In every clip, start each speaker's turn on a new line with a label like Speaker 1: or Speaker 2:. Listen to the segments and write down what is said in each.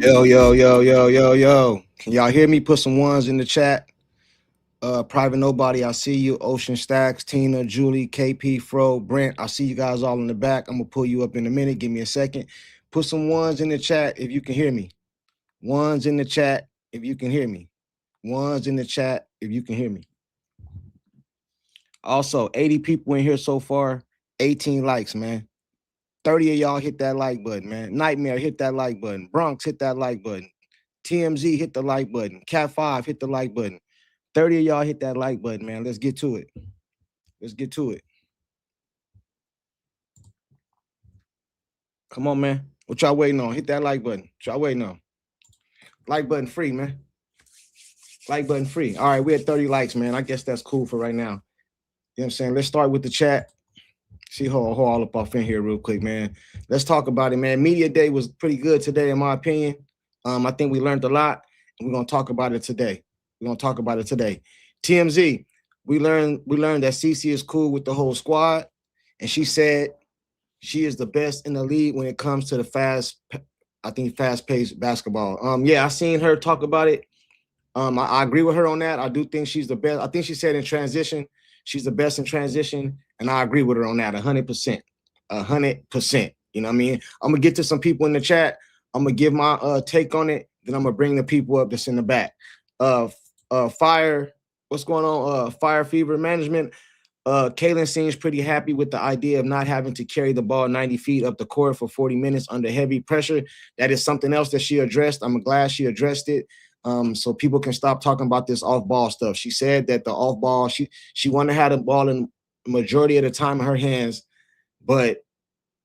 Speaker 1: Yo, yo, yo, yo, yo, yo. Can y'all hear me? Put some ones in the chat. Private Nobody, I see you. Ocean Stacks, Tina, Julie, KP, Fro, Brent. I see you guys all in the back. I'm going to pull you up in a minute. Give me a second. Put some ones in the chat if you can hear me. Ones in the chat if you can hear me. Ones in the chat if you can hear me. Also, 80 people in here so far. 18 likes, man. 30 of y'all hit that like button, man. Nightmare, hit that like button. Bronx, hit that like button. TMZ, hit the like button. Cat 5, hit the like button. 30 of y'all hit that like button, man. Let's get to it. Let's get to it. Come on, man. What y'all waiting on? Hit that like button. What y'all waiting on? Like button free, man. Like button free. All right, we're at 30 likes, man. I guess that's cool for right now. You know what I'm saying? Let's start with the chat. See who all up off in here real quick, man. Let's talk about it, man. Media day was pretty good today, in my opinion. I think we learned a lot, and we're gonna talk about it today. We're gonna talk about it today. TMZ, we learned that CC is cool with the whole squad, and she said she is the best in the league when it comes to the fast-paced basketball. Yeah, I seen her talk about it. I agree with her on that. I do think she's the best. I think she said in transition, she's the best in transition, and I agree with her on that 100%. 100%. You know what I mean? I'm gonna get to some people in the chat. I'm gonna give my take on it. Then I'm gonna bring the people up that's in the back. Fire, what's going on? Fire Fever Management. Kaylin seems pretty happy with the idea of not having to carry the ball 90 feet up the court for 40 minutes under heavy pressure. That is something else that she addressed. I'm glad she addressed it. So people can stop talking about this off-ball stuff. She said that the off-ball, she wanted to have the ball in the majority of the time in her hands, but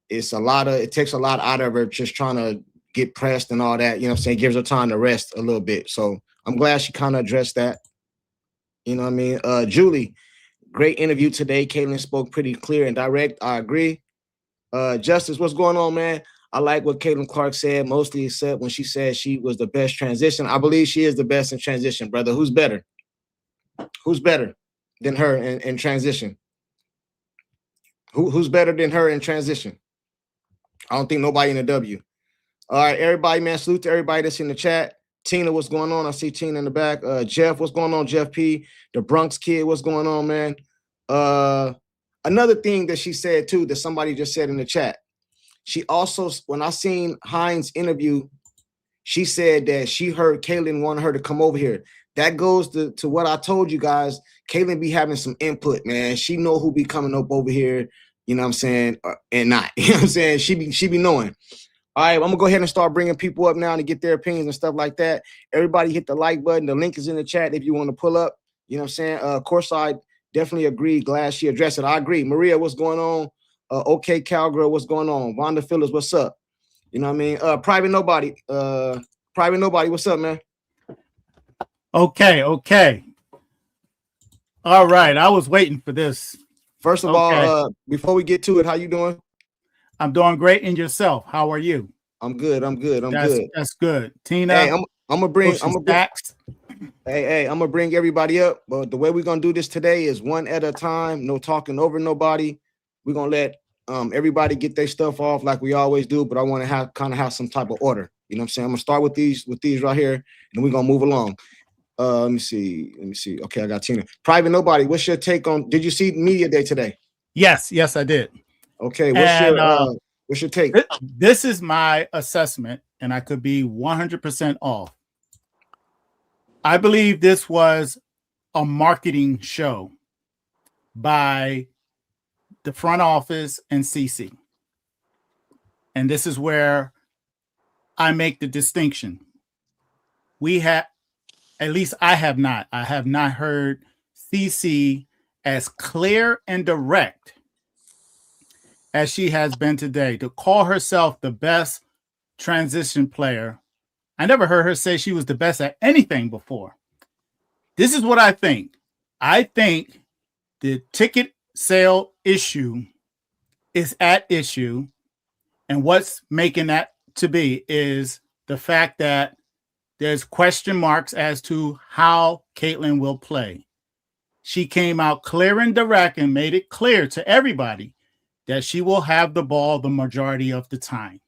Speaker 1: it takes a lot out of her just trying to get pressed and all that. You know what I'm saying? Gives her time to rest a little bit. So I'm glad she kind of addressed that. You know what I mean? Julie, great interview today. Kaylin spoke pretty clear and direct. I agree. Justice, what's going on, man? I like what Caitlin Clark said, mostly except when she said she was the best transition. I believe she is the best in transition, brother. Who's better? Who's better than her in transition? Who's better than her in transition? I don't think nobody in the W. All right, everybody, man. Salute to everybody that's in the chat. Tina, what's going on? I see Tina in the back. Jeff, what's going on? Jeff P. The Bronx Kid, what's going on, man? Another thing that she said, too, that somebody just said in the chat. She also, when I seen Hines' interview, she said that she heard Kaylin wanted her to come over here. That goes to what I told you guys. Kaylin be having some input, man. She know who be coming up over here, you know what I'm saying, and not. You know what I'm saying? She be knowing. All right, I'm going to go ahead and start bringing people up now to get their opinions and stuff like that. Everybody hit the like button. The link is in the chat if you want to pull up. You know what I'm saying? Courtside, definitely agree. Glad she addressed it. I agree. Maria, what's going on? Okay, Cowgirl, what's going on? Vonda Phillips, what's up? You know what I mean? Private Nobody, what's up, man?
Speaker 2: Okay. All right, I was waiting for this.
Speaker 1: First of all, before we get to it, how you doing?
Speaker 2: I'm doing great. And yourself? How are you?
Speaker 1: I'm good. Good.
Speaker 2: That's good. Tina,
Speaker 1: hey, I'm gonna bring everybody up. But the way we're gonna do this today is one at a time. No talking over nobody. We're gonna let everybody get their stuff off like we always do. But I want to have some type of order. You know what I'm saying? I'm gonna start with these right here, and we're gonna move along. Let me see. Okay, I got Tina. Private Nobody, what's your take on? Did you see Media Day today?
Speaker 2: Yes, I did.
Speaker 1: Okay, what's your take?
Speaker 2: This is my assessment, and I could be 100% off. I believe this was a marketing show by the front office and CC. And this is where I make the distinction. I have not heard CC as clear and direct as she has been today to call herself the best transition player. I never heard her say she was the best at anything before. This is what I think. I think the ticket sale issue is at issue, and what's making that to be is the fact that there's question marks as to how Caitlin will play. She came out clear and direct and made it clear to everybody that she will have the ball the majority of the time.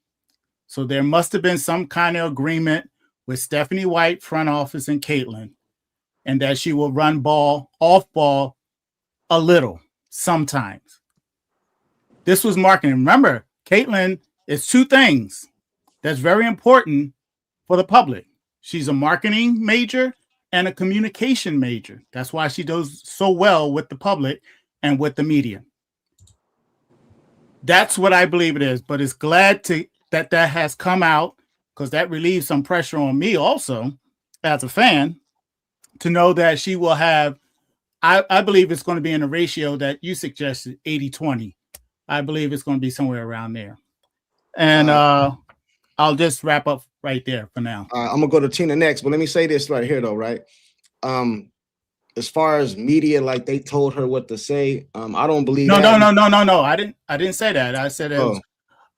Speaker 2: So there must have been some kind of agreement with Stephanie White, front office, and Caitlin, and that she will run ball, off ball a little sometimes. This was marketing. Remember, Caitlin is two things that's very important for the public. She's a marketing major and a communication major. That's why she does so well with the public and with the media. That's what I believe it is. But it's glad that has come out, because that relieves some pressure on me also as a fan to know that she will have, I believe it's going to be in a ratio that you suggested, 80-20. I believe it's going to be somewhere around there. And I'll just wrap up right there for now.
Speaker 1: I'm gonna go to Tina next, but let me say this right here though, right? As far as media, like they told her what to say, I don't believe
Speaker 2: No.
Speaker 1: that.
Speaker 2: I didn't say that. I said it was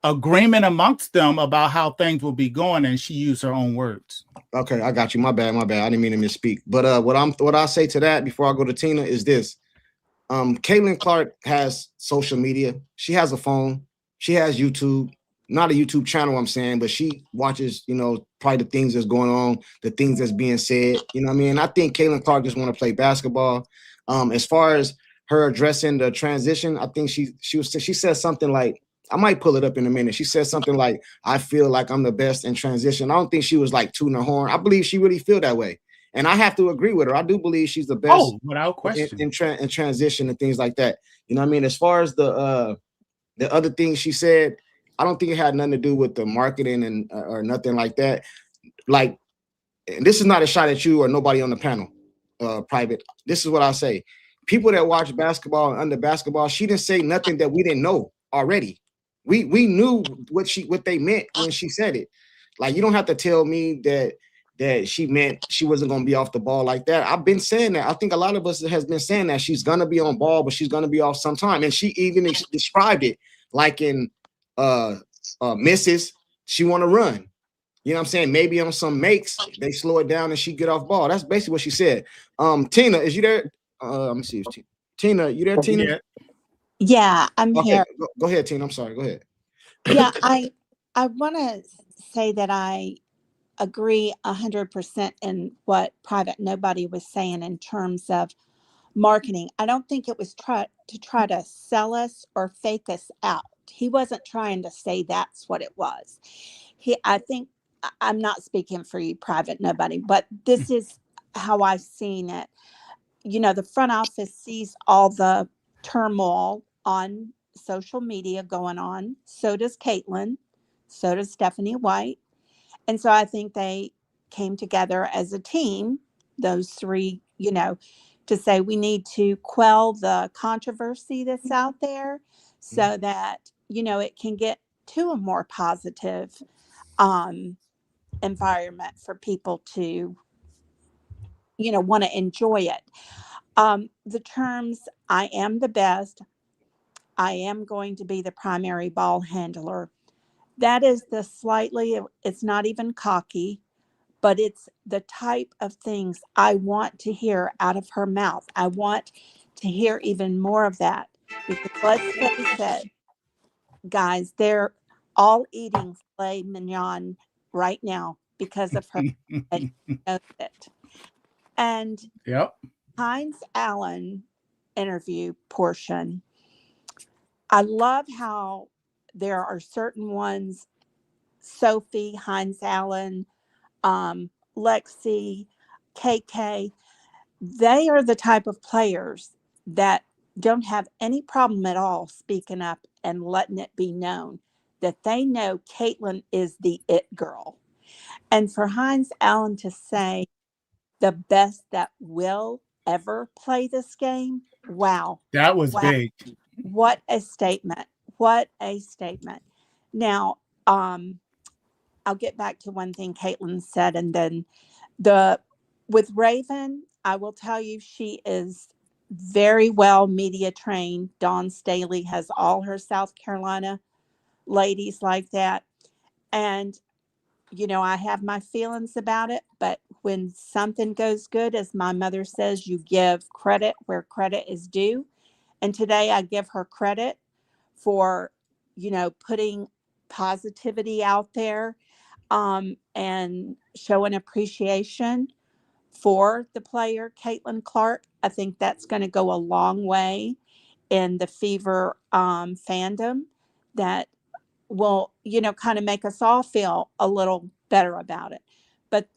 Speaker 2: agreement amongst them about how things will be going, and she used her own words.
Speaker 1: Okay, I got you. My bad. I didn't mean to misspeak. But what I say to that before I go to Tina is this. Caitlin Clark has social media. She has a phone. She has YouTube. Not a YouTube channel, I'm saying, but she watches, probably the things that's going on, the things that's being said. You know what I mean? I think Caitlin Clark just want to play basketball. As far as her addressing the transition, I think she said something like, I might pull it up in a minute. She said something like, I feel like I'm the best in transition. I don't think she was like tooting her horn. I believe she really feel that way. And I have to agree with her. I do believe she's the best
Speaker 2: without question.
Speaker 1: in transition and things like that. You know what I mean? As far as the other things she said, I don't think it had nothing to do with the marketing and or nothing like that. Like, and this is not a shot at you or nobody on the panel, private. This is what I say. People that watch basketball and under basketball, she didn't say nothing that we didn't know already. We knew what they meant when she said it. Like, you don't have to tell me that she meant she wasn't going to be off the ball like that. I've been saying that. I think a lot of us has been saying that she's going to be on ball, but she's going to be off sometime. And she even described it like in misses, she want to run. You know what I'm saying? Maybe on some makes, they slow it down and she get off ball. That's basically what she said. Tina, is you there? Let me see if Tina, you there, Tina?
Speaker 3: Yeah, I'm here.
Speaker 1: Go ahead, Tina. I'm sorry. Go ahead.
Speaker 3: Yeah, I want to say that I agree 100% in what Private Nobody was saying in terms of marketing. I don't think it was try to sell us or fake us out. He wasn't trying to say that's what it was. I think, I'm not speaking for you, Private Nobody, but this is how I've seen it. The front office sees all the turmoil on social media going on. So does Caitlin. So does Stephanie White. And so I think they came together as a team, those three, to say we need to quell the controversy that's out there so that, it can get to a more positive environment for people to, want to enjoy it. The terms, I am the best, I am going to be the primary ball handler. That is it's not even cocky, but it's the type of things I want to hear out of her mouth. I want to hear even more of that, because let's face it, guys, they're all eating filet mignon right now because of her. And she knows it. And Hines Allen interview portion, I love how there are certain ones, Sophie, Hines Allen, Lexi, KK, they are the type of players that don't have any problem at all speaking up and letting it be known that they know Caitlin is the it girl. And for Hines Allen to say the best that will ever play this game, wow.
Speaker 2: That was big.
Speaker 3: What a statement. What a statement. Now, I'll get back to one thing Caitlin said, and then with Raven, I will tell you she is very well media trained. Dawn Staley has all her South Carolina ladies like that. And, I have my feelings about it, but when something goes good, as my mother says, you give credit where credit is due. And today I give her credit for, putting positivity out there, and show an appreciation for the player, Caitlin Clark. I think that's going to go a long way in the Fever fandom. That will, kind of make us all feel a little better about it. But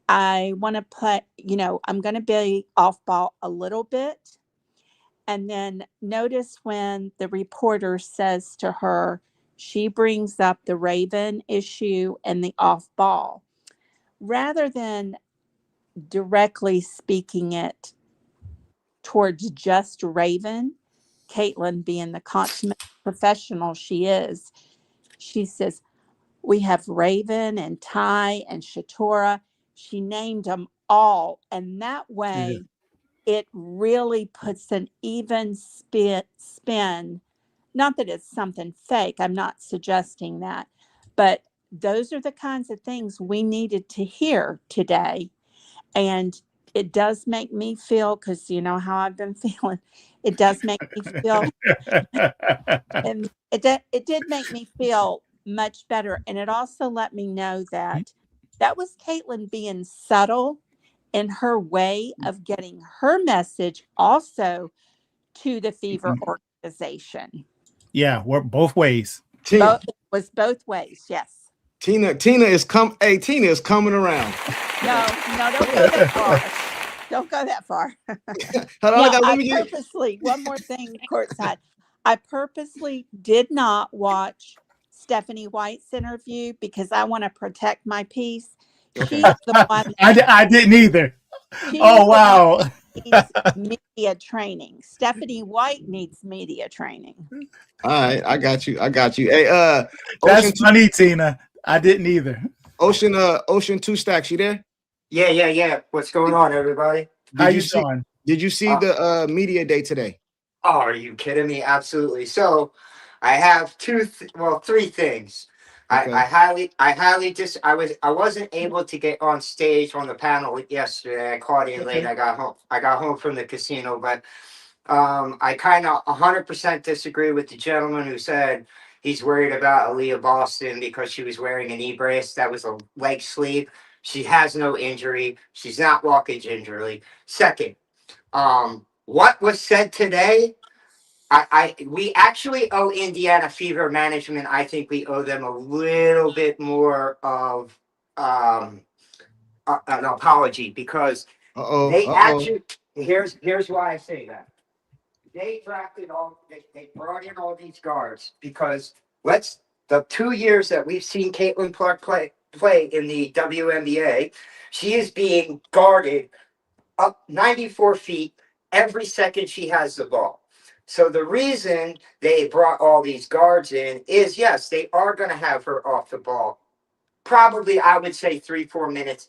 Speaker 3: I want to play, I'm going to be off ball a little bit. And then notice when the reporter says to her, she brings up the Raven issue and the off ball. Rather than directly speaking it towards just Raven, Caitlin being the consummate professional she is, she says, we have Raven and Ty and Shatora. She named them all. And that way, it really puts an even spin. Not that it's something fake. I'm not suggesting that. But those are the kinds of things we needed to hear today. And it does make me feel, because you know how I've been feeling, it does make me feel, and it did make me feel much better. And it also let me know that that was Caitlin being subtle in her way of getting her message also to the Fever organization.
Speaker 2: Yeah, we're both ways.
Speaker 3: It was both ways, yes.
Speaker 1: Tina is coming around.
Speaker 3: No, don't go that far. Don't go that far. One more thing, Courtside. I purposely did not watch Stephanie White's interview because I want to protect my peace.
Speaker 1: Okay.
Speaker 3: She's the one.
Speaker 2: I didn't either. Oh, wow.
Speaker 3: Needs media training. Stephanie White needs media training.
Speaker 1: All right, I got you. Hey,
Speaker 2: that's funny, Tina. I didn't either.
Speaker 1: Ocean 2 Stacks, you there?
Speaker 4: Yeah. What's going on, everybody?
Speaker 2: How you doing?
Speaker 1: Did you see the media day today?
Speaker 4: Oh, are you kidding me? Absolutely. So, I have three things.
Speaker 1: Okay.
Speaker 4: I wasn't able to get on stage on the panel yesterday. I caught in late. I got home from the casino, but I kind of 100% disagree with the gentleman who said he's worried about Aaliyah Boston because she was wearing a knee brace. That was a leg sleeve. She has no injury. She's not walking gingerly. Second, what was said today, we actually owe Indiana Fever management. I think we owe them a little bit more of an apology because actually, here's why I say that. They brought in all these guards because the 2 years that we've seen Caitlin Clark play in the WNBA, she is being guarded up 94 feet every second she has the ball. So the reason they brought all these guards in is, yes, they are going to have her off the ball. Probably, I would say 3-4 minutes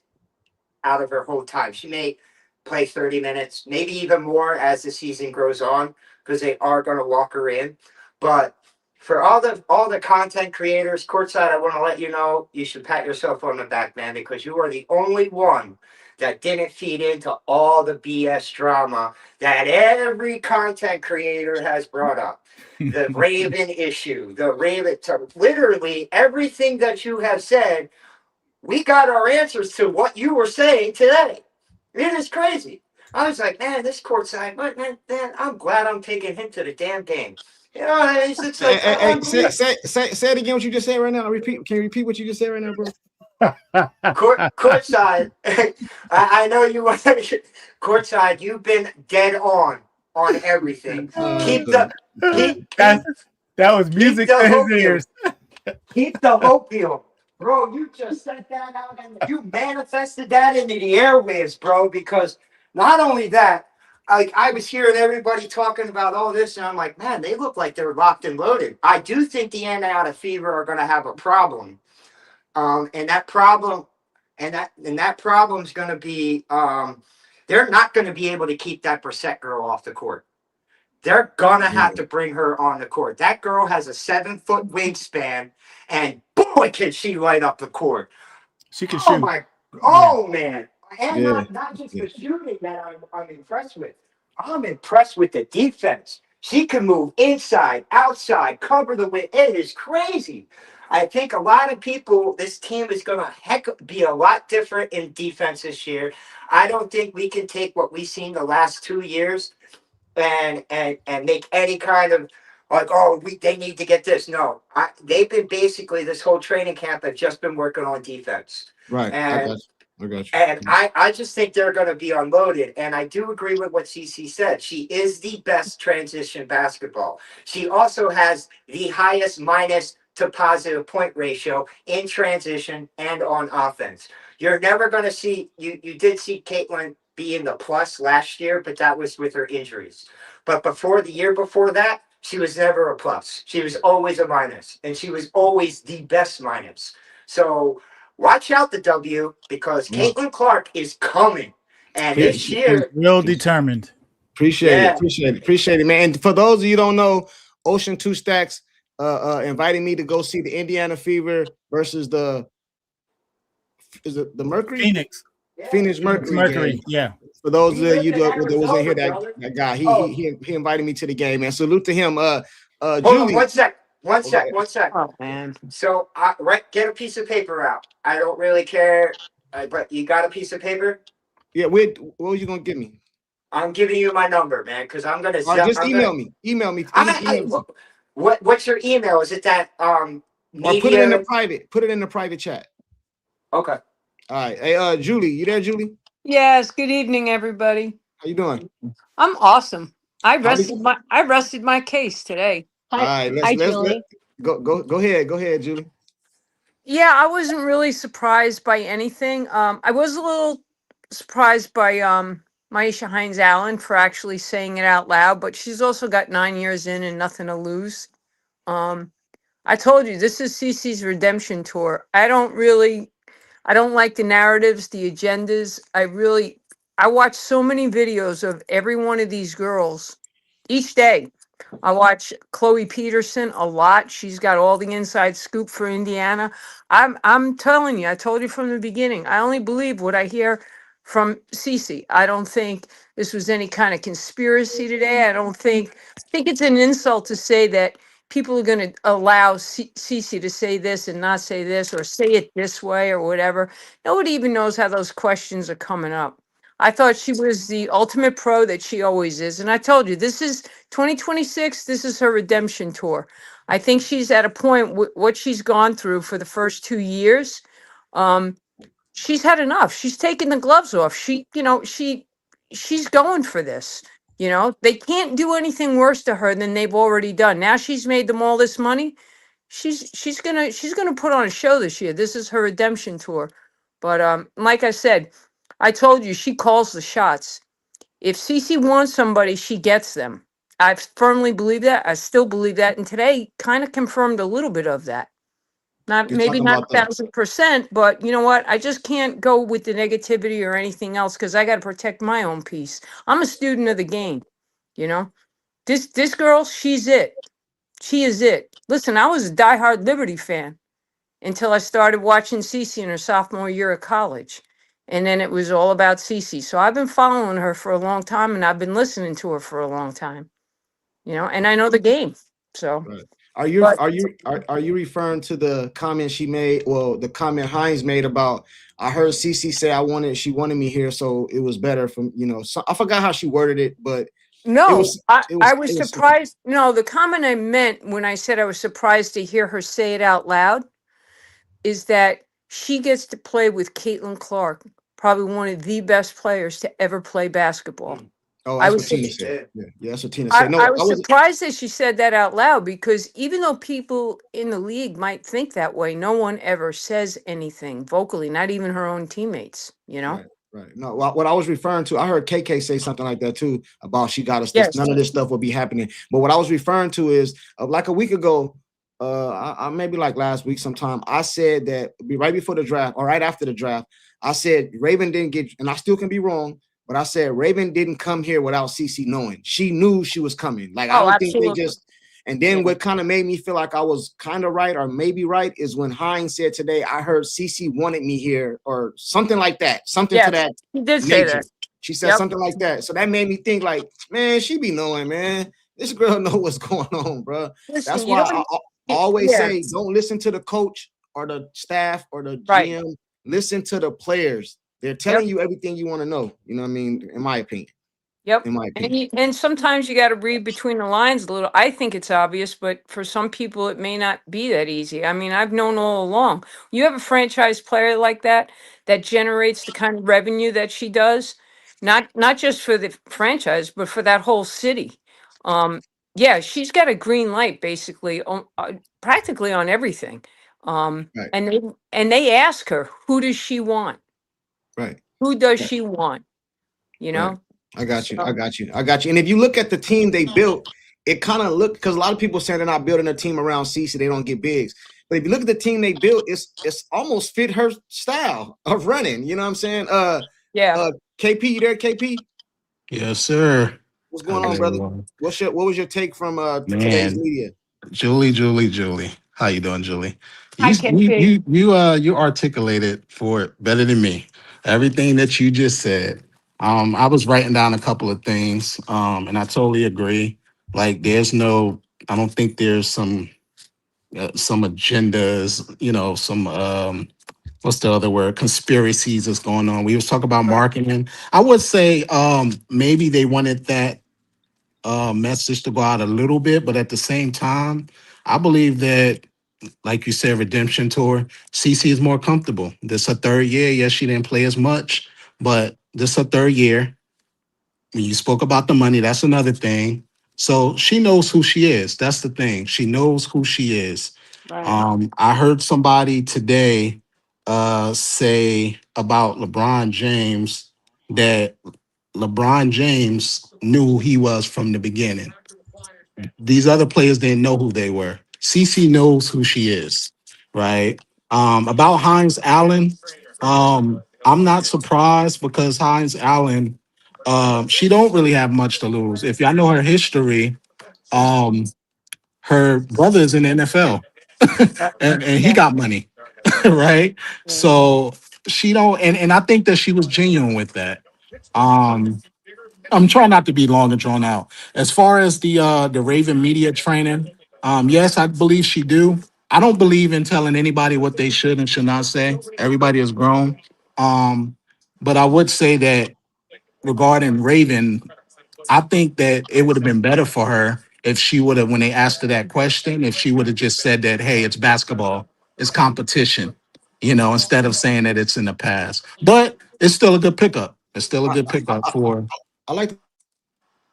Speaker 4: out of her whole time. She may play 30 minutes, maybe even more as the season grows on, because they are going to walk her in. But for all the content creators, Courtside, I want to let you know you should pat yourself on the back, man, because you are the only one that didn't feed into all the BS drama that every content creator has brought up. The Raven issue, literally everything that you have said, we got our answers to what you were saying today. It is crazy. I was like, man, this Courtside, man, I'm glad I'm taking him to the damn game. You know, it's like,
Speaker 1: say it again. What you just said right now. Can you repeat what you just said right now, bro?
Speaker 4: Courtside, I know you want Courtside. You've been dead on everything. That
Speaker 2: was music to his ears.
Speaker 4: Keep the hope peeled. Bro, you just sent that out and you manifested that into the airwaves, bro, because not only that, I was hearing everybody talking about all this, and I'm like, man, they look like they're locked and loaded. I do think the Indiana Fever are going to have a problem. And that problem's going to be, they're not going to be able to keep that Brissett girl off the court. They're going to have to bring her on the court. That girl has a 7-foot wingspan, and boy, can she light up the court.
Speaker 2: She can shoot.
Speaker 4: Man. And not just the shooting that I'm impressed with. I'm impressed with the defense. She can move inside, outside, cover the win. It is crazy. I think a lot of people, this team is going to be a lot different in defense this year. I don't think we can take what we've seen the last 2 years and make any kind of like, oh, they need to get this. No, they've been basically this whole training camp have just been working on defense.
Speaker 1: Right.
Speaker 4: And
Speaker 1: I got you.
Speaker 4: and I just think they're going to be unloaded. And I do agree with what CC said. She is the best transition basketball. She also has the highest minus to positive point ratio in transition and on offense. You're never going to see, you did see Caitlin be in the plus last year, but that was with her injuries. But before the year before that, she was never a plus. She was always a minus, and she was always the best minus. So watch out the W, because Caitlin Clark is coming. And this year,
Speaker 2: real determined.
Speaker 1: Appreciate it, man. And for those of you who don't know, Ocean Two Stacks invited me to go see the Indiana Fever versus the Mercury? Phoenix Mercury game.
Speaker 2: Yeah.
Speaker 1: For those of you that wasn't here, that guy, he invited me to the game, man. Salute to him.
Speaker 4: Hold
Speaker 1: Julie.
Speaker 4: on, one sec. Oh man. So get a piece of paper out. I don't really care, but you got a piece of paper?
Speaker 1: Yeah. What were you gonna give me?
Speaker 4: I'm giving you my number, man, because I'm gonna
Speaker 1: just email me. Email me.
Speaker 4: What's your email? Is it that
Speaker 1: Or put it in the private. Put it in the private chat.
Speaker 4: Okay.
Speaker 1: All right. Hey, Julie, you there, Julie?
Speaker 5: Yes. Good evening, everybody.
Speaker 1: How you doing?
Speaker 5: I'm awesome. I rested my case today.
Speaker 1: All right. Let's go ahead. Go ahead, Julie.
Speaker 5: Yeah, I wasn't really surprised by anything. I was a little surprised by Maisha Hines Allen for actually saying it out loud, but she's also got 9 years in and nothing to lose. I told you this is Cece's redemption tour. I don't like the narratives, the agendas. I watch so many videos of every one of these girls each day. I watch Chloe Peterson a lot. She's got all the inside scoop for Indiana. I'm telling you, I told you from the beginning, I only believe what I hear from Cece. I don't think this was any kind of conspiracy today. I think it's an insult to say that people are going to allow Cece to say this and not say this, or say it this way or whatever. Nobody even knows how those questions are coming up. I thought she was the ultimate pro that she always is. And I told you, this is 2026. This is her redemption tour. I think she's at a point, what she's gone through for the first 2 years. She's had enough. She's taken the gloves off. She's going for this. They can't do anything worse to her than they've already done. Now she's made them all this money. She's gonna put on a show this year. This is her redemption tour. But like I said, I told you, she calls the shots. If Cece wants somebody, she gets them. I firmly believe that. I still believe that. And today kind of confirmed a little bit of that. Maybe not 1,000%, but you know what? I just can't go with the negativity or anything else, because I got to protect my own peace. I'm a student of the game. This girl, she's it. She is it. Listen, I was a diehard Liberty fan until I started watching Cece in her sophomore year of college. And then it was all about Cece. So I've been following her for a long time, and I've been listening to her for a long time. And I know the game. So
Speaker 1: right. Are you referring to the comment she made? Well, the comment Hines made about, I heard Cece say she wanted me here, so it was better from, so I forgot how she worded it, but
Speaker 5: no, I was surprised. No, the comment I meant when I said I was surprised to hear her say it out loud is that she gets to play with Caitlin Clark, probably one of the best players to ever play basketball.
Speaker 1: Oh, that's what Tina said. Yeah, that's what Tina said. No,
Speaker 5: I was surprised that she said that out loud, because even though people in the league might think that way, no one ever says anything vocally, not even her own teammates,
Speaker 1: Right. No, what I was referring to, I heard KK say something like that too, about she got us.
Speaker 5: Yes.
Speaker 1: None of this stuff will be happening. But what I was referring to is like a week ago, I maybe like last week sometime, I said that right before the draft or right after the draft, I said Raven didn't get, and I still can be wrong, but I said Raven didn't come here without Cece knowing. She knew she was coming. Like, I don't
Speaker 5: absolutely.
Speaker 1: think they just. And then what kind of made me feel like I was kind of right or maybe right is when Hines said today, I heard Cece wanted me here or something like that. Something to that.
Speaker 5: She did say that.
Speaker 1: She said something like that. So that made me think like, man, she be knowing, man. This girl know what's going on, bro.
Speaker 5: Listen,
Speaker 1: That's
Speaker 5: you
Speaker 1: why
Speaker 5: don't.
Speaker 1: I always
Speaker 5: Yeah,
Speaker 1: say, don't listen to the coach or the staff or the
Speaker 5: right.
Speaker 1: GM. Listen to the players. They're telling you everything you want to know. You know what I mean? In my opinion.
Speaker 5: Yep.
Speaker 1: In my
Speaker 5: And
Speaker 1: opinion.
Speaker 5: and sometimes you got to read between the lines a little. I think it's obvious, but for some people it may not be that easy. I mean, I've known all along. You have a franchise player like that that generates the kind of revenue that she does, not just for the franchise, but for that whole city. Yeah, she's got a green light basically on practically on everything.
Speaker 1: Right.
Speaker 5: And they ask her, who does she want?
Speaker 1: Right.
Speaker 5: Who does
Speaker 1: Right.
Speaker 5: she want? You
Speaker 1: Right.
Speaker 5: know?
Speaker 1: I got you. I
Speaker 5: So,
Speaker 1: got you. I got you. And if you look at the team they built, it kind of looked because a lot of people say they're not building a team around CeCe, they don't get bigs. But if you look at the team they built, it's almost fit her style of running. You know what I'm saying?
Speaker 5: yeah.
Speaker 1: KP, you there, KP?
Speaker 6: Yes, sir.
Speaker 1: What's going
Speaker 6: How's
Speaker 1: on, brother?
Speaker 6: everyone?
Speaker 1: What was your take from today's
Speaker 6: Man,
Speaker 1: media?
Speaker 6: Julie. How you doing, Julie?
Speaker 5: I can be.
Speaker 6: You articulated for it better than me. Everything that you just said. I was writing down a couple of things. And I totally agree. Like, I don't think there's some agendas, some what's the other word? Conspiracies that's going on. We was talking about
Speaker 5: Right.
Speaker 6: marketing. I would say maybe they wanted that message to go out a little bit, but at the same time, I believe that, like you said, redemption tour, CC is more comfortable. This her third year. Yes, she didn't play as much, but this her third year. When you spoke about the money, that's another thing. So she knows who she is. That's the thing. She knows who she is.
Speaker 5: Right.
Speaker 6: I heard somebody today say about LeBron James that LeBron James knew who he was from the beginning. These other players didn't know who they were. Cece knows who she is, right? About Hines Allen, I'm not surprised because Hines Allen, she don't really have much to lose. If y'all know her history, um, her brother is in the NFL
Speaker 5: Right.
Speaker 6: and he
Speaker 5: Yeah.
Speaker 6: got money, right?
Speaker 5: Yeah.
Speaker 6: So she don't, and I think that she was genuine with that. Um, I'm trying not to be long and drawn out. As far as the Raven media training, yes, I believe she do. I don't believe in telling anybody what they should and should not say. Everybody is grown. Um, but I would say that regarding Raven, I think that it would have been better for her if she would have, when they asked her that question, if she would have just said that, hey, it's basketball, it's competition, instead of saying that it's in the past. But it's still a good pickup. It's still a
Speaker 1: I,
Speaker 6: good
Speaker 1: I,
Speaker 6: pickup
Speaker 1: I,
Speaker 6: for.
Speaker 1: I like the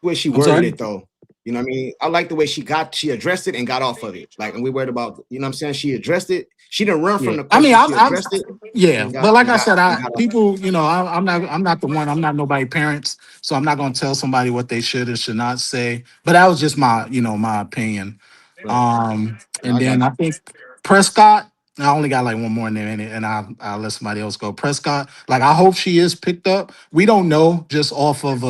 Speaker 1: way she
Speaker 6: I'm
Speaker 1: worded
Speaker 6: sorry.
Speaker 1: it though. You know what I mean? I like the way she addressed it and got off of it. Like, and we worried about, you know what I'm saying? She addressed it. She didn't run
Speaker 6: Yeah,
Speaker 1: from the
Speaker 6: I mean,
Speaker 1: question. She addressed it
Speaker 6: yeah,
Speaker 1: and got
Speaker 6: but like
Speaker 1: and
Speaker 6: I
Speaker 1: got
Speaker 6: said,
Speaker 1: and got off.
Speaker 6: people, I'm not the one. I'm not nobody parents, so I'm not gonna tell somebody what they should or should not say. But that was just my opinion.
Speaker 1: Right. No,
Speaker 6: And
Speaker 1: I
Speaker 6: then
Speaker 1: got
Speaker 6: I
Speaker 1: you.
Speaker 6: think Prescott. I only got like one more name in it, and I'll let somebody else go. Prescott. Like I hope she is picked up. We don't know just off of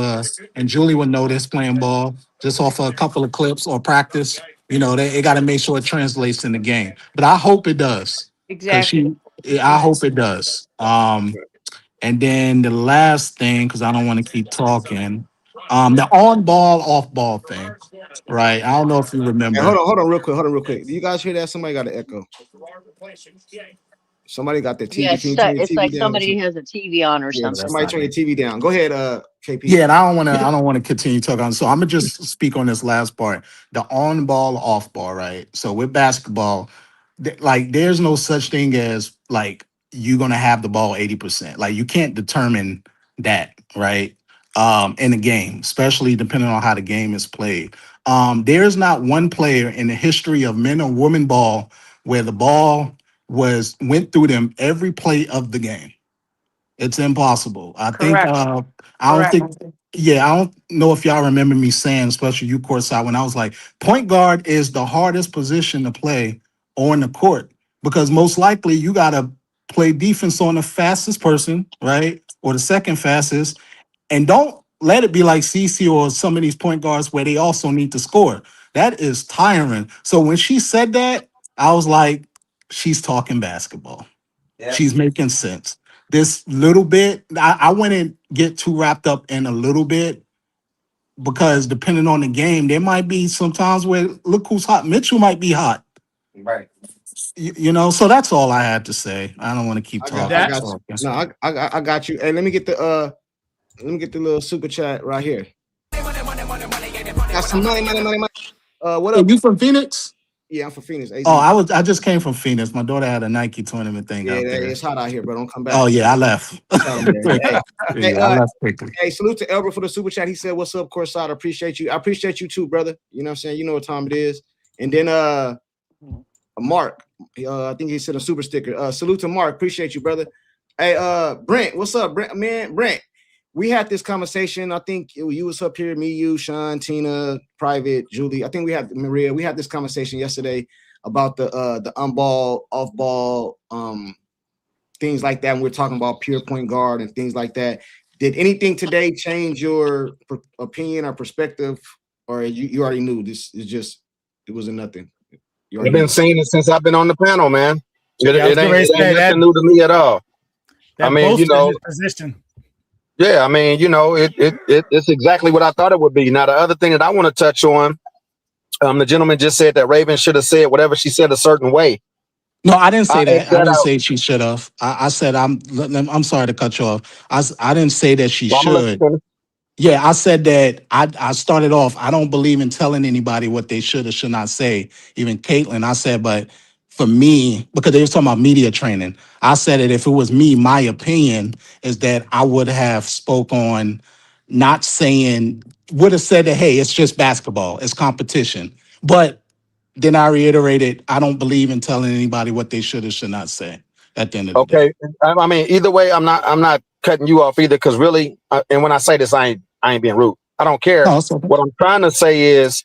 Speaker 6: and Julie would know this playing ball just off of a couple of clips or practice. They got to make sure it translates in the game. But I hope it does because
Speaker 5: Exactly.
Speaker 6: I hope it does. And then the last thing, because I don't want to keep talking, the on ball, off ball thing, right? I don't know if you
Speaker 1: Hey,
Speaker 6: remember.
Speaker 1: hold on, real quick. Hold on, real quick. Do you guys hear that? Somebody got an echo. Somebody got their
Speaker 7: Yeah,
Speaker 1: TV. Can you turn your
Speaker 7: it's
Speaker 1: TV
Speaker 7: like
Speaker 1: down?
Speaker 7: somebody has a TV on or
Speaker 1: Yeah,
Speaker 6: Oh, that's
Speaker 1: somebody
Speaker 7: something.
Speaker 6: not
Speaker 1: turn your
Speaker 6: me.
Speaker 1: TV down. Go ahead, KP.
Speaker 6: Yeah, and I don't want to continue talking on. So I'm gonna just speak on this last part. The on ball, off ball, right? So with basketball, like there's no such thing as like you're gonna have the ball 80%. Like you can't determine that, right? In a game, especially depending on how the game is played. There's not one player in the history of men or women ball where the ball went through them every play of the game. It's impossible.
Speaker 5: Correct.
Speaker 6: I don't
Speaker 5: Correct.
Speaker 6: think, yeah, I don't know if y'all remember me saying, especially you courtside, when I was like, point guard is the hardest position to play on the court because most likely you got to play defense on the fastest person, right? Or the second fastest. And don't let it be like CC or some of these point guards where they also need to score. That is tiring. So when she said that, I was like, she's talking basketball.
Speaker 4: Yeah.
Speaker 6: She's making sense. This little bit, I wouldn't get too wrapped up in a little bit. because depending on the game, there might be some times where look who's hot. Mitchell might be hot.
Speaker 4: Right.
Speaker 6: You know, so that's all I had to say. I don't want to keep
Speaker 1: I
Speaker 6: talking.
Speaker 1: got you. No, I got you. Hey, let me get the little super chat right here. Got some money. What up?
Speaker 6: You from Phoenix?
Speaker 1: Yeah, I'm from Phoenix. AZ.
Speaker 6: Oh, I just came from Phoenix. My daughter had a Nike tournament thing out there.
Speaker 1: It's hot out here, bro. Don't come back.
Speaker 6: Oh yeah, I left.
Speaker 1: I left quickly. Hey, salute to Elbert for the super chat. He said, "What's up, Courtside? I appreciate you. I appreciate you too, brother. You know what I'm saying? You know what time it is." And then Mark, I think he said a super sticker. Salute to Mark. Appreciate you, brother. Hey, Brent, what's up, Brent? Man, Brent, we had this conversation. I think you was up here, me, you, Sean, Tina, Private, Julie. I think we had Maria. We had this conversation yesterday about the on-ball, off-ball, things like that. And we're talking about pure point guard and things like that. Did anything today change your opinion or perspective, or you already knew this is just it wasn't nothing?
Speaker 7: I've been saying it since I've been on the panel, man. It ain't
Speaker 2: that,
Speaker 7: nothing new to me at all. I mean, you know,
Speaker 2: his position.
Speaker 7: Yeah, I mean, you know, it's exactly what I thought it would be. Now, the other thing that I want to touch on, the gentleman just said that Raven should have said whatever she said a certain way.
Speaker 6: No, I didn't say that. I didn't say she should have. I said I'm sorry to cut you off. I didn't say that she should. Yeah, I said that I started off, I don't believe in telling anybody what they should or should not say. Even Caitlin, I said, but for me, because they were talking about media training, I said that if it was me, my opinion is that I would have spoke on not saying, would have said that, hey, it's just basketball, it's competition. But then I reiterated, I don't believe in telling anybody what they should or should not say at the end of the day.
Speaker 7: Okay, I mean, either way, I'm not cutting you off either, because really, and when I say this, I ain't being rude. I don't care.
Speaker 6: No, it's okay.
Speaker 7: What I'm trying to say is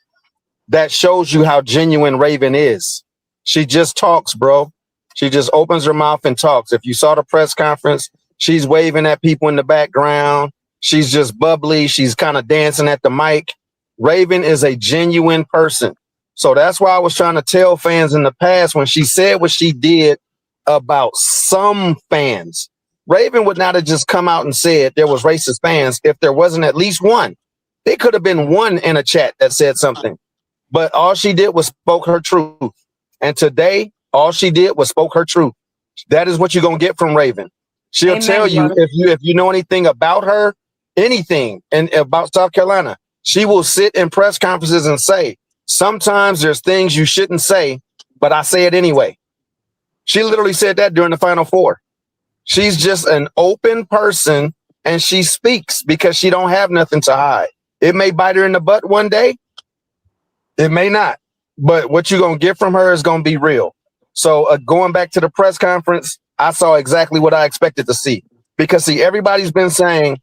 Speaker 7: that shows you how genuine Raven is. She just talks, bro. She just opens her mouth and talks. If you saw the press conference, she's waving at people in the background. She's just bubbly. She's kind of dancing at the mic. Raven is a genuine person. So that's why I was trying to tell fans in the past, when she said what she did about some fans, Raven would not have just come out and said there was racist fans if there wasn't at least one. There could have been one in a chat that said something, but all she did was spoke her truth. And today, all she did was spoke her truth. That is what you're going to get from Raven. She'll tell you, if you know anything about her, anything and about South Carolina, she will sit in press conferences and say, sometimes there's things you shouldn't say, but I say it anyway. She literally said that during the Final Four. She's just an open person, and she speaks because she don't have nothing to hide. It may bite her in the butt one day. It may not. But what you're going to get from her is going to be real. So going back to the press conference, I saw exactly what I expected to see. Because, see, everybody's been saying,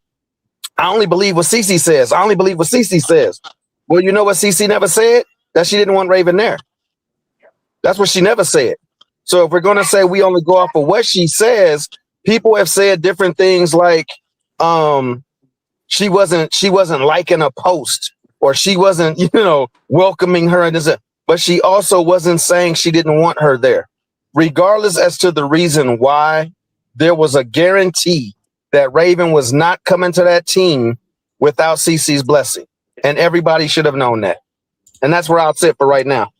Speaker 7: I only believe what Cece says. I only believe what Cece says. Well, you know what Cece never said? That she didn't want Raven there. That's what she never said. So if we're going to say we only go off of what she says, people have said different things like she wasn't liking a post, or she wasn't, welcoming her. But she also wasn't saying she didn't want her there. Regardless as to the reason why, there was a guarantee that Raven was not coming to that team without CeCe's blessing. And everybody should have known that. And that's where I'll sit for right now.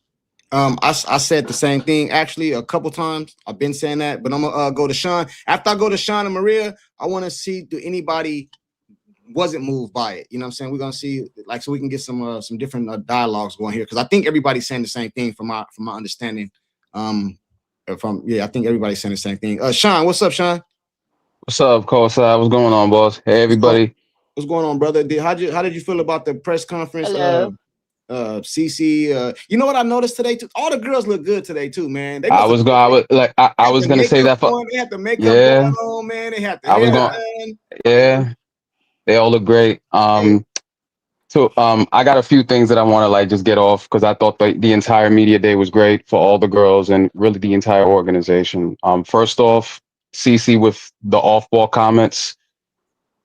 Speaker 1: I said the same thing actually a couple times. I've been saying that, but I'm gonna go to Sean. After I go to Sean and Maria, I want to see do anybody wasn't moved by it. You know what I'm saying? We're gonna see, so we can get some different dialogues going here, because I think everybody's saying the same thing from my understanding. I think everybody's saying the same thing. Sean, what's up, Sean?
Speaker 8: What's up, Courtside? What's going on, boss? Hey, everybody.
Speaker 1: What's going on, brother? How did you feel about the press conference?
Speaker 5: Hello.
Speaker 1: Cece, you know what I noticed today too? All the girls look good today too, man.
Speaker 8: I was gonna say that for.
Speaker 1: They had the makeup going on, man. They had the hair done.
Speaker 8: Yeah, they all look great. I got a few things that I want to just get off, because I thought the entire media day was great for all the girls and really the entire organization. First off, Cece with the off-ball comments.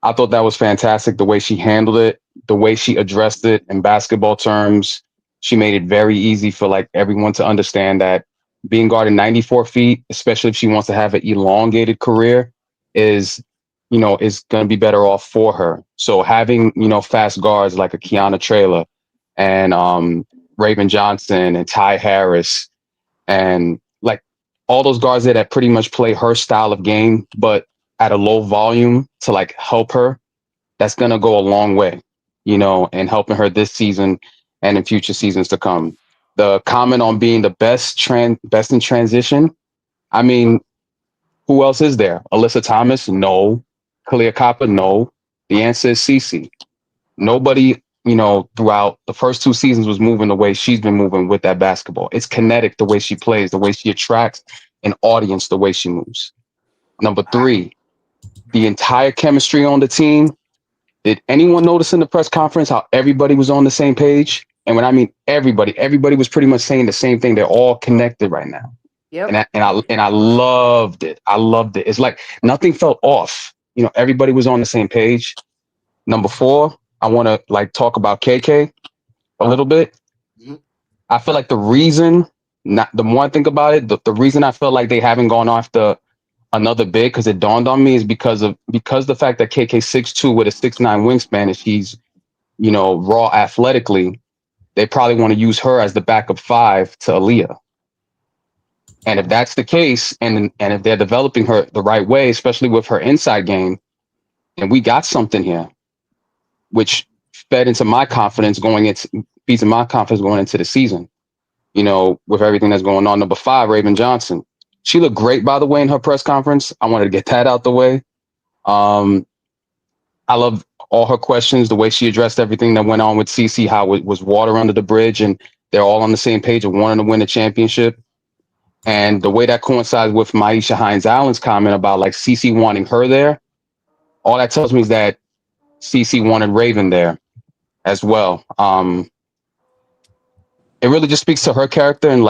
Speaker 8: I thought that was fantastic, the way she handled it, the way she addressed it in basketball terms. She made it very easy for everyone to understand that being guarded 94 feet, especially if she wants to have an elongated career, is, is going to be better off for her. So having, fast guards like a Kiana Traylor and Raven Johnson and Ty Harris and like all those guards there that pretty much play her style of game, but at a low volume to like help her, that's going to go a long way, and helping her this season and in future seasons to come. The comment on being the best in transition, I mean, who else is there? Alyssa Thomas? No. Kalia Kappa? No. The answer is Cece. Nobody, throughout the first 2 seasons was moving the way she's been moving with that basketball. It's kinetic the way she plays, the way she attracts an audience, the way she moves. Number 3, the entire chemistry on the team. Did anyone notice in the press conference how everybody was on the same page? And when I mean everybody was pretty much saying the same thing. They're all connected right now.
Speaker 5: Yep.
Speaker 8: And I loved it. I loved it. It's like nothing felt off. Everybody was on the same page. Number 4, I want to talk about KK a little bit.
Speaker 1: Mhm.
Speaker 8: I feel like the more I think about it, the reason I feel like they haven't gone after another big, because it dawned on me, is because the fact that KK 6'2" with a 6'9" wingspan, and she's raw athletically, they probably want to use her as the backup 5 to Aaliyah. And if that's the case, and if they're developing her the right way, especially with her inside game, and we got something here, which feeds my confidence going into the season, with everything that's going on. Number 5, Raven Johnson. She looked great, by the way, in her press conference. I wanted to get that out the way. I love all her questions, the way she addressed everything that went on with CeCe, how it was water under the bridge, and they're all on the same page of wanting to win a championship. And the way that coincides with Maisha Hines Allen's comment about CeCe wanting her there, all that tells me is that CeCe wanted Raven there as well. It really just speaks to her character and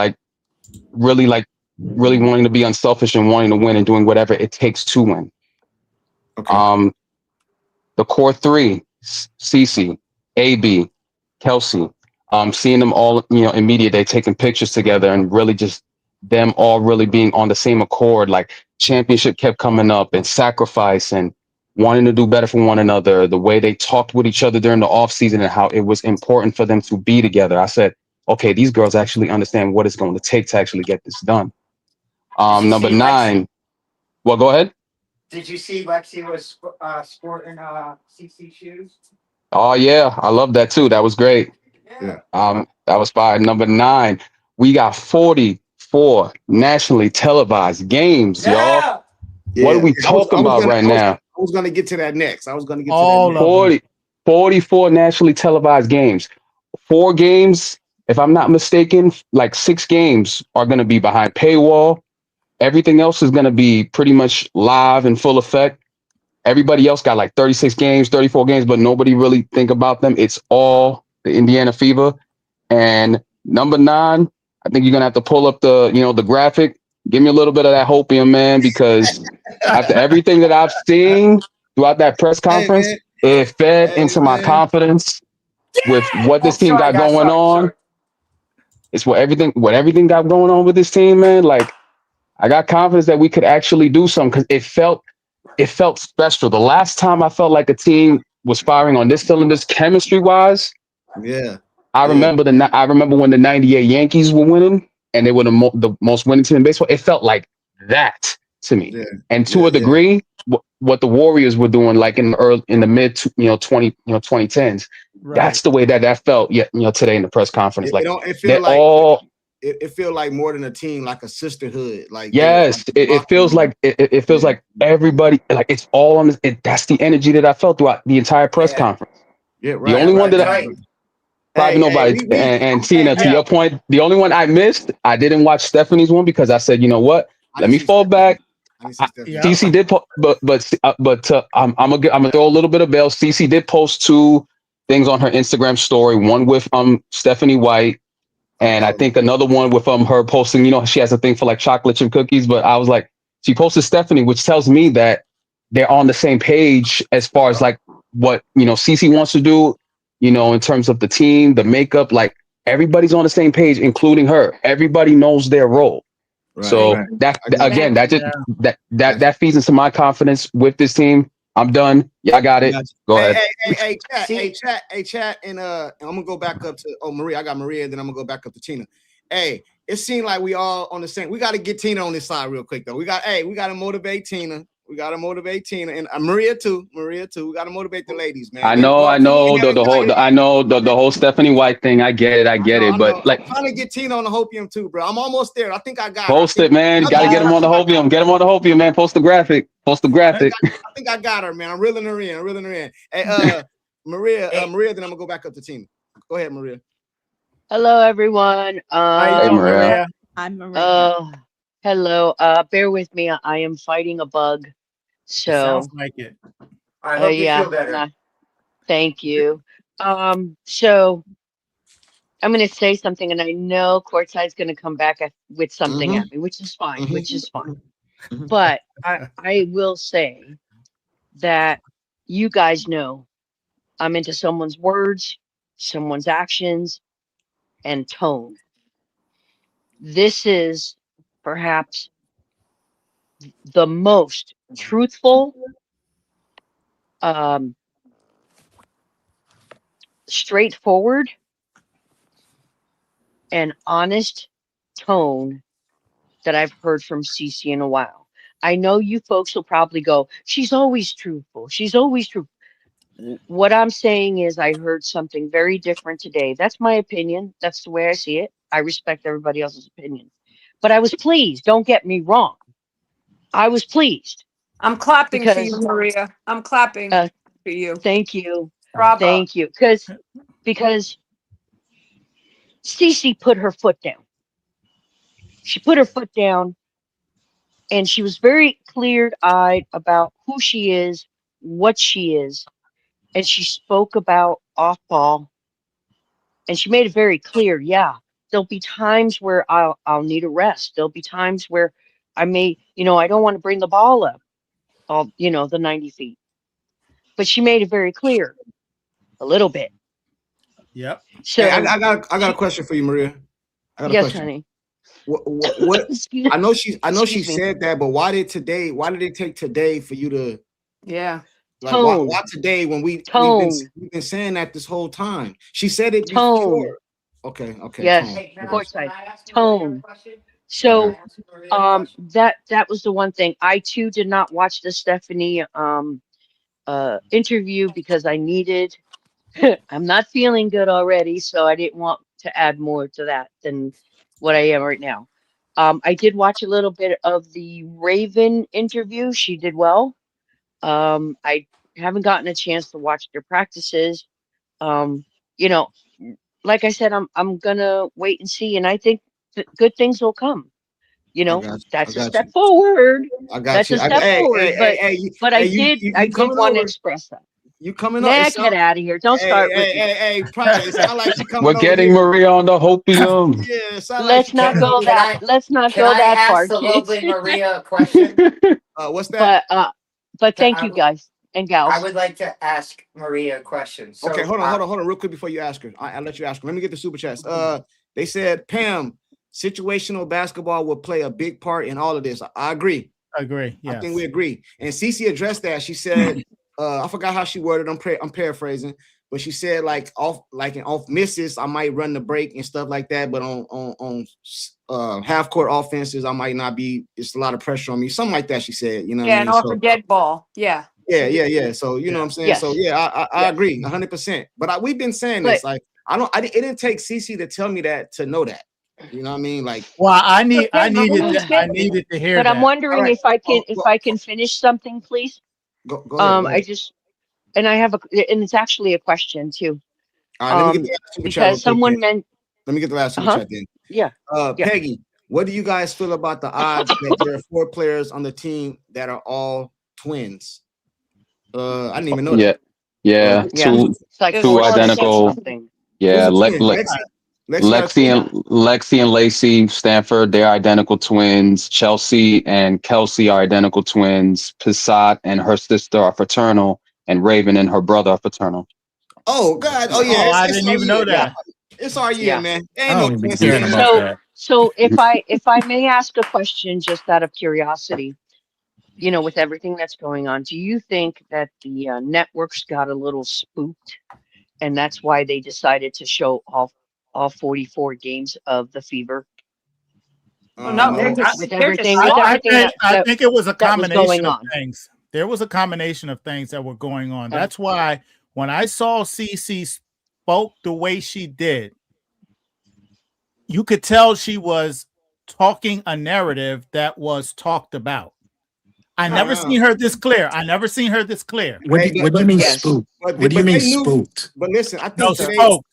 Speaker 8: really wanting to be unselfish and wanting to win and doing whatever it takes to win.
Speaker 1: Okay.
Speaker 8: The core 3, CeCe, AB, Kelsey, seeing them all, in media day taking pictures together and really just them all really being on the same accord, championship kept coming up and sacrifice and wanting to do better for one another, the way they talked with each other during the off season and how it was important for them to be together. I said, okay, these girls actually understand what it's going to take to actually get this done. Number 9. Well, go ahead.
Speaker 4: Did you see Lexi was sporting CC shoes?
Speaker 8: Oh yeah, I love that too. That was great.
Speaker 1: Yeah.
Speaker 8: That was fire. Number 9, we got 44 nationally televised games, y'all.
Speaker 1: Yeah.
Speaker 8: What are we talking about right now?
Speaker 1: I was going to get to that next.
Speaker 2: All
Speaker 1: to that
Speaker 2: of
Speaker 1: next.
Speaker 2: them.
Speaker 8: 44 nationally televised games. 4 games, if I'm not mistaken, 6 games are going to be behind paywall. Everything else is going to be pretty much live in full effect. Everybody else got 36 games, 34 games, but nobody really think about them. It's all the Indiana Fever. And number 9, I think you're going to have to pull up the graphic. Give me a little bit of that hopium, man, because after everything that I've seen throughout that press conference, it fed into my confidence with what this team got going on. It's what everything got going on with this team, man. I got confidence that we could actually do something because it felt special. The last time I felt like a team was firing on this cylinders, chemistry wise.
Speaker 1: Yeah.
Speaker 8: I remember when the '98 Yankees were winning and they were the most winning team in baseball. It felt like that to me. Yeah. And to a degree, what the Warriors were doing, in the mid 2010s. Right. That's the way that felt. Yeah, today in the press conference,
Speaker 1: it feels like more than a team, like a sisterhood.
Speaker 8: Yes, it feels like it feels like everybody, it's all on this. That's the energy that I felt throughout the entire press conference.
Speaker 1: Yeah, right.
Speaker 8: The only one that probably nobody and Tina, to your point, the only one I missed, I didn't watch Stephanie's one because I said, you know what, let me fall back. CC did, I'm gonna throw a little bit of bail. CC did post 2 things on her Instagram story, one with Stephanie White. And I think another one with her posting, she has a thing for chocolate chip cookies, but I was she posted Stephanie, which tells me that they're on the same page as far as what, CeCe wants to do, in terms of the team, the makeup, everybody's on the same page, including her. Everybody knows their role. Right, so that feeds into my confidence with this team. I'm done. Yeah, I got it. Go ahead.
Speaker 1: Hey, chat, and I'm gonna go back up to Maria. I got Maria, then I'm gonna go back up to Tina. Hey, it seemed like we all on the same. We got to get Tina on this side real quick though. We got to motivate Tina. We got to motivate Tina and Maria too. We got to motivate the ladies, man.
Speaker 8: I know the whole Stephanie White thing. I get it. But like,
Speaker 1: I'm trying to get Tina on the hopium too, bro. I'm almost there. I think I got
Speaker 8: post it, man. You gotta get him on the hopium. Get him on the hopium, man. Post the graphic.
Speaker 1: I think I got her, man. I'm reeling her in. Hey, Maria, then I'm gonna go back up to Tina. Go ahead, Maria.
Speaker 9: Hello, everyone.
Speaker 8: Hey, Maria.
Speaker 3: I'm Maria.
Speaker 9: Hello. Bear with me. I am fighting a bug. So
Speaker 2: sounds like it.
Speaker 4: I hope you feel better.
Speaker 9: Thank you. So I'm going to say something, and I know Courtside's going to come back with something at me, which is fine. But I will say that you guys know I'm into someone's words, someone's actions, and tone. This is perhaps the most truthful, straightforward, and honest tone that I've heard from Cece in a while. I know you folks will probably go, she's always truthful. She's always true. What I'm saying is I heard something very different today. That's my opinion. That's the way I see it. I respect everybody else's opinion. But I was pleased. Don't get me wrong. I was pleased.
Speaker 5: I'm clapping for you, Maria. I'm clapping for you.
Speaker 9: Thank you.
Speaker 5: Bravo.
Speaker 9: Thank you. Because Cece put her foot down. She put her foot down, and she was very clear-eyed about who she is, what she is, and she spoke about off-ball, and she made it very clear. Yeah, there'll be times where I'll need a rest. There'll be times where I may, I don't want to bring the ball up, the 90 feet. But she made it very clear, a little bit.
Speaker 2: Yep.
Speaker 1: So hey, I got a question for you, Maria.
Speaker 9: Yes, honey.
Speaker 1: What I know she said that, but why did it take today for you to like why today when we've been saying that this whole time? She said it before. Okay.
Speaker 9: Yes, Courtside. Tone. So that was the one thing. I too did not watch the Stephanie interview because I needed I'm not feeling good already, so I didn't want to add more to that than what I am right now. I did watch a little bit of the Raven interview. She did well. I haven't gotten a chance to watch their practices. Like I said, I'm gonna wait and see, and I think good things will come. That's a step forward. That's a step forward. But I did want to express that.
Speaker 1: You coming
Speaker 9: up? Get out of here! Don't start with me.
Speaker 1: Hey, Pride. It sound like you coming.
Speaker 8: We're getting Maria on the hopium.
Speaker 9: Let's not go that. Let's not go that far.
Speaker 4: Can I ask the lovely Maria a question?
Speaker 1: What's that?
Speaker 9: But thank you guys and gals.
Speaker 4: I would like to ask Maria a question. So,
Speaker 1: okay, hold on, real quick before you ask her. I'll let you ask her. Let me get the super chats. They said, Pam, situational basketball will play a big part in all of this. I agree.
Speaker 2: Yes.
Speaker 1: I think we agree. And Cece addressed that. She said. I forgot how she worded. I'm paraphrasing, but she said off misses, I might run the break and stuff like that. But on half court offenses, I might not be. It's a lot of pressure on me. Something like that. She said,
Speaker 5: and off a dead ball. Yeah.
Speaker 1: So you know what I'm saying. Yes. So I agree 100%. But we've been saying this. It didn't take Cece to tell me that to know that. You know what I mean?
Speaker 2: I needed to hear.
Speaker 9: But I'm wondering if I can finish something, please.
Speaker 1: Go ahead.
Speaker 9: I have and it's actually a question too.
Speaker 1: All right,
Speaker 9: because someone meant.
Speaker 1: Let me get the last super chat then.
Speaker 9: Yeah.
Speaker 1: Peggy, what do you guys feel about the odds that there are 4 players on the team that are all twins? I didn't even know that.
Speaker 8: Yeah. Two identical. Yeah, Lexi and Lacey Stanford, they're identical twins. Chelsea and Kelsey are identical twins. Passat and her sister are fraternal, and Raven and her brother are fraternal.
Speaker 1: Oh God! Oh yeah!
Speaker 2: I didn't even know that.
Speaker 1: It's our year, man.
Speaker 9: So if I may ask a question, just out of curiosity, you know, with everything that's going on, do you think that the networks got a little spooked, and that's why they decided to show all 44 games of the Fever
Speaker 5: Oh no,
Speaker 1: No.
Speaker 9: with
Speaker 5: they're just
Speaker 9: everything
Speaker 5: sorry.
Speaker 2: I think it was a
Speaker 9: that was going
Speaker 2: combination of
Speaker 9: on?
Speaker 2: things. There was a combination of things that were going on.
Speaker 9: Um,
Speaker 2: That's why when I saw CC spoke the way she did, you could tell she was talking a narrative that was talked about. I never seen her this clear. I never seen her this clear.
Speaker 6: What do,
Speaker 1: Hey,
Speaker 6: what do you mean
Speaker 9: Yes.
Speaker 6: spooked?
Speaker 1: but
Speaker 6: What do you
Speaker 1: but
Speaker 6: mean
Speaker 1: they knew.
Speaker 6: spooked?
Speaker 1: But listen, I
Speaker 2: No,
Speaker 1: think today.
Speaker 2: spoke.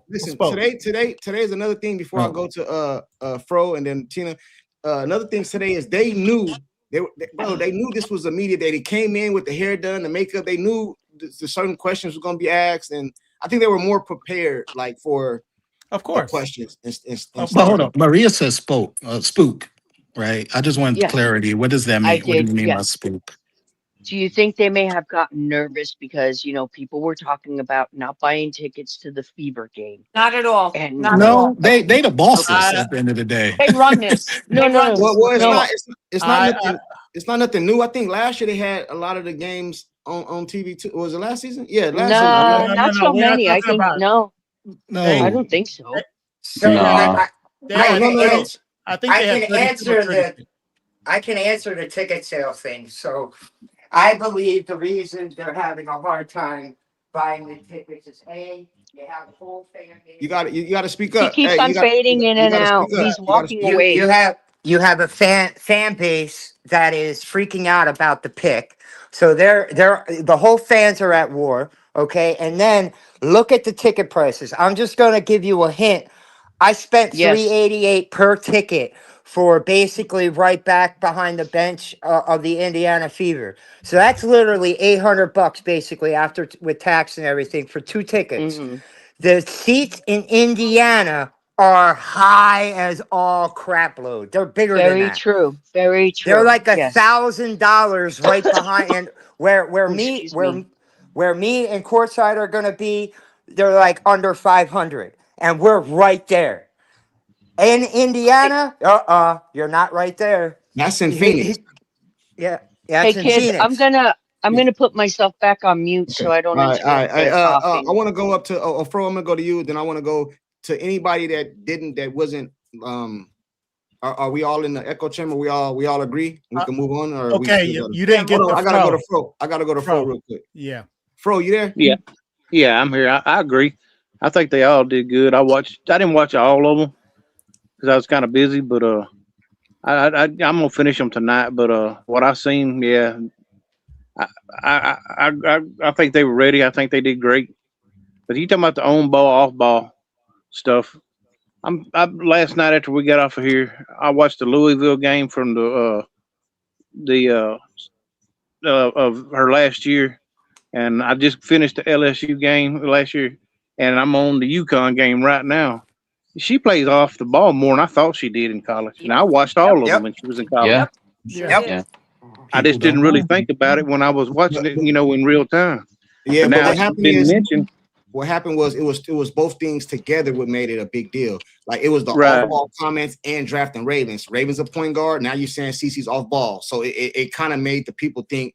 Speaker 1: Listen,
Speaker 2: spoke.
Speaker 1: today is another thing before I
Speaker 6: Oh.
Speaker 1: go to Fro and then Tina. Another thing today is they knew they knew this was a media day. They came in with the hair done, the makeup. They knew the certain questions were going to be asked, and I think they were more prepared, like for
Speaker 2: Of course.
Speaker 1: questions.
Speaker 2: Of
Speaker 6: But hold on, Maria says spook, right? I just want
Speaker 9: Yeah.
Speaker 6: clarity. What does that
Speaker 9: I
Speaker 6: mean? What do
Speaker 9: did.
Speaker 6: you mean by
Speaker 9: Yes.
Speaker 6: spook?
Speaker 9: Do you think they may have gotten nervous because, you know, people were talking about not buying tickets to the Fever game?
Speaker 5: Not at all.
Speaker 9: And
Speaker 5: Not at
Speaker 6: No,
Speaker 5: all.
Speaker 6: they the bosses
Speaker 9: okay.
Speaker 6: at the end of the day.
Speaker 5: They run this.
Speaker 9: No,
Speaker 5: They
Speaker 9: no,
Speaker 5: run
Speaker 9: no,
Speaker 5: this.
Speaker 1: Well, it's
Speaker 9: no.
Speaker 1: not. It's not
Speaker 2: I-
Speaker 1: nothing. It's not nothing new. I think last year they had a lot of the games on TV too. Was it last season? Yeah, last season.
Speaker 9: No,
Speaker 2: No,
Speaker 9: not
Speaker 2: no,
Speaker 9: so
Speaker 2: we're not
Speaker 9: many. I
Speaker 2: talking
Speaker 9: think
Speaker 2: about-
Speaker 9: no,
Speaker 6: No,
Speaker 9: I don't think so.
Speaker 5: So,
Speaker 8: Nah.
Speaker 2: They
Speaker 4: I
Speaker 2: had
Speaker 4: can
Speaker 2: 30
Speaker 4: ans-
Speaker 2: I think
Speaker 4: I
Speaker 2: they had
Speaker 4: can
Speaker 2: 32 or
Speaker 4: answer
Speaker 2: 36.
Speaker 4: I can answer the ticket sale thing. So I believe the reason they're having a hard time buying the tickets is A, you have a whole fan base.
Speaker 1: You got to speak
Speaker 9: He
Speaker 1: up.
Speaker 9: keeps
Speaker 1: Hey,
Speaker 9: on
Speaker 1: you got-
Speaker 9: fading in
Speaker 1: you
Speaker 9: and
Speaker 1: gotta
Speaker 9: out.
Speaker 1: speak up.
Speaker 9: He's
Speaker 1: You gotta
Speaker 9: walking
Speaker 1: speak-
Speaker 9: away.
Speaker 4: You have a fan base that is freaking out about the pick. So they're the whole fans are at war. Okay, and then look at the ticket prices. I'm just gonna give you a hint. I spent
Speaker 9: Yes.
Speaker 4: $388 per ticket for basically right back behind the bench of the Indiana Fever. So that's literally $800 basically after with tax and everything for 2 tickets.
Speaker 9: hmm
Speaker 4: The seats in Indiana are high as all crap load. They're bigger than
Speaker 9: Very
Speaker 4: that.
Speaker 9: true. Very true.
Speaker 4: They're like
Speaker 9: Yes.
Speaker 4: $1,000 right behind, and where
Speaker 9: Oh,
Speaker 4: me
Speaker 9: excuse me.
Speaker 4: where me and Courtside are gonna be, they're like under 500, and we're right there. In Indiana, you're not right there.
Speaker 1: That's in Phoenix.
Speaker 4: Yeah,
Speaker 9: Hey
Speaker 4: it's in
Speaker 9: kids,
Speaker 4: Phoenix.
Speaker 9: I'm gonna put myself back on mute
Speaker 1: Okay.
Speaker 9: so I don't
Speaker 1: All right.
Speaker 9: interrupt their
Speaker 1: I
Speaker 9: talking.
Speaker 1: want to go up to Fro. I'm gonna go to you. Then I want to go to anybody that wasn't. Are we all in the echo chamber? We all agree we can move on, or
Speaker 2: Okay, you didn't get
Speaker 1: Hold on,
Speaker 2: the
Speaker 1: I gotta go
Speaker 2: Fro.
Speaker 1: to Fro. I gotta go to Fro real quick.
Speaker 2: Yeah.
Speaker 1: Fro, you there?
Speaker 10: Yeah, I'm here. I agree. I think they all did good. I didn't watch all of them because I was kind of busy, but I'm gonna finish them tonight. But what I seen, yeah, I think they were ready. I think they did great. But you talking about the on ball, off ball stuff? Last night after we got off of here, I watched the Louisville game from the of her last year, and I just finished the LSU game last year, and I'm on the UConn game right now. She plays off the ball more than I thought she did in college, and I watched all of them when she was in college.
Speaker 8: Yeah.
Speaker 5: Yep.
Speaker 8: Yeah.
Speaker 10: I just didn't really think about it when I was watching it, in real time.
Speaker 1: Yeah,
Speaker 10: But
Speaker 1: but
Speaker 10: now
Speaker 1: what
Speaker 10: it's
Speaker 1: happened
Speaker 10: been
Speaker 1: is
Speaker 10: mentioned.
Speaker 1: what happened was it was both things together what made it a big deal. Like it was the
Speaker 10: Right.
Speaker 1: off ball comments and drafting Ravens. Ravens a point guard. Now you're saying CC's off ball, so it kind of made the people think.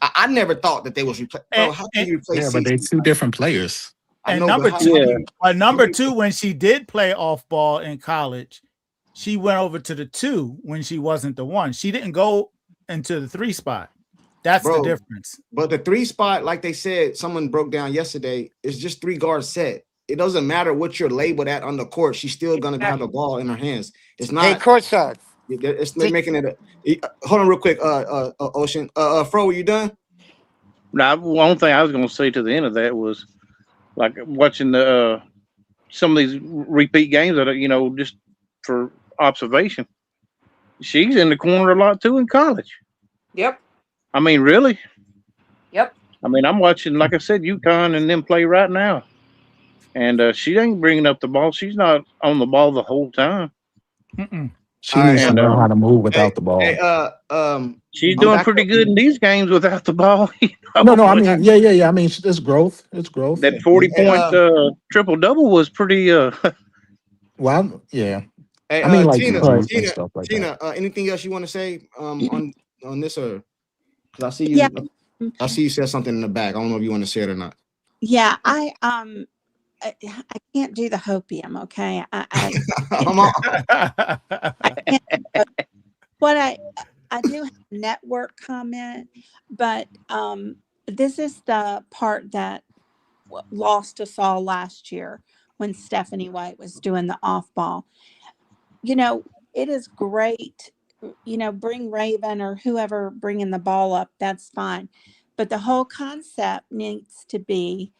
Speaker 1: I never thought that they was replaced. Bro, how can you replace
Speaker 6: yeah, but they
Speaker 1: CC?
Speaker 6: two different players.
Speaker 1: I
Speaker 2: And
Speaker 1: know,
Speaker 2: number
Speaker 1: but
Speaker 2: two,
Speaker 10: Yeah.
Speaker 2: number 2, when she did play off ball in college, she went over to the 2 when she wasn't the 1. She didn't go into the 3 spot. That's
Speaker 1: Bro,
Speaker 2: the difference.
Speaker 1: But the 3 spot, like they said, someone broke down yesterday, is just 3 guards set. It doesn't matter what you're labeled at on the court. She's still gonna have the ball in her hands. It's
Speaker 4: Hey,
Speaker 1: not.
Speaker 4: Courtside.
Speaker 1: It's making it. Hold on, real quick. Ocean. Fro, are you done?
Speaker 10: Now, one thing I was going to say to the end of that was like watching the some of these repeat games that are, just for observation. She's in the corner a lot too in college.
Speaker 5: Yep.
Speaker 10: I mean, really?
Speaker 5: Yep.
Speaker 10: I mean, I'm watching, like I said, UConn and them play right now, and she ain't bringing up the ball. She's not on the ball the whole time.
Speaker 2: Mm-mm.
Speaker 6: She
Speaker 1: All
Speaker 6: needs
Speaker 1: right,
Speaker 6: to learn how to move without the ball.
Speaker 10: She's
Speaker 1: I'm
Speaker 10: doing
Speaker 1: back
Speaker 10: pretty
Speaker 1: up.
Speaker 10: good in these games without the ball.
Speaker 6: No, I mean, yeah. I mean, it's growth. It's growth.
Speaker 10: That 40-point triple double was pretty.
Speaker 6: Well, yeah.
Speaker 1: Hey,
Speaker 6: I mean, like
Speaker 1: Tina,
Speaker 6: cuts and stuff like that.
Speaker 1: Tina, anything else you want to say on this or Because I see you.
Speaker 3: Yeah.
Speaker 1: I see you said something in the back. I don't know if you want to say it or not.
Speaker 3: Yeah, I can't do the hopium. Okay,
Speaker 1: Come on.
Speaker 3: I can't. What I do have a network comment, but this is the part that lost us all last year when Stephanie White was doing the off ball. You know, it is great. You know, bring Raven or whoever bringing the ball up. That's fine, but the whole concept needs to be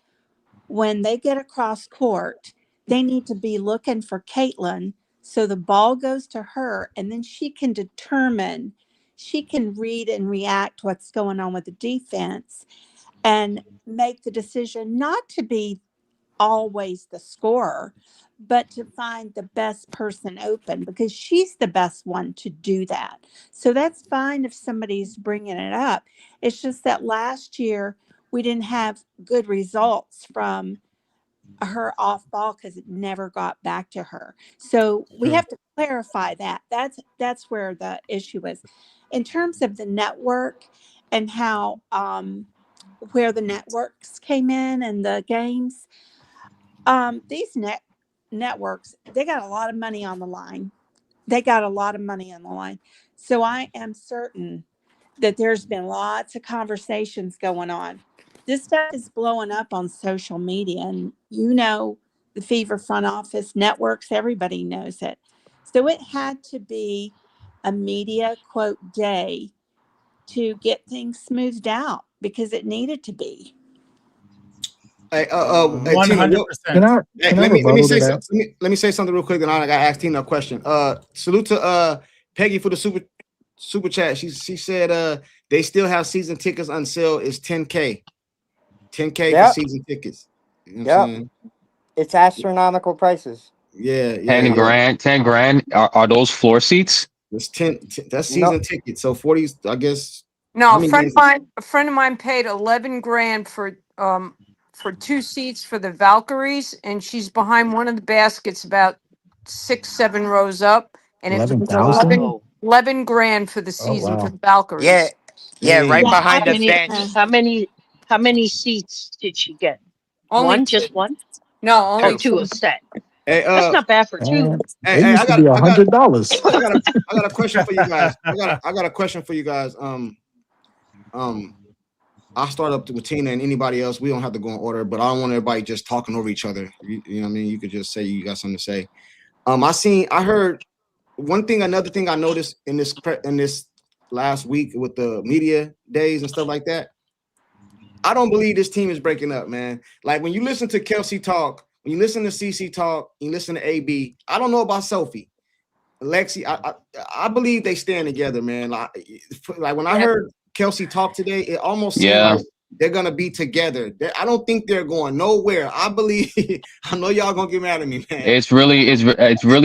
Speaker 3: when they get across court, they need to be looking for Caitlin. So the ball goes to her, and then she can determine, she can read and react what's going on with the defense and make the decision not to be always the scorer, but to find the best person open because she's the best one to do that. So that's fine if somebody's bringing it up. It's just that last year we didn't have good results from her off ball because it never got back to her. So we have to clarify that. That's where the issue is. In terms of the network and how where the networks came in and the games, these networks, they got a lot of money on the line. They got a lot of money on the line. So I am certain that there's been lots of conversations going on. This stuff is blowing up on social media, and you know, the Fever front office networks, everybody knows it. So it had to be a media quote day to get things smoothed out because it needed to be.
Speaker 1: Hey, Tina,
Speaker 2: 100%.
Speaker 1: hey, let me say something. Let me say something real quick, and I got to ask Tina a question. Salute to Peggy for the super chat. She said they still have season tickets on sale. It's $10K for season tickets. You know what I'm saying?
Speaker 4: It's astronomical prices.
Speaker 1: Yeah.
Speaker 8: 10 grand. Are those floor seats?
Speaker 1: It's 10. That's season tickets. So 40, I guess.
Speaker 5: No, a friend of mine paid 11 grand for 2 seats for the Valkyries, and she's behind one of the baskets about 6-7 rows up, and it was
Speaker 6: 11,000?
Speaker 5: 11 grand for the season
Speaker 6: wow.
Speaker 5: for the Valkyries.
Speaker 4: Yeah, right
Speaker 1: Yeah,
Speaker 4: behind the bench.
Speaker 9: How many seats did she get?
Speaker 5: Only
Speaker 9: One,
Speaker 5: two.
Speaker 9: just one,
Speaker 5: No, only
Speaker 9: or two a set.
Speaker 1: Hey,
Speaker 9: That's not bad for two.
Speaker 6: It used to be $100.
Speaker 1: I got a question for you guys. I got a question for you guys. I'll start up with Tina and anybody else. We don't have to go in order, but I don't want everybody just talking over each other. You know what I mean? You could just say you got something to say. I heard another thing I noticed in this last week with the media days and stuff like that. I don't believe this team is breaking up, man. Like when you listen to Kelsey talk, when you listen to CC talk, you listen to AB. I don't know about Sophie, Lexi. I believe they stand together, man. Like when I heard Kelsey talk today, it almost seemed like they're gonna be together. I don't think they're going nowhere. I believe. I know y'all gonna get mad at me, man.
Speaker 8: It's really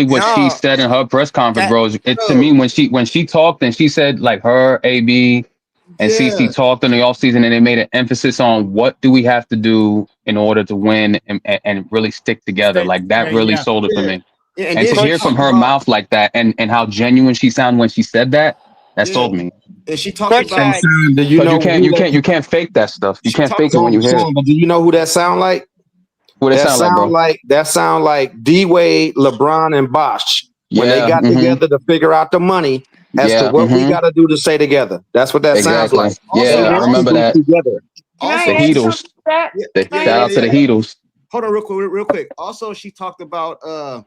Speaker 8: what she said in her press conference, bro. To me, when she talked and she said like her, AB, and CC talked in the offseason, and they made an emphasis on what do we have to do in order to win and really stick together. Like that really sold it for me. And to hear from her mouth like that and how genuine she sounded when she said that sold me.
Speaker 1: And she talked about
Speaker 8: you can't fake that stuff. You can't fake it when you hear it.
Speaker 7: But do you know who that sound like?
Speaker 8: What it sound like, bro?
Speaker 7: That sound like D-Wade, LeBron, and Bosh when they got together to figure out the money as to what we got to do to stay together. That's what that sounds like.
Speaker 8: Yeah, I remember that.
Speaker 7: Together.
Speaker 8: The Heatles. Shout out to the Heatles.
Speaker 1: Hold on, real quick. Also, she talked about I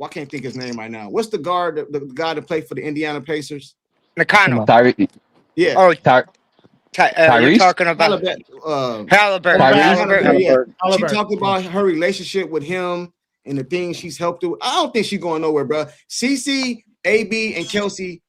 Speaker 1: can't think his name right now. What's the guard, the guy that played for the Indiana Pacers?
Speaker 4: Nakano.
Speaker 1: Yeah.
Speaker 4: Oh,
Speaker 8: Tyrese?
Speaker 4: You're talking about
Speaker 1: Halliburton. She talked about her relationship with him and the things she's helped do. I don't think she's going nowhere, bro. CC, AB, and Kelsey.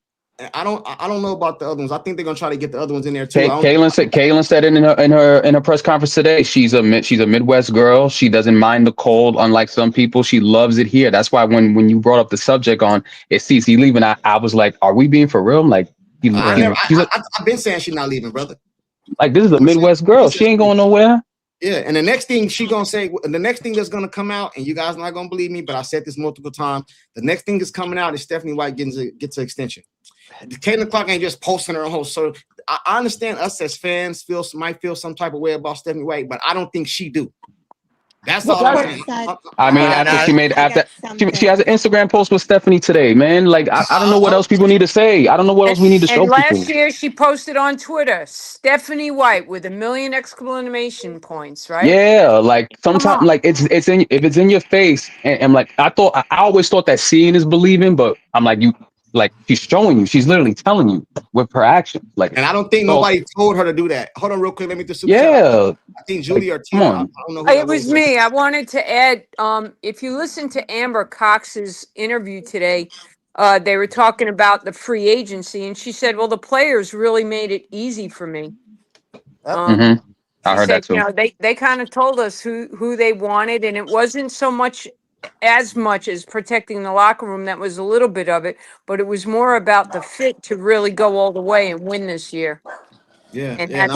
Speaker 1: I don't know about the other ones. I think they're gonna try to get the other ones in there too.
Speaker 8: Kaylin said in her press conference today. She's a Midwest girl. She doesn't mind the cold, unlike some people. She loves it here. That's why when you brought up the subject on is CC leaving, I was like, are we being for real? Like,
Speaker 1: I've been saying she's not leaving, brother.
Speaker 8: Like this is a Midwest girl. She ain't going nowhere.
Speaker 1: Yeah, and the next thing she gonna say, the next thing that's gonna come out, and you guys are not gonna believe me, but I said this multiple times. The next thing that's coming out is Stephanie White gets an extension. Caitlin Clark ain't just posting her own. So I understand us as fans might feel some type of way about Stephanie White, but I don't think she do. That's all I'm saying.
Speaker 8: I mean, after she made she has an Instagram post with Stephanie today, man. Like I don't know what else people need to say. I don't know what else we need to show
Speaker 5: And last
Speaker 8: people.
Speaker 5: year she posted on Twitter, Stephanie White with 1 million exclamation points, right?
Speaker 8: Yeah, like sometimes
Speaker 5: on.
Speaker 8: like it's in if it's in your face, and like I always thought that seeing is believing, but I'm like she's showing you, she's literally telling you with her actions. Like,
Speaker 1: and I don't think
Speaker 8: so,
Speaker 1: nobody told her to do that. Hold on real quick. Let me do super chat.
Speaker 8: yeah,
Speaker 1: I think Julie or
Speaker 8: come
Speaker 1: Tina. I
Speaker 8: on.
Speaker 1: don't know who that
Speaker 5: It was
Speaker 1: was.
Speaker 5: me. I wanted to add, if you listen to Amber Cox's interview today, they were talking about the free agency, and she said, well, the players really made it easy for me.
Speaker 8: I
Speaker 5: She
Speaker 8: heard
Speaker 5: said,
Speaker 8: that too.
Speaker 5: they kind of told us who they wanted, and it wasn't so much as protecting the locker room. That was a little bit of it, but it was more about the fit to really go all the way and win this year.
Speaker 1: Yeah,
Speaker 5: And
Speaker 1: and I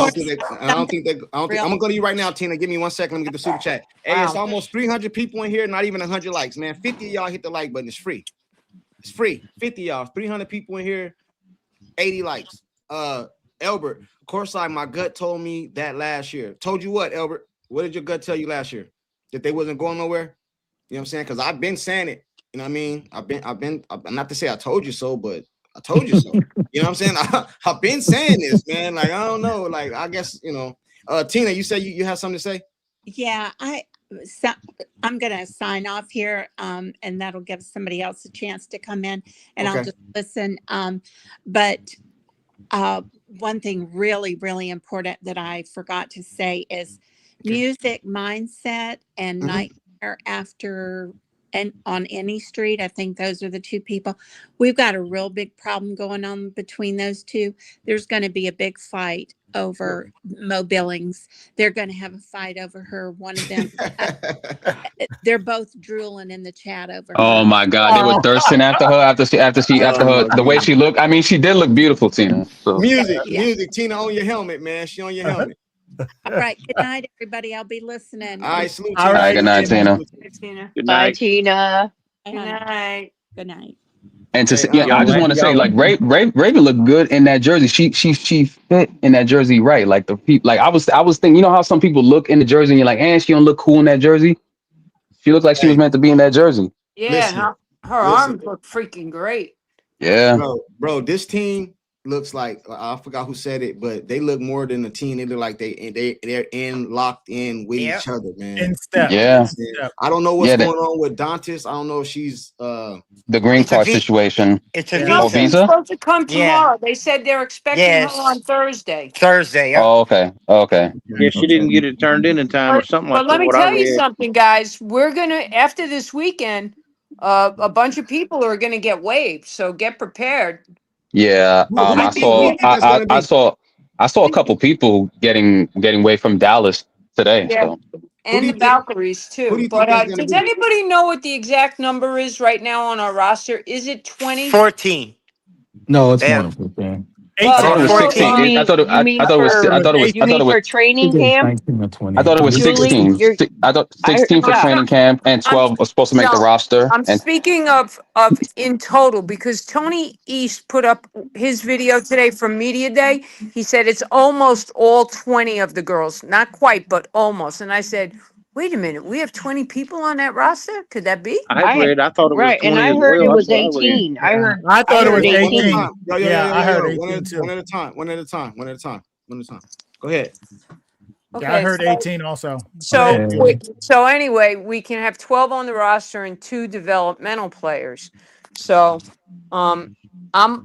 Speaker 1: don't think I'm gonna go to you right now, Tina. Give me 1 second. Let me get the super chat. Hey, it's almost 300 people in here, not even 100 likes, man. 50 of y'all hit the like button. It's free. It's free. 50 y'all, 300 people in here, 80 likes. Albert, Courtside, my gut told me that last year. Told you what, Albert? What did your gut tell you last year? That they wasn't going nowhere? You know what I'm saying? Because I've been saying it. You know what I mean? I've been not to say I told you so, but I told you so. You know what I'm saying? I've been saying this, man. Like, I don't know. Like, I guess, Tina, you said you have something to say?
Speaker 3: Yeah, I'm going to sign off here, and that'll give somebody else a chance to come in, and
Speaker 1: Okay.
Speaker 3: I'll just listen. But one thing really, really important that I forgot to say is music mindset and Nightmare After and on Any Street. I think those are the two people. We've got a real big problem going on between those two. There's going to be a big fight over Mo Billings. They're going to have a fight over her. One of them, they're both drooling in the chat over her.
Speaker 8: Oh my God, they were thirsting after her after her the way she looked. I mean, she did look beautiful, Tina. So.
Speaker 1: Music, Tina, on your helmet, man. She on your helmet.
Speaker 3: All right. Good night, everybody. I'll be listening.
Speaker 1: All right, salute.
Speaker 8: All right, good night, Tina.
Speaker 10: Good
Speaker 9: Bye,
Speaker 10: night.
Speaker 9: Tina.
Speaker 5: Good night.
Speaker 3: Good night.
Speaker 8: And to say, I just want to say, like, Raven looked good in that jersey. She fit in that jersey right. Like the people, like I was thinking, you know how some people look in the jersey and you're like, she don't look cool in that jersey. She looked like she was meant to be in that jersey.
Speaker 5: Yeah, her arms look freaking great.
Speaker 8: Yeah,
Speaker 1: bro, this team looks like, I forgot who said it, but they look more than a team. They look like they're locked in with each other, man.
Speaker 2: In step.
Speaker 8: Yeah.
Speaker 1: I don't know what's going on with Dantas. I don't know if she's
Speaker 8: the green card situation.
Speaker 4: It's a
Speaker 5: No,
Speaker 4: visa.
Speaker 5: she's supposed to come tomorrow. They said they're expecting her on Thursday.
Speaker 8: Oh, okay.
Speaker 10: Yeah, she didn't get it turned in time or something like
Speaker 5: But
Speaker 10: that.
Speaker 5: let me
Speaker 10: What I
Speaker 5: tell you
Speaker 10: read.
Speaker 5: something, guys. We're gonna, after this weekend, a bunch of people are gonna get waived. So get prepared.
Speaker 8: Yeah. I saw a couple people getting away from Dallas today.
Speaker 5: Yeah.
Speaker 8: So.
Speaker 5: And the Valkyries too. But does anybody know what the exact number is right now on our roster? Is it 20?
Speaker 11: 14.
Speaker 6: No, it's more than 15.
Speaker 8: I thought it was 16.
Speaker 9: You
Speaker 8: I thought it was
Speaker 9: for training camp?
Speaker 6: 19 or 20.
Speaker 8: I thought it was
Speaker 9: Julie,
Speaker 8: 16. I thought 16 for training camp and 12 was supposed to make the roster.
Speaker 5: I'm speaking of in total, because Tony East put up his video today from Media Day. He said it's almost all 20 of the girls. Not quite, but almost. And I said, wait a minute, we have 20 people on that roster? Could that be?
Speaker 10: I thought it was
Speaker 9: right,
Speaker 10: 20
Speaker 9: and I
Speaker 10: as
Speaker 9: heard
Speaker 10: well.
Speaker 9: it was
Speaker 10: That's what I read.
Speaker 9: 18. I
Speaker 2: thought it was
Speaker 9: 18.
Speaker 2: 18. I heard 18 too.
Speaker 1: One at a time. Go ahead.
Speaker 2: Okay, I heard 18 also.
Speaker 5: So anyway, we can have 12 on the roster and 2 developmental players. So I'm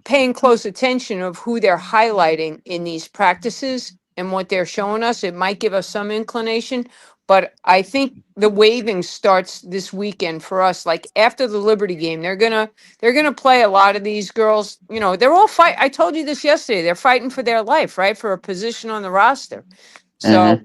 Speaker 5: paying close attention of who they're highlighting in these practices and what they're showing us. It might give us some inclination, but I think the waiving starts this weekend for us. Like after the Liberty game, they're gonna play a lot of these girls. You know, they're all I told you this yesterday. They're fighting for their life, right, for a position on the roster. So,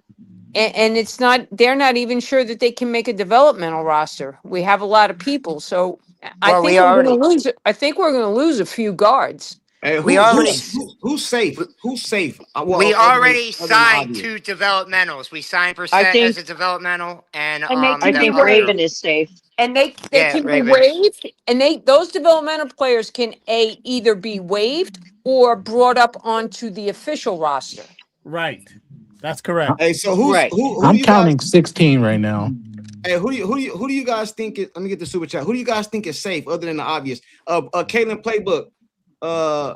Speaker 5: and it's not, they're not even sure that they can make a developmental roster. We have a lot of people. So I think we're going to lose a few guards.
Speaker 1: Hey, who's safe? Who's safe?
Speaker 11: We already signed 2 developmentals. We signed Percent as a developmental, and
Speaker 9: I think Raven is safe.
Speaker 5: And they can be waived, and those developmental players can either be waived or brought up onto the official roster.
Speaker 2: Right. That's correct.
Speaker 1: Hey, so
Speaker 9: Right.
Speaker 1: who do
Speaker 6: I'm
Speaker 1: you guys?
Speaker 6: counting 16 right now.
Speaker 1: Hey, who do you guys think is? Let me get the super chat. Who do you guys think is safe other than the obvious? Caitlin Playbook.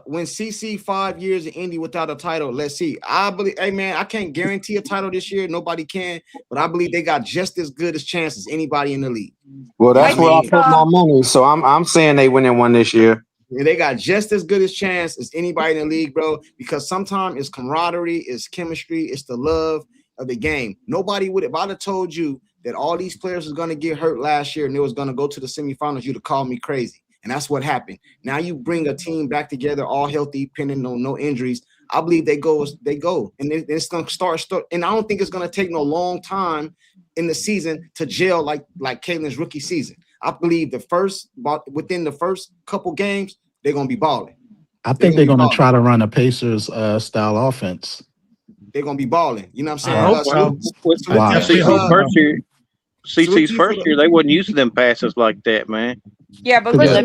Speaker 1: When CC 5 years in Indy without a title, let's see. I believe, hey man, I can't guarantee a title this year. Nobody can, but I believe they got just as good a chance as anybody in the league.
Speaker 7: Well, that's
Speaker 5: I
Speaker 7: where I
Speaker 5: think,
Speaker 7: put my money. So I'm saying they winning one this year.
Speaker 1: And they got just as good a chance as anybody in the league, bro. Because sometimes it's camaraderie, it's chemistry, it's the love of the game. Nobody would, if I'd have told you that all these players was going to get hurt last year and they was going to go to the semifinals, you'd have called me crazy. And that's what happened. Now you bring a team back together, all healthy, pending no injuries. I believe they go, and it's going to start. And I don't think it's going to take no long time in the season to gel like Caitlin's rookie season. I believe within the first couple games, they're going to be balling.
Speaker 6: I think they're going to try to run a Pacers style offense.
Speaker 1: They're going to be balling. You know what I'm saying?
Speaker 2: I hope so.
Speaker 10: CC's first year, they wasn't used to them passes like that, man.
Speaker 5: yeah, but listen,
Speaker 9: Let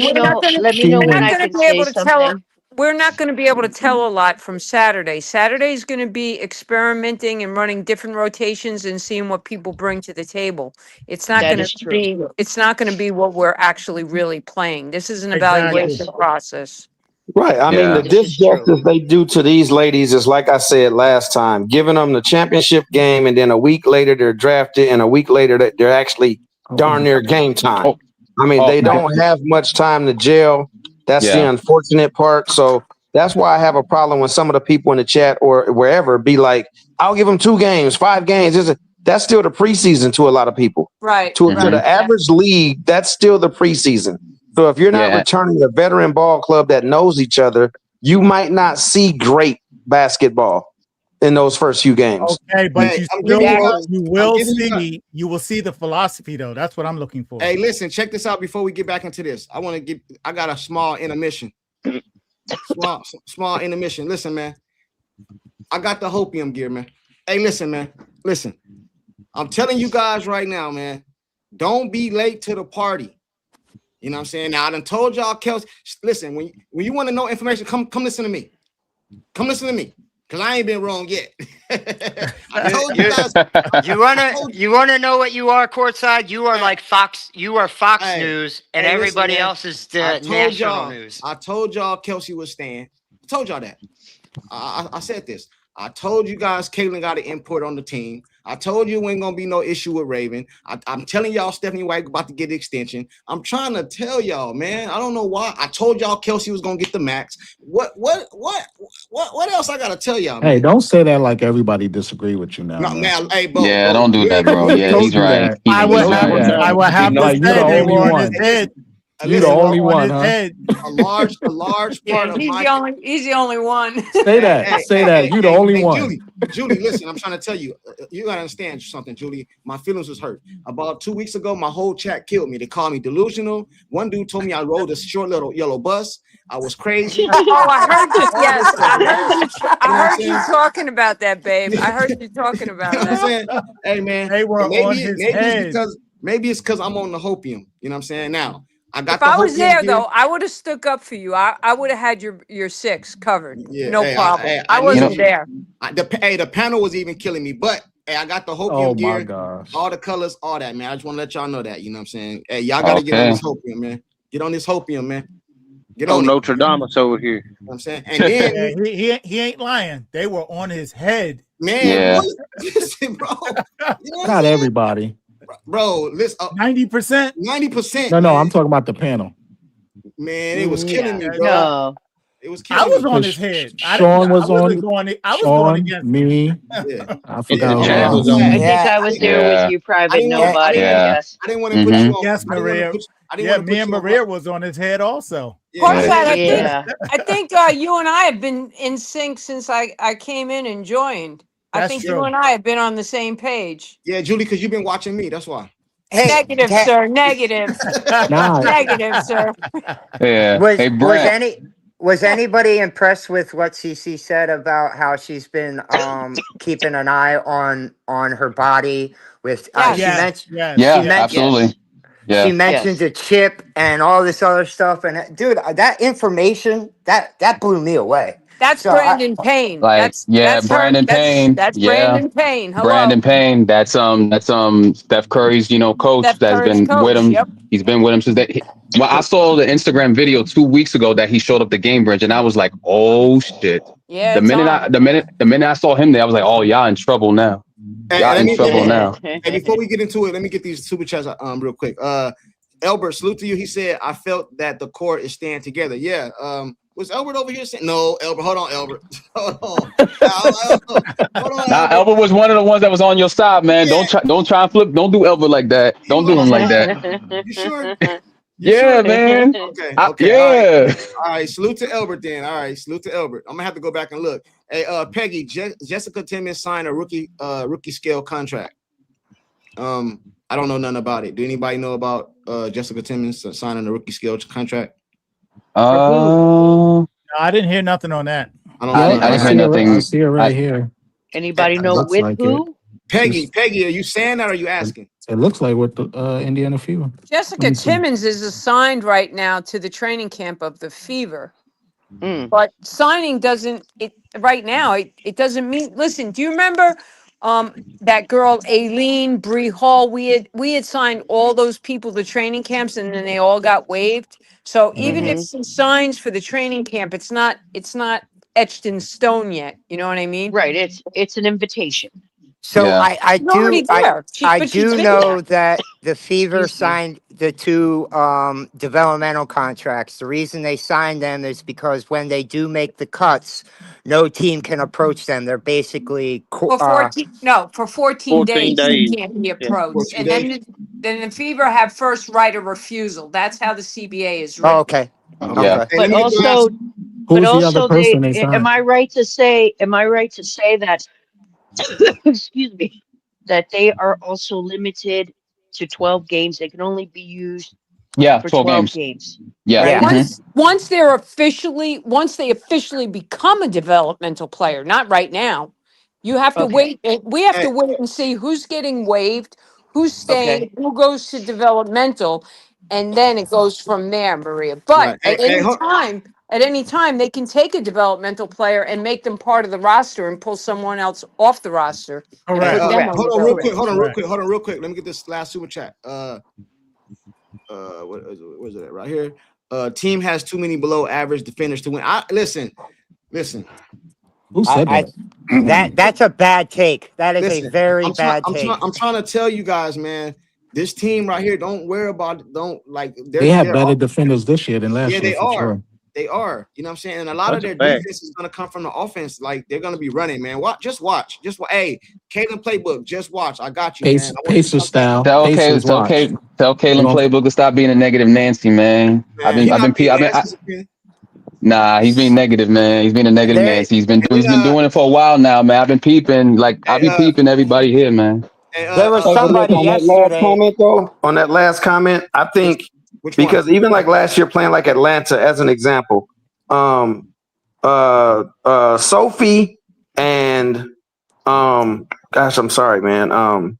Speaker 9: me know when I can say something.
Speaker 5: We're not going to be able to tell a lot from Saturday. Saturday is going to be experimenting and running different rotations and seeing what people bring to the table. It's not going to be. It's not going to be what we're actually really playing. This is an evaluation process.
Speaker 7: Right. I mean, the disjustice they do to these ladies is, like I said last time, giving them the championship game, and then a week later they're drafted, and a week later they're actually darn near game time. I mean, they don't have much time to gel. That's the unfortunate part. So that's why I have a problem when some of the people in the chat or wherever be like, I'll give them 2 games, 5 games. That's still the preseason to a lot of people.
Speaker 5: Right.
Speaker 7: To the average league, that's still the preseason. So if you're not returning a veteran ball club that knows each other, you might not see great basketball in those first few games.
Speaker 2: Okay, but you will see the philosophy though. That's what I'm looking for.
Speaker 1: Hey, listen, check this out before we get back into this. I got a small intermission. small intermission. Listen, man. I got the hopium gear, man. Hey, listen, man. Listen. I'm telling you guys right now, man. Don't be late to the party. You know what I'm saying? Now I done told y'all, Kelsey. Listen, when you want to know information, come listen to me. Come listen to me. Because I ain't been wrong yet. I told you guys.
Speaker 11: You wanna know what you are, Courtside? You are like Fox. You are Fox News, and everybody else is the national news.
Speaker 1: I told y'all Kelsey was staying. I told y'all that. I said this. I told you guys Caitlin got an input on the team. I told you ain't gonna be no issue with Raven. I'm telling y'all Stephanie White about to get the extension. I'm trying to tell y'all, man. I don't know why. I told y'all Kelsey was gonna get the max. What else I gotta tell y'all?
Speaker 6: Hey,
Speaker 1: man?
Speaker 6: don't say that like everybody disagree with you now.
Speaker 1: No, man. Hey, bro,
Speaker 8: yeah, don't do that, bro. Yeah, he's right.
Speaker 2: I would have to say they were on his head.
Speaker 6: You're the only one, huh?
Speaker 1: A large part of
Speaker 5: he's the only one.
Speaker 6: Say that. You're the only one.
Speaker 1: Julie, listen, I'm trying to tell you. You gotta understand something, Julie. My feelings was hurt. About 2 weeks ago, my whole chat killed me. They called me delusional. One dude told me I rode a short little yellow bus. I was crazy.
Speaker 5: Oh, I heard you. Yes, I heard you talking about that, babe. I heard you talking about that.
Speaker 1: I'm saying? Hey, man.
Speaker 2: They were on his head.
Speaker 1: Maybe it's because I'm on the hopium. You know what I'm saying? Now,
Speaker 5: if I was there, though, I would have stuck up for you. I would have had your 6 covered. Yeah, no problem. I wasn't there.
Speaker 1: The panel was even killing me, but hey, I got the hopium gear.
Speaker 6: My gosh.
Speaker 1: All the colors, all that, man. I just want to let y'all know that. You know what I'm saying? Hey, y'all got to get on this hopium, man. Get on this hopium, man. Get on
Speaker 10: Notre Dame over here.
Speaker 1: You know what I'm saying? And then
Speaker 2: he ain't lying. They were on his head.
Speaker 1: Man, listen, bro. You know
Speaker 6: Not everybody.
Speaker 1: Bro, listen.
Speaker 2: 90%.
Speaker 1: 90%.
Speaker 6: No, I'm talking about the panel.
Speaker 1: Man, it was killing me, bro.
Speaker 9: No.
Speaker 1: It was killing
Speaker 2: I was
Speaker 1: me.
Speaker 2: on his head.
Speaker 6: Sean was on.
Speaker 2: I was going against
Speaker 6: me.
Speaker 1: Yeah.
Speaker 6: I forgot.
Speaker 9: I think I was there with you, Private Nobody. Yes.
Speaker 1: I didn't want to put you on.
Speaker 2: Yes, Maria. Yeah, me and Maria was on his head also.
Speaker 5: I think you and I have been in sync since I came in and joined. I think you and I have been on the same page.
Speaker 1: Yeah, Julie, because you've been watching me. That's why.
Speaker 11: Hey,
Speaker 5: negative, sir. Negative. Negative, sir.
Speaker 8: Yeah.
Speaker 11: Was anybody impressed with what CC said about how she's been keeping an eye on her body? With
Speaker 8: absolutely.
Speaker 4: She
Speaker 8: Yeah.
Speaker 4: mentioned
Speaker 9: Yes.
Speaker 4: the chip and all this other stuff, and dude, that information that blew me away.
Speaker 5: That's
Speaker 4: So I,
Speaker 5: Brandon Payne.
Speaker 8: Like,
Speaker 5: That's
Speaker 8: yeah,
Speaker 5: that's her.
Speaker 8: Brandon Payne.
Speaker 5: That's
Speaker 8: Yeah.
Speaker 5: Brandon Payne.
Speaker 8: Brandon
Speaker 5: Hello,
Speaker 8: Payne. That's Steph Curry's, coach
Speaker 5: Steph
Speaker 8: that's
Speaker 5: Curry's
Speaker 8: been with
Speaker 5: coach.
Speaker 8: him.
Speaker 5: Yep.
Speaker 8: He's been with him since that. Well, I saw the Instagram video 2 weeks ago that he showed up the game bridge, and I was like, oh shit.
Speaker 5: Yeah,
Speaker 8: The
Speaker 5: it's
Speaker 8: minute
Speaker 5: on.
Speaker 8: I saw him there, I was like, oh, y'all in trouble now.
Speaker 1: And
Speaker 8: Y'all
Speaker 1: let
Speaker 8: in
Speaker 1: me
Speaker 8: trouble now.
Speaker 1: hey, before we get into it, let me get these super chats real quick. Elbert, salute to you. He said, I felt that the core is staying together. Yeah. Was Elbert over here saying no? Elbert, hold on, Elbert. Hold on. Hold on,
Speaker 8: Nah,
Speaker 1: Elbert.
Speaker 8: Elbert was one of the ones that was on your side, man.
Speaker 1: Yeah.
Speaker 8: Don't try and flip. Don't do Elbert like that.
Speaker 1: He
Speaker 8: Don't do him
Speaker 1: was
Speaker 8: like that.
Speaker 1: you sure? You
Speaker 8: Yeah,
Speaker 1: sure?
Speaker 8: man.
Speaker 1: Okay,
Speaker 8: Yeah.
Speaker 1: all right. All right, salute to Elbert then. All right, salute to Elbert. I'm gonna have to go back and look. Hey, Peggy, Jessica Timmons signed a rookie scale contract. I don't know nothing about it. Do anybody know about Jessica Timmons signing a rookie scale contract?
Speaker 2: No, I didn't hear nothing on that.
Speaker 8: I didn't hear nothing.
Speaker 6: I see it right here.
Speaker 9: Anybody
Speaker 6: It
Speaker 9: know
Speaker 6: looks
Speaker 9: with
Speaker 6: like
Speaker 9: who?
Speaker 1: Peggy, are you saying that or are you asking?
Speaker 6: It looks like with the Indiana Fever.
Speaker 5: Jessica Timmons is assigned right now to the training camp of the Fever. But signing doesn't right now. It doesn't mean. Listen, do you remember that girl Aileen Bree Hall? We had signed all those people to training camps, and then they all got waived. So even if she signs for the training camp, it's not etched in stone yet. You know what I mean?
Speaker 9: Right. It's an invitation.
Speaker 4: so
Speaker 8: Yeah.
Speaker 4: I
Speaker 5: She's already
Speaker 4: do
Speaker 5: there.
Speaker 4: I
Speaker 5: But she's
Speaker 4: do
Speaker 5: been
Speaker 4: know
Speaker 5: there.
Speaker 4: that the Fever
Speaker 9: Excuse me.
Speaker 4: signed the two developmental contracts. The reason they signed them is because when they do make the cuts, no team can approach them. They're basically
Speaker 5: For 14
Speaker 10: 14
Speaker 5: days they
Speaker 10: days.
Speaker 5: can't be
Speaker 10: Yeah.
Speaker 5: approached.
Speaker 1: 14
Speaker 5: And
Speaker 1: days.
Speaker 5: then the Fever have first right of refusal. That's how the CBA is
Speaker 4: Oh,
Speaker 5: written.
Speaker 4: okay.
Speaker 8: Yeah.
Speaker 1: Hey,
Speaker 9: But
Speaker 1: let me get the last.
Speaker 9: also,
Speaker 6: Who's the other person they
Speaker 9: am
Speaker 6: signed?
Speaker 9: I right to say that excuse me, that they are also limited to 12 games. They can only be used
Speaker 8: Yeah.
Speaker 9: for
Speaker 8: 12
Speaker 9: 12
Speaker 8: games.
Speaker 9: games.
Speaker 8: Yeah.
Speaker 9: Right?
Speaker 4: Yeah.
Speaker 5: Once they officially become a developmental player, not right now. You have to
Speaker 9: Okay.
Speaker 5: wait. We have
Speaker 1: Hey,
Speaker 5: to wait and see who's getting waived, who's
Speaker 9: Okay.
Speaker 5: staying, who goes to developmental, and then it goes from there, Maria. But
Speaker 1: right.
Speaker 5: at any time, they can take a developmental player and make them part of the roster and pull someone else off the roster and
Speaker 1: Hey,
Speaker 5: put
Speaker 2: Correct.
Speaker 5: them on
Speaker 1: hold
Speaker 5: the
Speaker 1: on real quick.
Speaker 5: developmental.
Speaker 1: Hold on real quick. Let me get this last super chat. Where's it at? Right here. Team has too many below average defenders to win. Listen.
Speaker 6: Who said that?
Speaker 4: That's a bad take. That is a
Speaker 1: Listen.
Speaker 4: very bad take.
Speaker 1: I'm trying to tell you guys, man. This team right here, don't worry about it. Don't like
Speaker 6: They had
Speaker 1: they're
Speaker 6: better defenders this year than last
Speaker 1: yeah,
Speaker 6: year
Speaker 1: they
Speaker 6: for
Speaker 1: are.
Speaker 6: sure.
Speaker 1: They are. You know what I'm saying? And a lot of
Speaker 10: That's
Speaker 1: their
Speaker 10: a fact.
Speaker 1: defense is going to come from the offense. Like they're going to be running, man. Just watch. Hey, Caden playbook. Just watch. I got you, man. I want you
Speaker 6: Pacer
Speaker 1: to come
Speaker 6: style.
Speaker 8: Tell
Speaker 6: Pacers watch.
Speaker 8: Tell Kalen Playbook to stop being a negative Nancy, man.
Speaker 1: man. He not being nasty, man.
Speaker 8: Nah, he's being negative, man. He's being a negative
Speaker 4: There,
Speaker 8: Nancy. He's been
Speaker 1: And then
Speaker 8: doing it for a while now, man. I've been peeping, I be peeping everybody here, man.
Speaker 4: there was
Speaker 7: Hey, but look,
Speaker 4: somebody
Speaker 7: on that last
Speaker 4: yesterday.
Speaker 7: comment though, on that last comment, I think
Speaker 1: which one?
Speaker 7: because even like last year playing like Atlanta as an example, Sophie and gosh, I'm sorry, man.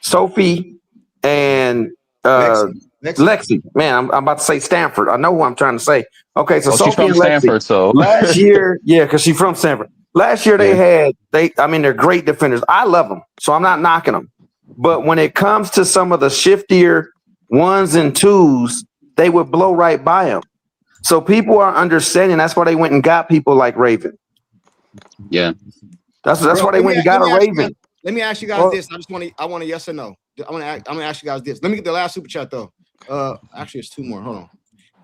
Speaker 7: Sophie and Lexi. Man, I'm about to say Stanford. I know who I'm trying to say. Okay, so
Speaker 8: She's
Speaker 7: Sophie
Speaker 8: from
Speaker 7: and Lexi.
Speaker 8: Stanford, so
Speaker 7: Last year, yeah, because she's from Stanford. Last year they're great defenders. I love them, so I'm not knocking them. But when it comes to some of the shiftier ones and twos, they would blow right by them. So people are understanding. That's why they went and got people like Raven.
Speaker 8: yeah.
Speaker 7: That's why they went and got a Raven.
Speaker 1: Let me ask you guys this. I want a yes or no. I'm gonna ask you guys this. Let me get the last super chat though. Actually, it's two more. Hold on.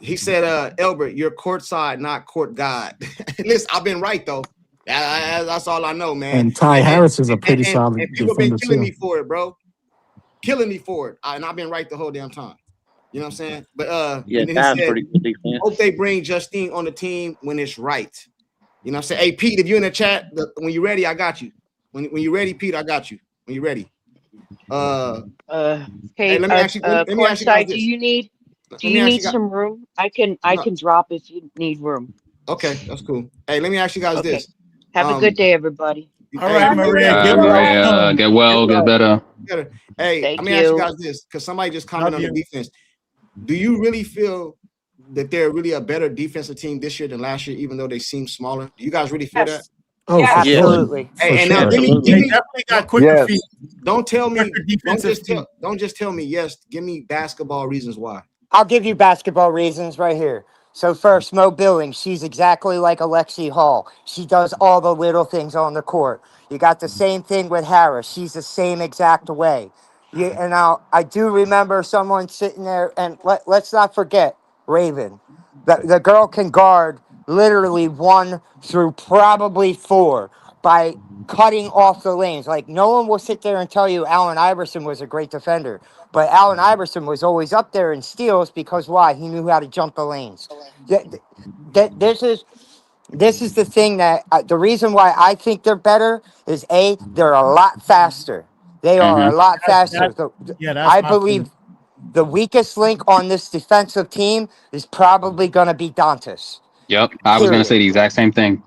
Speaker 1: He said, Elbert, you're courtside, not court god. Listen, I've been right though. That's all I know, man.
Speaker 6: And Ty Harris is a pretty solid
Speaker 1: and people have been
Speaker 6: defender
Speaker 1: killing
Speaker 6: too.
Speaker 1: me for it, bro. Killing me for it. And I've been right the whole damn time. You know what I'm saying? But
Speaker 10: Yeah,
Speaker 1: and then
Speaker 10: that's
Speaker 1: he said,
Speaker 10: pretty good defense.
Speaker 1: hope they bring Justine on the team when it's right. You know what I'm saying? Hey, Pete, if you're in the chat, when you're ready, I got you. When you're ready, Pete, I got you. When you're ready.
Speaker 9: Okay,
Speaker 1: let me ask you guys
Speaker 9: Courtside,
Speaker 1: this.
Speaker 9: do you need
Speaker 1: you
Speaker 9: some room? I can drop if you need room.
Speaker 1: Okay, that's cool. Hey, let me ask you guys
Speaker 9: Okay.
Speaker 1: this.
Speaker 9: Have a good day, everybody.
Speaker 2: All right, Maria,
Speaker 5: Thank
Speaker 2: get
Speaker 5: you.
Speaker 2: well
Speaker 8: Maria,
Speaker 2: soon.
Speaker 8: get well, get better.
Speaker 1: Hey, let
Speaker 9: Thank
Speaker 1: me ask you
Speaker 9: you.
Speaker 1: guys this, because somebody just
Speaker 2: Love
Speaker 1: commented on the
Speaker 2: you.
Speaker 1: defense. Do you really feel that they're really a better defensive team this year than last year, even though they seem smaller? Do you guys really feel that?
Speaker 5: Yes.
Speaker 6: Oh, for
Speaker 5: Yes.
Speaker 10: Yeah.
Speaker 6: sure.
Speaker 11: Absolutely.
Speaker 6: For
Speaker 1: And now
Speaker 6: sure.
Speaker 1: give
Speaker 10: Absolutely.
Speaker 2: They
Speaker 1: me
Speaker 2: definitely got quicker feet,
Speaker 1: don't tell me
Speaker 2: quicker defensive feet.
Speaker 1: don't just tell me yes. Give me basketball reasons why.
Speaker 11: I'll give you basketball reasons right here. So first, Mo Billings, she's exactly like Alexi Hall. She does all the little things on the court. You got the same thing with Harris. She's the same exact way. And now I do remember someone sitting there, and let's not forget Raven. The girl can guard literally 1 through probably 4 by cutting off the lanes. Like no one will sit there and tell you Allen Iverson was a great defender. But Allen Iverson was always up there in steals because why? He knew how to jump the lanes. This is the thing that the reason why I think they're better is they're a lot faster. They are
Speaker 8: Hmm.
Speaker 11: a lot faster.
Speaker 2: That's
Speaker 11: I
Speaker 2: my point.
Speaker 11: believe the weakest link on this defensive team is probably going to be Dantas.
Speaker 8: Yep, I was gonna say
Speaker 11: Period.
Speaker 8: the exact same thing.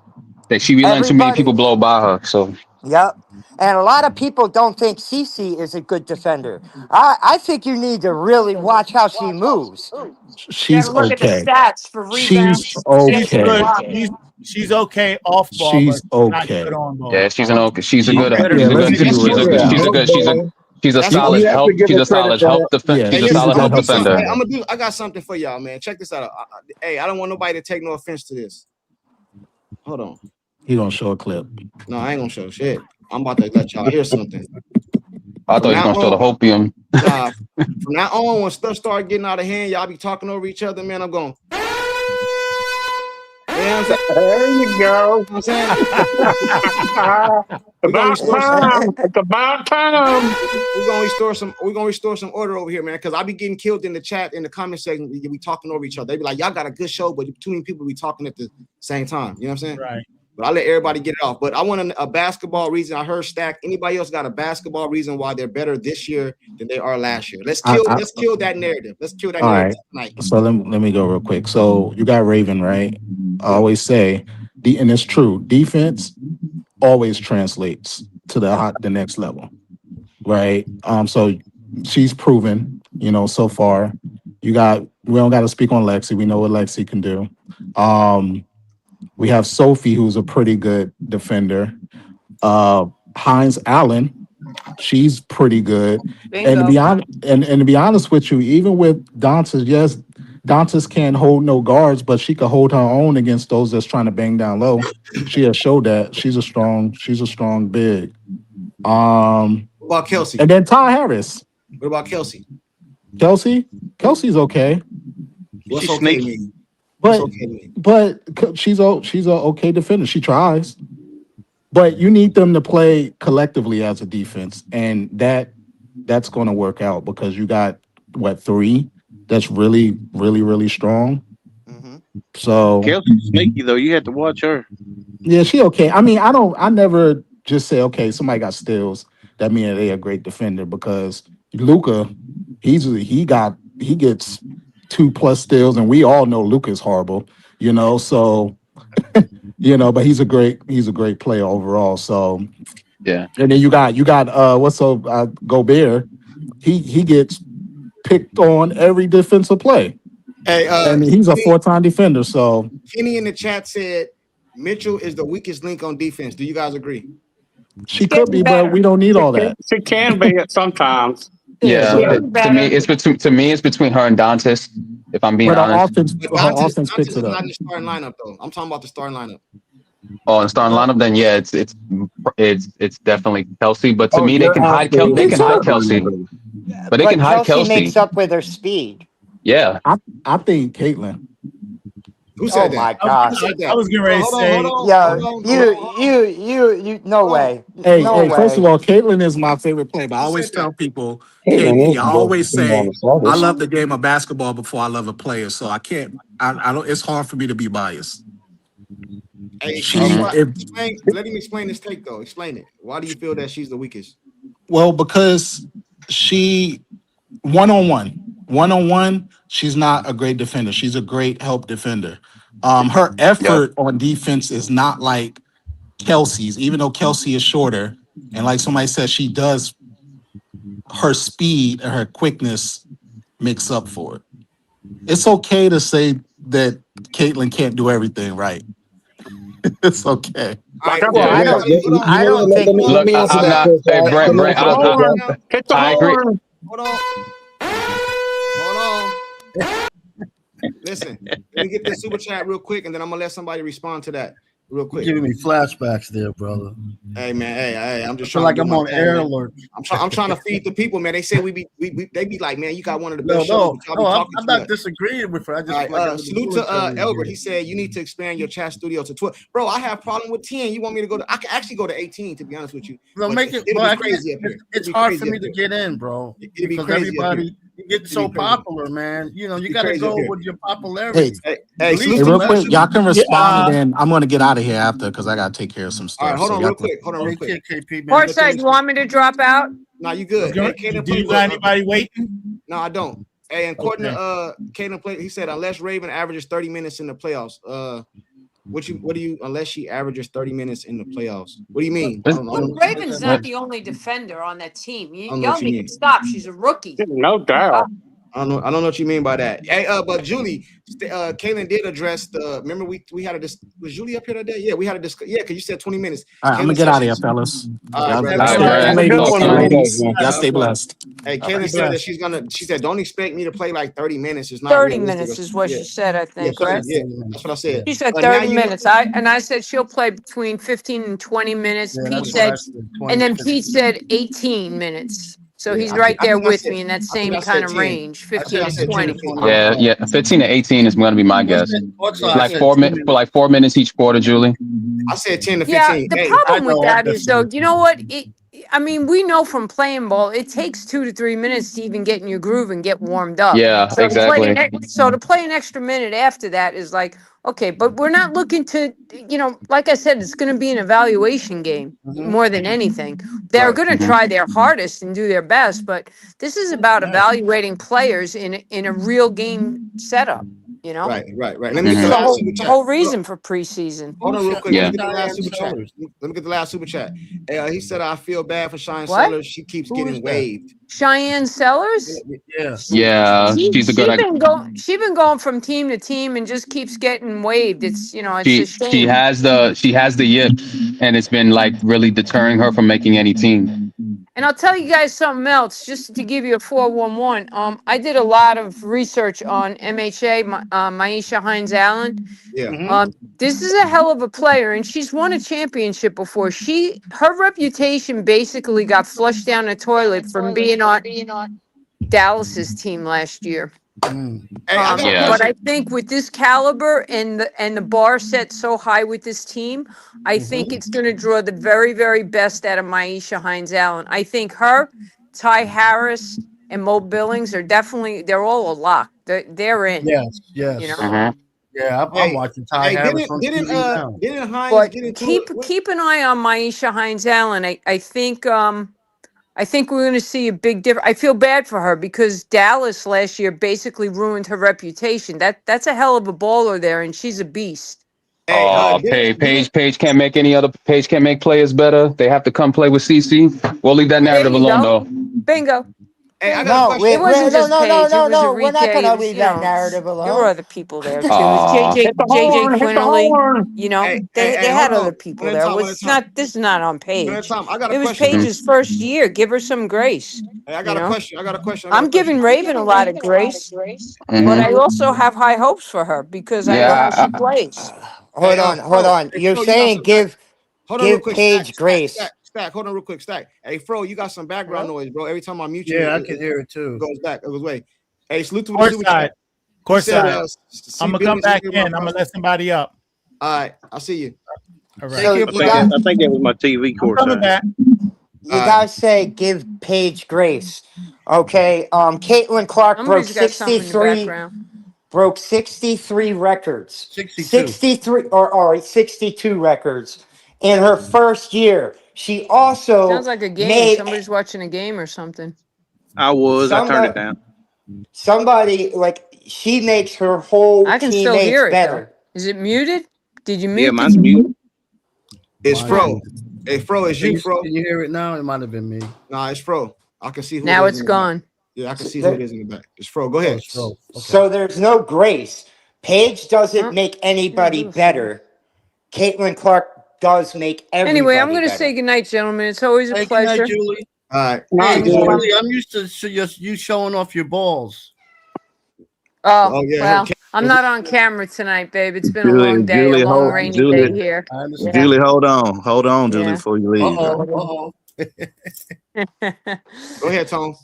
Speaker 8: That she be letting too many
Speaker 11: Everybody.
Speaker 8: people blow by her. So
Speaker 11: Yep. And a lot of people don't think Cece is a good defender. I think you need to really watch how she moves.
Speaker 5: You got
Speaker 6: She's
Speaker 5: to look at the
Speaker 6: okay.
Speaker 5: stats for
Speaker 6: She's
Speaker 5: rebounds,
Speaker 2: She's
Speaker 5: assists, and
Speaker 2: good.
Speaker 6: okay.
Speaker 5: blocking.
Speaker 2: She's okay off ball, but
Speaker 6: She's
Speaker 2: not good
Speaker 6: okay.
Speaker 2: on ball.
Speaker 8: yeah, she's an okay. She's a
Speaker 10: She's
Speaker 8: good.
Speaker 10: better
Speaker 6: Yeah,
Speaker 8: She's a
Speaker 10: than
Speaker 6: let's
Speaker 8: good.
Speaker 1: Hey,
Speaker 6: be
Speaker 1: that's
Speaker 8: She's a
Speaker 6: real.
Speaker 8: good.
Speaker 1: Kelsey.
Speaker 7: Yeah,
Speaker 8: She's a
Speaker 7: hope
Speaker 8: good.
Speaker 7: ball.
Speaker 8: She's a
Speaker 1: That's
Speaker 7: You
Speaker 8: solid
Speaker 7: have to
Speaker 8: help.
Speaker 7: give
Speaker 8: She's
Speaker 7: her
Speaker 8: a
Speaker 7: credit
Speaker 8: solid
Speaker 7: for
Speaker 8: help.
Speaker 7: that.
Speaker 6: Yeah,
Speaker 8: She's a
Speaker 6: she's a
Speaker 8: solid
Speaker 6: good
Speaker 8: help
Speaker 1: Hey,
Speaker 6: defender.
Speaker 8: defender.
Speaker 1: I'm gonna do. I got something for y'all, man. Check this out. Hey, I don't want nobody to take no offense to this. Hold on.
Speaker 6: He gonna show a clip.
Speaker 1: No, I ain't gonna show shit. I'm about to let y'all hear something.
Speaker 8: I thought
Speaker 1: From
Speaker 8: he was
Speaker 1: now
Speaker 8: gonna show the
Speaker 1: on,
Speaker 8: hopium.
Speaker 1: nah. From now on, when stuff start getting out of hand, y'all be talking over each other, man. I'm going. You know what I'm saying?
Speaker 10: There you go.
Speaker 1: You know what I'm saying? We're gonna
Speaker 10: About
Speaker 1: restore some.
Speaker 10: time. It's about time.
Speaker 1: We're gonna restore some order over here, man. Because I be getting killed in the chat, in the comment section. We be talking over each other. They be like, y'all got a good show, but too many people be talking at the same time. You know what I'm saying?
Speaker 2: Right.
Speaker 1: But I let everybody get it off. But I want a basketball reason. I heard Stack. Anybody else got a basketball reason why they're better this year than they are last year? Let's kill that narrative. Let's kill that
Speaker 6: All
Speaker 1: narrative
Speaker 6: right.
Speaker 1: tonight.
Speaker 6: So let me go real quick. So you got Raven, right? I always say, and it's true, defense always translates to the next level, right? So she's proven, so far. We don't got to speak on Lexi. We know what Lexi can do. We have Sophie, who's a pretty good defender. Hines Allen, she's pretty good. And to
Speaker 5: Bingo.
Speaker 6: be honest, and to be honest with you, even with Dantas, yes, Dantas can't hold no guards, but she could hold her own against those that's trying to bang down low. She has showed that she's a strong big.
Speaker 1: What about Kelsey?
Speaker 6: And then Ty Harris.
Speaker 1: What about Kelsey?
Speaker 6: Kelsey's okay.
Speaker 1: What's
Speaker 10: She's
Speaker 1: okay
Speaker 10: sneaky.
Speaker 1: mean? What's okay mean?
Speaker 6: But she's a okay defender. She tries. But you need them to play collectively as a defense, and that's going to work out because you got 3 that's really, really, really strong.
Speaker 1: Mm-hmm.
Speaker 6: So
Speaker 10: Kelsey's sneaky though. You have to watch her.
Speaker 6: yeah, she okay. I mean, I never just say okay, somebody got steals. That means they a great defender because Luka, he gets 2+ steals, and we all know Luka's horrible. So. But he's a great player overall. So
Speaker 8: Yeah.
Speaker 6: and then you got Gobert. He gets picked on every defensive play.
Speaker 1: Hey,
Speaker 6: And he's a 4-time defender. So
Speaker 1: Kenny in the chat said Mitchell is the weakest link on defense. Do you guys agree?
Speaker 6: she could be, but we don't need all that.
Speaker 10: She can be it sometimes.
Speaker 8: Yeah.
Speaker 6: But
Speaker 8: To me, it's between her and Dantas. If I'm being
Speaker 6: but her
Speaker 8: honest.
Speaker 1: Dantas
Speaker 6: picks
Speaker 1: is
Speaker 6: it
Speaker 1: not
Speaker 6: up.
Speaker 1: in the starting lineup though. I'm talking about the starting lineup.
Speaker 8: Oh, and starting lineup, then yeah, it's definitely Kelsey. But to
Speaker 7: Oh,
Speaker 8: me, they
Speaker 7: you're
Speaker 8: can hide Kel. They can hide Kelsey,
Speaker 7: absolutely.
Speaker 8: but they can hide
Speaker 11: Kelsey
Speaker 8: Kelsey.
Speaker 11: makes up with her speed.
Speaker 8: Yeah.
Speaker 6: I think Caitlin.
Speaker 1: Who said
Speaker 11: Oh
Speaker 1: that?
Speaker 11: my gosh.
Speaker 1: Who said that?
Speaker 2: I was getting ready to say,
Speaker 11: You, no way.
Speaker 6: Hey,
Speaker 11: No
Speaker 6: first of
Speaker 11: way.
Speaker 6: all, Caitlin is my favorite player. But I
Speaker 1: Who
Speaker 6: always
Speaker 1: said that?
Speaker 6: tell people,
Speaker 7: Caitlin
Speaker 6: KP,
Speaker 7: is
Speaker 6: I
Speaker 7: the best
Speaker 6: always
Speaker 7: defender on
Speaker 6: say
Speaker 7: the sluggish.
Speaker 6: I love the game of basketball before I love a player. So I can't I don't it's hard for me to be biased.
Speaker 1: Hey, let him explain this take though. Explain it. Why do you feel that she's the weakest?
Speaker 6: Well, because she one-on-one, she's not a great defender. She's a great help defender. Her
Speaker 8: Yep.
Speaker 6: effort on defense is not like Kelsey's, even though Kelsey is shorter. And like somebody said, she does her speed and her quickness makes up for it. It's okay to say that Caitlin can't do everything right. It's okay.
Speaker 1: All right,
Speaker 11: Well, I don't. I don't
Speaker 7: Let
Speaker 11: think.
Speaker 7: me
Speaker 8: Look,
Speaker 7: answer
Speaker 8: I'm
Speaker 7: that,
Speaker 8: not.
Speaker 7: Chris.
Speaker 8: Hey, Brent,
Speaker 7: Let me
Speaker 8: Brent,
Speaker 7: answer that, Chris.
Speaker 10: Hit the
Speaker 8: I agree.
Speaker 10: horn.
Speaker 1: Hold on. Listen, let me get this super chat real quick, and then I'm gonna let somebody respond to that real
Speaker 12: You're
Speaker 1: quick.
Speaker 12: giving me flashbacks there, brother.
Speaker 1: Hey man, hey, I'm
Speaker 12: I
Speaker 1: just
Speaker 12: feel
Speaker 1: trying
Speaker 12: like
Speaker 1: to do
Speaker 12: I'm
Speaker 1: my
Speaker 12: on
Speaker 1: thing,
Speaker 12: air
Speaker 1: man.
Speaker 12: alert.
Speaker 1: I'm trying to feed the people, man. They say they be like, man, you got one of the
Speaker 12: No,
Speaker 1: best shows. But y'all be
Speaker 12: I'm
Speaker 1: talking too
Speaker 12: not
Speaker 1: much.
Speaker 12: disagreeing with her. I just
Speaker 1: All
Speaker 12: feel like
Speaker 1: right, salute to Albert. He said you need to expand your chat studio to 12. Bro, I have problem with 10. You want me to go to? I can actually go to 18. To be honest with you,
Speaker 12: No,
Speaker 1: but
Speaker 12: make it.
Speaker 1: it'll
Speaker 12: Bro,
Speaker 1: be crazy up here.
Speaker 12: it's hard for me to get in, bro,
Speaker 1: It'll be
Speaker 12: because
Speaker 1: crazy up here.
Speaker 12: everybody gets so popular, man. You know, you
Speaker 1: Be
Speaker 12: got to
Speaker 1: crazy up
Speaker 12: go
Speaker 1: here.
Speaker 12: with your popularity.
Speaker 6: Hey,
Speaker 1: Hey,
Speaker 12: Leave
Speaker 1: salute
Speaker 6: real
Speaker 1: to
Speaker 6: quick, y'all can
Speaker 2: Yeah,
Speaker 6: respond, and then I'm gonna get out of here after because I gotta take care of some
Speaker 1: All right,
Speaker 6: stuff.
Speaker 1: hold
Speaker 6: So
Speaker 1: on
Speaker 6: y'all
Speaker 1: real
Speaker 6: can,
Speaker 1: quick. Hold on real quick.
Speaker 12: KP, man.
Speaker 5: Courtside, you want me to drop out?
Speaker 1: Nah, you good. Hey, Kaden
Speaker 2: do you
Speaker 1: played
Speaker 2: got anybody waiting?
Speaker 1: No, I don't. Hey, and according
Speaker 2: Okay.
Speaker 1: to Kaden played, he said unless Raven averages 30 minutes in the playoffs. What do you unless she averages 30 minutes in the playoffs? What do you mean? I don't
Speaker 5: Look,
Speaker 1: know.
Speaker 5: Raven's not the only defender on that team.
Speaker 1: I don't know
Speaker 5: Y'all
Speaker 1: what you
Speaker 5: need
Speaker 1: mean.
Speaker 5: to stop. She's a rookie.
Speaker 10: No doubt.
Speaker 1: I don't know what you mean by that. Hey, but Julie, Kaylin did address the. Remember we had a was Julie up here that day? Yeah, we had a discussion. Yeah, because you said 20 minutes.
Speaker 6: all right, I'm gonna
Speaker 1: Kaylin
Speaker 6: get
Speaker 1: said
Speaker 6: out of here,
Speaker 1: she's.
Speaker 6: fellas.
Speaker 1: All right,
Speaker 6: Y'all,
Speaker 1: brother.
Speaker 6: y'all
Speaker 8: All
Speaker 6: stay,
Speaker 8: right,
Speaker 6: young
Speaker 8: Brent.
Speaker 6: ladies,
Speaker 8: Talk to
Speaker 6: young
Speaker 8: you later.
Speaker 6: ladies, y'all stay blessed.
Speaker 1: Hey,
Speaker 12: All right,
Speaker 1: Kaylin
Speaker 12: be
Speaker 1: said that
Speaker 12: blessed.
Speaker 1: she said don't expect me to play like 30 minutes. It's not
Speaker 5: 30
Speaker 1: realistic.
Speaker 5: minutes is what
Speaker 1: Yeah,
Speaker 5: she said, I
Speaker 1: yeah,
Speaker 5: think,
Speaker 1: 30.
Speaker 5: right?
Speaker 1: Yeah, that's what I said.
Speaker 5: She said
Speaker 1: Now
Speaker 5: 30
Speaker 1: you know.
Speaker 5: minutes. I said she'll play between 15 and 20 minutes.
Speaker 12: Yeah,
Speaker 5: Pete
Speaker 12: that's what I
Speaker 5: said,
Speaker 12: said.
Speaker 5: and
Speaker 12: 20
Speaker 5: then
Speaker 12: to 50.
Speaker 5: Pete said 18 minutes. So
Speaker 1: Yeah,
Speaker 5: he's right there
Speaker 1: I
Speaker 5: with
Speaker 1: said
Speaker 5: me in that
Speaker 1: I think
Speaker 5: same
Speaker 1: I
Speaker 5: kind
Speaker 1: said
Speaker 5: of
Speaker 1: 10.
Speaker 5: range,
Speaker 1: I think
Speaker 5: 15
Speaker 1: I
Speaker 5: to
Speaker 1: said 10 to
Speaker 5: 20.
Speaker 1: 15.
Speaker 8: Yeah, yeah. 15 to 18 is gonna be my guess.
Speaker 1: Yeah,
Speaker 8: Like
Speaker 1: 15 to 15.
Speaker 8: for like 4 minutes each quarter, Julie.
Speaker 1: I said 10 to
Speaker 5: Yeah,
Speaker 1: 15.
Speaker 5: the
Speaker 1: Hey,
Speaker 12: I
Speaker 5: problem with
Speaker 12: know. I'm
Speaker 5: that is, though,
Speaker 12: definitely.
Speaker 5: you know what? I mean, we know from playing ball, it takes 2 to 3 minutes to even get in your groove and get warmed up.
Speaker 8: Yeah, exactly.
Speaker 5: To play an extra minute after that is like, okay, but we're not looking to, like I said, it's going to be an evaluation game more than anything. They're
Speaker 1: right,
Speaker 5: going to try their hardest and do their best, but this is about evaluating players in a real game setup.
Speaker 1: right. Let me
Speaker 5: This
Speaker 1: get the
Speaker 5: is
Speaker 12: Yeah.
Speaker 5: the
Speaker 1: last
Speaker 5: whole
Speaker 1: super chat.
Speaker 5: whole reason for preseason.
Speaker 1: Hold on real quick. Let
Speaker 8: Yeah.
Speaker 1: me get the last
Speaker 12: Cheyenne
Speaker 1: super chat.
Speaker 12: Sellers.
Speaker 1: Let me get the last super chat. He said, I feel bad for Shine
Speaker 5: What?
Speaker 1: Sellers. She keeps
Speaker 12: Who is
Speaker 1: getting
Speaker 12: that?
Speaker 1: waived.
Speaker 5: Cheyenne Sellers?
Speaker 12: Yeah.
Speaker 8: Yeah, she's a good.
Speaker 5: She been going from team to team and just keeps getting waived. It's it's a
Speaker 8: She
Speaker 5: shame.
Speaker 8: has the yips, and it's been like really deterring her from making any team.
Speaker 5: And I'll tell you guys something else, just to give you a 411. I did a lot of research on MHA, Maisha Hines Allen.
Speaker 1: Yeah.
Speaker 5: This is a hell of a player, and she's won a championship before. Her reputation basically got flushed down the toilet from being on Dallas's team last year.
Speaker 1: Hey, I got a
Speaker 8: Yeah.
Speaker 5: But
Speaker 1: question.
Speaker 5: I think with this caliber and the bar set so high with this team, I think it's going to draw the very, very best out of Maisha Hines Allen. I think her, Ty Harris, and Mo Billings they're all a lock. They're in.
Speaker 12: Yes. Yes.
Speaker 8: Mhm.
Speaker 12: Yeah. I'm watching Ty Harris on TV now.
Speaker 1: Didn't Hines
Speaker 5: But
Speaker 1: get into
Speaker 5: keep an eye on Maisha Hines Allen. I think we're going to see a big difference. I feel bad for her because Dallas last year basically ruined her reputation. That's a hell of a baller there, and she's a beast.
Speaker 1: Hey,
Speaker 8: Paige can't make Paige can't make players better. They have to come play with CC. We'll leave that
Speaker 5: There
Speaker 8: narrative
Speaker 5: you
Speaker 8: alone,
Speaker 5: go.
Speaker 8: though.
Speaker 5: Bingo.
Speaker 1: Hey, I got a
Speaker 11: No,
Speaker 1: question.
Speaker 5: It wasn't just Paige. It was
Speaker 11: no. We're not
Speaker 5: Enrique. It
Speaker 11: gonna
Speaker 5: was,
Speaker 11: leave that narrative
Speaker 5: there were
Speaker 11: alone.
Speaker 5: other people there too. It was JJ Quinterly. They had
Speaker 1: Hold
Speaker 5: other
Speaker 1: on.
Speaker 5: people
Speaker 1: One at a
Speaker 5: there.
Speaker 1: time. One at a time.
Speaker 5: This is not on
Speaker 1: One at a
Speaker 5: Paige.
Speaker 1: time. I got a
Speaker 5: It was
Speaker 1: question.
Speaker 5: Paige's first year. Give her some grace.
Speaker 1: Hey, I got a question. I got a question.
Speaker 5: I'm giving Raven a lot of grace, but I
Speaker 8: Mhm.
Speaker 5: also have high hopes for her because I know how she plays.
Speaker 11: Hold on. You're
Speaker 1: Fro, you got
Speaker 11: saying
Speaker 1: some back. Hold on real
Speaker 11: give
Speaker 1: quick.
Speaker 11: Paige grace.
Speaker 1: Stack. Hold on real quick. Stack. Hey, Fro, you got some background noise, bro. Every time I mute you,
Speaker 12: Yeah, I can hear it too.
Speaker 1: it goes back. It goes away. Hey, salute to the super
Speaker 2: Courtside.
Speaker 1: chat. He said,
Speaker 2: Courtside. I'm gonna come back in. I'm gonna let somebody up.
Speaker 1: All right, I'll see you.
Speaker 2: All right.
Speaker 11: So
Speaker 10: I think that was my TV
Speaker 2: I'm
Speaker 10: course.
Speaker 2: coming back.
Speaker 11: You guys say give Paige grace. Okay. Caitlin Clark
Speaker 5: Somebody's got something in the background.
Speaker 11: broke 63 records.
Speaker 12: 62.
Speaker 11: 63 or 62 records in her first year. She also
Speaker 5: Sounds like a game.
Speaker 11: made
Speaker 5: Somebody's watching a game or something.
Speaker 10: I turned it down.
Speaker 11: somebody like she makes her whole
Speaker 5: I can still
Speaker 11: teammates
Speaker 5: hear it though.
Speaker 11: better.
Speaker 5: Is it muted? Did you
Speaker 10: Yeah,
Speaker 5: mute
Speaker 10: mine's
Speaker 5: the
Speaker 10: muted.
Speaker 1: It's Fro. Hey, Fro, it's you, Fro.
Speaker 12: Can you hear it now? It might have been me.
Speaker 1: Nah, it's Fro. I can see who
Speaker 5: Now
Speaker 1: it is
Speaker 5: it's
Speaker 1: in the back.
Speaker 5: gone.
Speaker 1: Yeah, I can see who it is in the back. It's Fro. Go ahead.
Speaker 11: Okay. So there's no grace. Paige doesn't make anybody better. Caitlin Clark does make everybody
Speaker 5: Anyway, I'm going to
Speaker 11: better.
Speaker 5: say goodnight, gentlemen. It's always a pleasure.
Speaker 12: Good night, Julie.
Speaker 1: All right.
Speaker 5: And,
Speaker 12: Julie, I'm used to you showing off your balls.
Speaker 5: oh well, I'm not on camera tonight, babe. It's been a long day, a long rainy day here.
Speaker 13: Julie, hold on, Julie,
Speaker 5: Yeah.
Speaker 13: before you leave.
Speaker 1: Go ahead, Tom.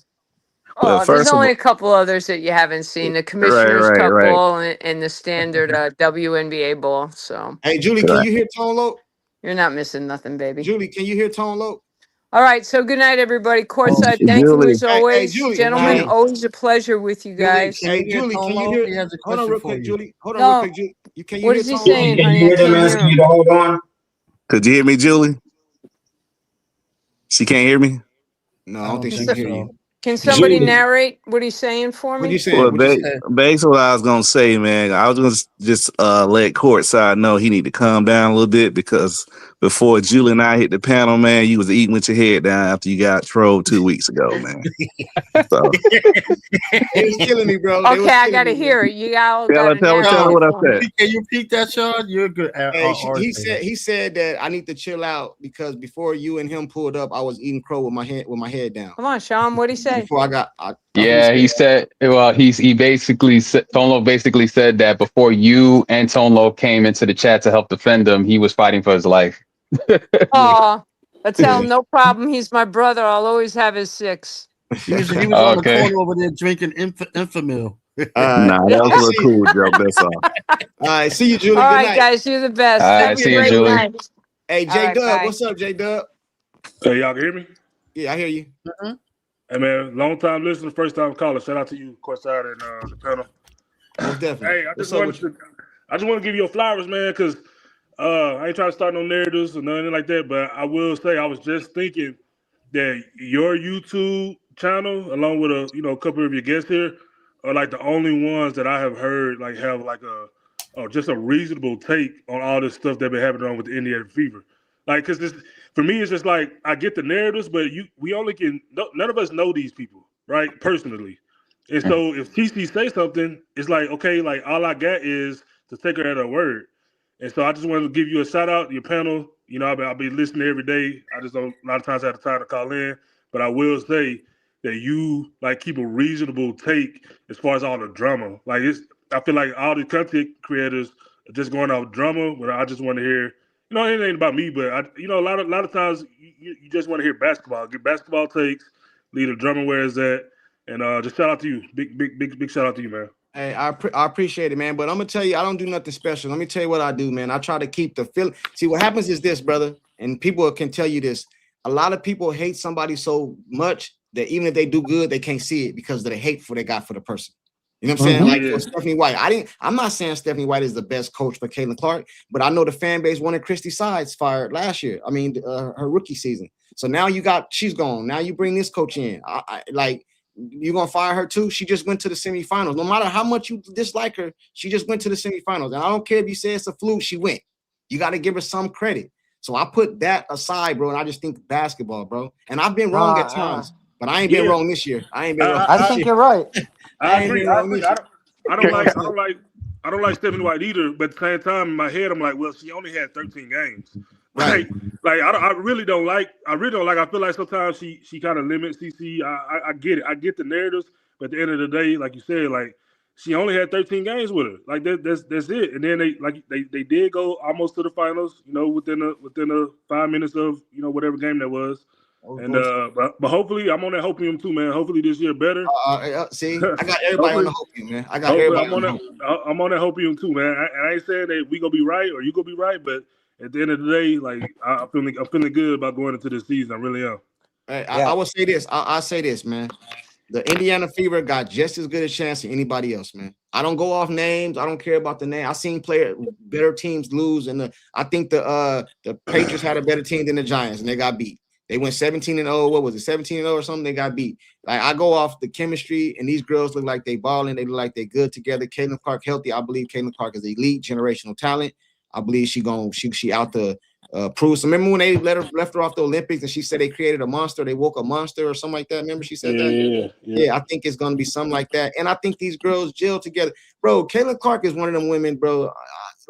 Speaker 5: Oh,
Speaker 13: First
Speaker 5: there's
Speaker 13: of
Speaker 5: only
Speaker 13: all-
Speaker 5: a couple others that you haven't seen: the Commissioner's Cup
Speaker 13: right.
Speaker 5: ball and the standard WNBA ball. So,
Speaker 1: hey, Julie, can you hear Tone Loc?
Speaker 5: You're not missing nothing, baby.
Speaker 1: Julie, can you hear Tone Loc?
Speaker 5: All right, so good night, everybody. Courtside, thank you as always,
Speaker 1: Julie,
Speaker 5: gentlemen.
Speaker 1: Julie.
Speaker 5: Always a pleasure with you guys.
Speaker 1: Hey, Julie, can you hear?
Speaker 12: He has a
Speaker 1: Hold on,
Speaker 12: question
Speaker 1: real
Speaker 12: for
Speaker 1: quick,
Speaker 12: you.
Speaker 1: Julie. Hold on,
Speaker 5: No.
Speaker 1: real quick, Julie. Can you
Speaker 5: What
Speaker 1: hear
Speaker 5: is he
Speaker 1: Tone
Speaker 5: saying,
Speaker 1: Loc?
Speaker 5: honey? I can't hear him.
Speaker 7: hold on?
Speaker 13: Could you hear me, Julie? She can't hear me?
Speaker 1: No, I don't think she can hear you.
Speaker 5: Can somebody
Speaker 7: Julie.
Speaker 5: narrate what he's saying for me?
Speaker 1: What you saying?
Speaker 13: Well,
Speaker 1: What you saying?
Speaker 13: basically what I was gonna say, man, I was gonna just let Courtside know he need to calm down a little bit because before Julie and I hit the panel, man, you was eating with your head down after you got trolled 2 weeks ago, man. So
Speaker 1: It was killing me, bro. They was
Speaker 5: Okay, I
Speaker 1: killing
Speaker 5: gotta
Speaker 1: me,
Speaker 5: hear
Speaker 1: man.
Speaker 5: it. You all
Speaker 13: tell
Speaker 5: gotta
Speaker 13: her
Speaker 5: narrate
Speaker 13: what I
Speaker 5: it for me.
Speaker 13: said.
Speaker 12: Can you repeat that, Sean? You're good.
Speaker 1: Hey, he said that I need to chill out because before you and him pulled up, I was eating crow with my head down.
Speaker 5: Come on, Sean. What'd he say?
Speaker 1: Before
Speaker 8: Yeah, he said. Well, he basically said, Tonlo basically said that before you and Tonlo came into the chat to help defend him, he was fighting for his life.
Speaker 5: Oh, I tell him no problem. He's my brother. I'll always have his 6.
Speaker 12: He was on the corner over there drinking Infamil.
Speaker 13: Nah, that was a little cool joke. That's all.
Speaker 1: All right, see you, Julie.
Speaker 5: All
Speaker 1: Good
Speaker 5: right,
Speaker 1: night.
Speaker 5: guys, you're the best.
Speaker 8: All
Speaker 5: Have
Speaker 8: right,
Speaker 5: a
Speaker 8: see you,
Speaker 5: great
Speaker 8: Julie.
Speaker 5: night.
Speaker 1: Hey,
Speaker 5: All
Speaker 1: J
Speaker 5: right,
Speaker 1: Dub,
Speaker 5: bye.
Speaker 1: what's up, J Dub?
Speaker 14: Hey, y'all can hear me?
Speaker 1: Yeah, I hear you.
Speaker 14: Hey, man, long time listener, first time caller. Shout out to you, Courtside, and the panel.
Speaker 1: Most definitely.
Speaker 14: Hey, I just want to give you your flowers, man, because I ain't trying to start no narratives or nothing like that, but I will say I was just thinking that your YouTube channel, along with a couple of your guests here, are like the only ones that I have heard like have like just a reasonable take on all this stuff that been happening on with the Indiana Fever. Like, cause this for me, it's just like I get the narratives, but we only can none of us know these people, right? Personally. And so if TC say something, it's like, okay, like all I got is to take her at her word. And so I just wanted to give you a shout out, your panel. You know, I'll be listening every day. I just don't, a lot of times I have the time to call in. But I will say that you like keep a reasonable take as far as all the drama. Like I feel like all the content creators are just going off drama. But I just want to hear, it ain't about me, but a lot of times you just want to hear basketball. Get basketball takes, leave the drama where it's at, and just shout out to you. Big shout out to you, man.
Speaker 1: Hey, I appreciate it, man. But I'm gonna tell you, I don't do nothing special. Let me tell you what I do, man. I try to keep the feel. See, what happens is this, brother, and people can tell you this. A lot of people hate somebody so much that even if they do good, they can't see it because of the hateful they got for the person. You know what I'm saying? Like for Stephanie White. I'm not saying Stephanie White is the best coach for Caitlin Clark, but I know the fan base wanted Christy Sides fired last year. I mean, her rookie season. So now she's gone. Now you bring this coach in. You're gonna fire her too. She just went to the semifinals. No matter how much you dislike her, she just went to the semifinals. And I don't care if you say it's a fluke, she went. You got to give her some credit. So I put that aside, bro, and I just think basketball, bro. And I've been wrong at times, but I ain't been wrong this year. I ain't been wrong.
Speaker 11: I think you're right.
Speaker 14: I agree. I don't like Stephanie White either, but at the same time, in my head, I'm like, well, she only had 13 games.
Speaker 1: Right.
Speaker 14: I really don't like. I feel like sometimes she kind of limits CC. I get it. I get the narratives, but at the end of the day, like you said, like she only had 13 games with her. Like that's it. And then they did go almost to the finals. Within the 5 minutes of whatever game that was. And but hopefully I'm on that hopium too, man. Hopefully this year better.
Speaker 1: See, I got everybody on the hopium, man. I got everybody on the hopium.
Speaker 14: I'm on that hopium too, man. I ain't saying that we gonna be right or you gonna be right, but at the end of the day, like I'm feeling good about going into this season. I really am.
Speaker 1: I will say this. I'll say this, man. The Indiana Fever got just as good a chance as anybody else, man. I don't go off names. I don't care about the name. I seen better teams lose, and I think the Patriots had a better team than the Giants, and they got beat. They went 17-0. What was it, 17-0 or something? They got beat. Like I go off the chemistry, and these girls look like they balling. They look like they good together. Caitlin Clark healthy. I believe Caitlin Clark is elite generational talent. I believe she out to prove. So remember when they left her off the Olympics and she said they created a monster, they woke a monster or something like that. Remember she said that? Yeah, I think it's gonna be something like that. And I think these girls gel together. Bro, Caitlin Clark is one of them women, bro.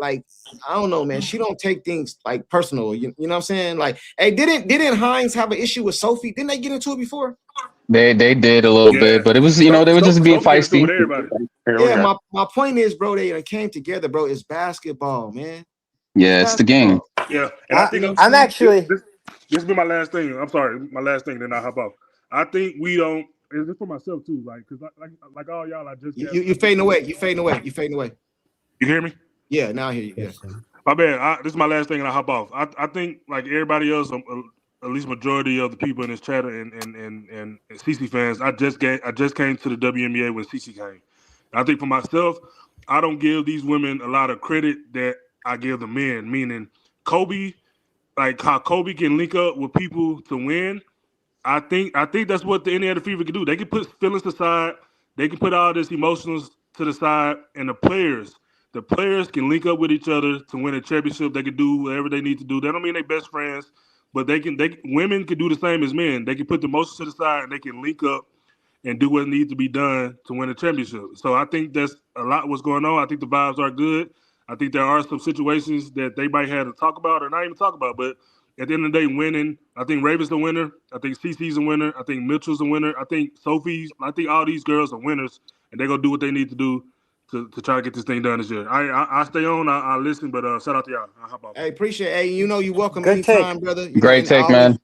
Speaker 1: Like, I don't know, man. She don't take things like personal. You know what I'm saying? Like, hey, didn't Hines have an issue with Sophie? Didn't they get into it before?
Speaker 8: They did a little bit, but it was, they were just being feisty.
Speaker 14: With everybody.
Speaker 1: Yeah, my point is, bro, they came together, bro. It's basketball, man.
Speaker 8: Yeah, it's the game.
Speaker 14: Yeah, and I think
Speaker 11: I'm actually.
Speaker 14: This will be my last thing. I'm sorry, my last thing. Then I'll hop off. I think we don't. And this for myself too, like because like all y'all, I just
Speaker 1: you fading away. You fading away. You fading away.
Speaker 14: You hear me?
Speaker 1: Yeah, now I hear you. Yeah.
Speaker 14: My bad. This is my last thing, and I hop off. I think like everybody else, at least majority of the people in this chat and CC fans, I just came to the WNBA when CC came. I think for myself, I don't give these women a lot of credit that I give the men. Meaning Kobe, like how Kobe can link up with people to win. I think that's what the Indiana Fever can do. They can put feelings aside. They can put all this emotions to the side, and the players can link up with each other to win a championship. They can do whatever they need to do. That don't mean they best friends, but women can do the same as men. They can put the emotions to the side and they can link up and do what needs to be done to win a championship. So I think that's a lot what's going on. I think the vibes are good. I think there are some situations that they might have to talk about or not even talk about, but at the end of the day, winning. I think Raven's the winner. I think CC's a winner. I think Mitchell's a winner. I think Sophie's. I think all these girls are winners, and they're gonna do what they need to do to try to get this thing done this year. I stay on. I listen, but shout out to y'all. I hop off.
Speaker 1: Hey, appreciate. Hey, you know you welcome
Speaker 11: Good
Speaker 1: anytime,
Speaker 11: take.
Speaker 1: brother. You
Speaker 8: Great take, man.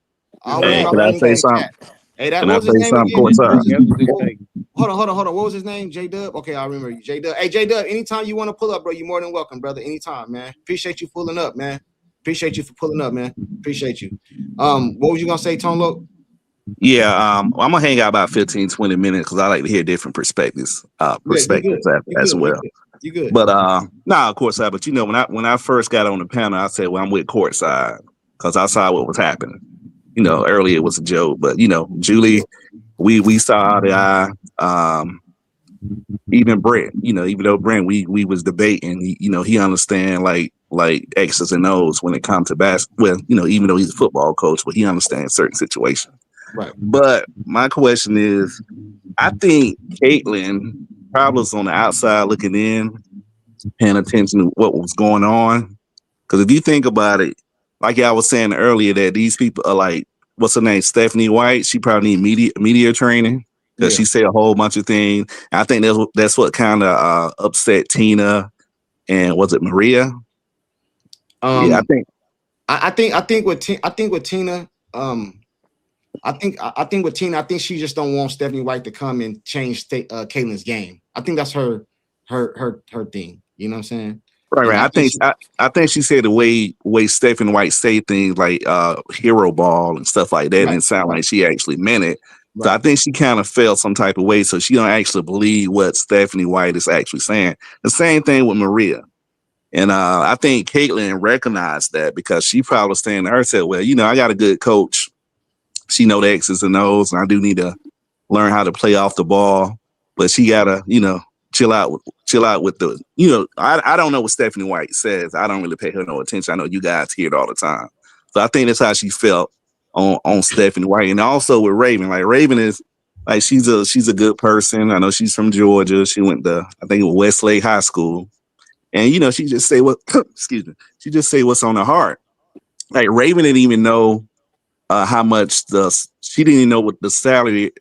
Speaker 1: Always
Speaker 13: Can I say something?
Speaker 1: Hey, that
Speaker 13: Can I
Speaker 1: what was his
Speaker 13: say
Speaker 1: name
Speaker 13: something,
Speaker 1: again?
Speaker 13: Courtside?
Speaker 1: Hold on. What was his name? J Dub. Okay, I remember you, J Dub. Hey, J Dub. Anytime you want to pull up, bro, you're more than welcome, brother. Anytime, man. Appreciate you pulling up, man. Appreciate you for pulling up, man. Appreciate you. What was you gonna say, Tone Loc?
Speaker 13: Yeah, I'm gonna hang out about 15, 20 minutes because I like to hear different perspectives, as well.
Speaker 1: You good?
Speaker 13: But Courtside. But you know, when I first got on the panel, I said, "Well, I'm with Courtside," because I saw what was happening. You know, earlier it was a joke, but you know, Julie, we saw the eye. Even Brent, you know, even though Brent, we was debating, he understand like X's and O's when it comes to basketball. Well, you know, even though he's a football coach, but he understands certain situations.
Speaker 1: Right.
Speaker 13: But my question is, I think Caitlin probably was on the outside looking in, paying attention to what was going on. Because if you think about it, like I was saying earlier, that these people are like, what's her name, Stephanie White? She probably need media training because she said a whole bunch of things. And I think that's what kind of upset Tina and was it Maria?
Speaker 1: Yeah, I think with Tina, I think with Tina, I think she just don't want Stephanie White to come and change Caitlin's game. I think that's her thing. You know what I'm saying?
Speaker 13: Right. I think she said the way Stephanie White say things like hero ball and stuff like that didn't sound like she actually meant it. So I think she kind of felt some type of way. So she don't actually believe what Stephanie White is actually saying. The same thing with Maria. And I think Caitlin recognized that because she probably was saying to herself, well, you know, I got a good coach. She know the X's and O's, and I do need to learn how to play off the ball. But she gotta, you know, chill out with the, you know, I don't know what Stephanie White says. I don't really pay her no attention. I know you guys hear it all the time. So I think that's how she felt on Stephanie White. And also with Raven. Like Raven is like she's a good person. I know she's from Georgia. She went to, I think it was Westlake High School. And you know, she just say what excuse me, she just say what's on her heart. Like Raven didn't even know how much she didn't even know what the salary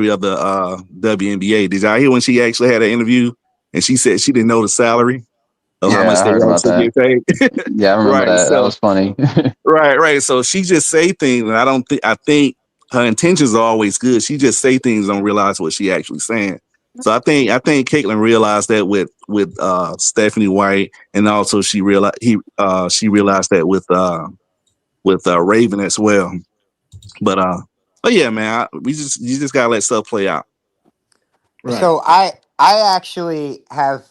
Speaker 13: of the WNBA. Did y'all hear when she actually had an interview and she said she didn't know the salary of how much
Speaker 8: I
Speaker 13: they
Speaker 8: heard about
Speaker 13: actually
Speaker 8: that.
Speaker 13: get paid?
Speaker 8: Yeah, I remember that. So, that was funny.
Speaker 13: right. So she just say things, and I think her intentions are always good. She just say things, don't realize what she actually saying. So I think Caitlin realized that with Stephanie White, and also she realized that with Raven as well. But yeah, man, you just gotta let stuff play out.
Speaker 11: Right. So I actually have.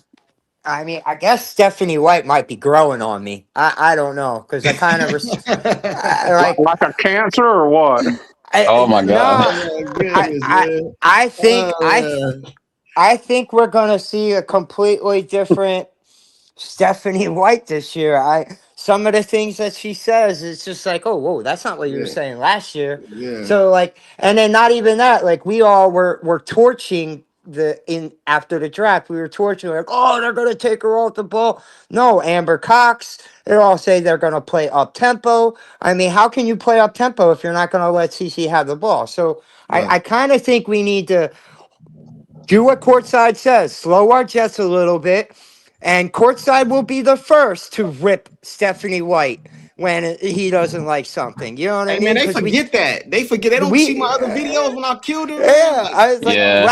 Speaker 11: I mean, I guess Stephanie White might be growing on me. I don't know because I kind of
Speaker 10: like a cancer or what?
Speaker 8: Oh my God!
Speaker 11: I think we're gonna see a completely different Stephanie White this year. some of the things that she says, it's just like, oh, whoa, that's not what you were
Speaker 1: Yeah.
Speaker 11: saying last year.
Speaker 1: Yeah.
Speaker 11: So like, and then not even that, like we all were torching after the draft, we were torching like, oh, they're gonna take her off the ball. No, Amber Cox, they all say they're gonna play up tempo. I mean, how can you play up tempo if you're not gonna let CC have the ball? So
Speaker 1: Right.
Speaker 11: I kind of think we need to do what Courtside says, slow our jets a little bit, and Courtside will be the first to rip Stephanie White when he doesn't like something. You know what I
Speaker 1: Hey
Speaker 11: mean?
Speaker 1: man, they
Speaker 11: 'Cause
Speaker 1: forget that. They forget. They don't see my other videos when I killed her, man.
Speaker 11: yeah, I was like
Speaker 8: Yeah.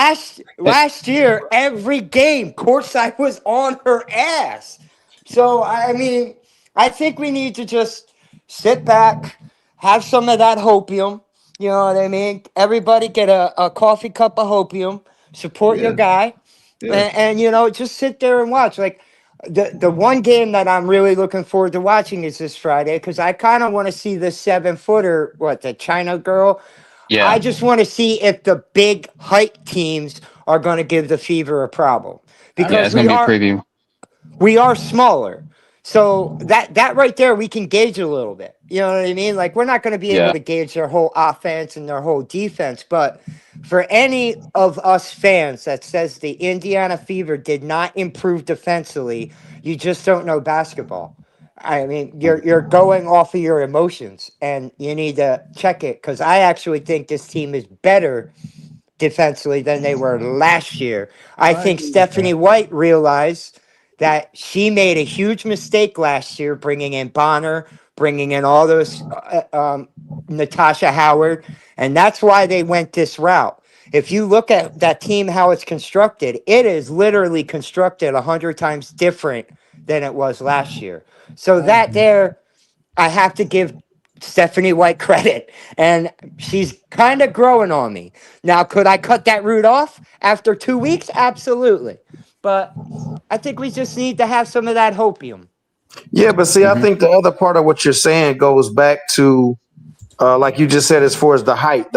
Speaker 11: last year, every game, Courtside was on her ass. So I mean, I think we need to just sit back, have some of that hopium. You know what I mean? Everybody get a coffee cup of hopium, support your
Speaker 1: Yeah.
Speaker 11: guy,
Speaker 1: Yeah.
Speaker 11: and you know, just sit there and watch. Like the one game that I'm really looking forward to watching is this Friday because I kind of want to see the 7-footer, the China girl. I
Speaker 8: Yeah.
Speaker 11: just want to see if the big height teams are going to give the Fever a problem
Speaker 8: Yeah.
Speaker 11: because
Speaker 8: It's gonna be a preview.
Speaker 11: we are smaller. So that right there we can gauge a little bit. You know what I mean? Like we're not going to be able
Speaker 8: Yeah.
Speaker 11: to gauge their whole offense and their whole defense, but for any of us fans that says the Indiana Fever did not improve defensively, you just don't know basketball. I mean, you're going off of your emotions, and you need to check it because I actually think this team is better defensively than they were last year. I think
Speaker 12: agree with that.
Speaker 11: Stephanie White realized that she made a huge mistake last year, bringing in Bonner, bringing in all those Natasha Howard, and that's why they went this route. If you look at that team, how it's constructed, it is literally constructed 100 times different than it was last year. So that there, I have to give Stephanie White credit, and she's kind of growing on me. Now, could I cut that root off after 2 weeks? Absolutely. But I think we just need to have some of that hopium.
Speaker 7: Yeah, but see, I think the other part of what you're saying goes back to, like you just said, as far as the height.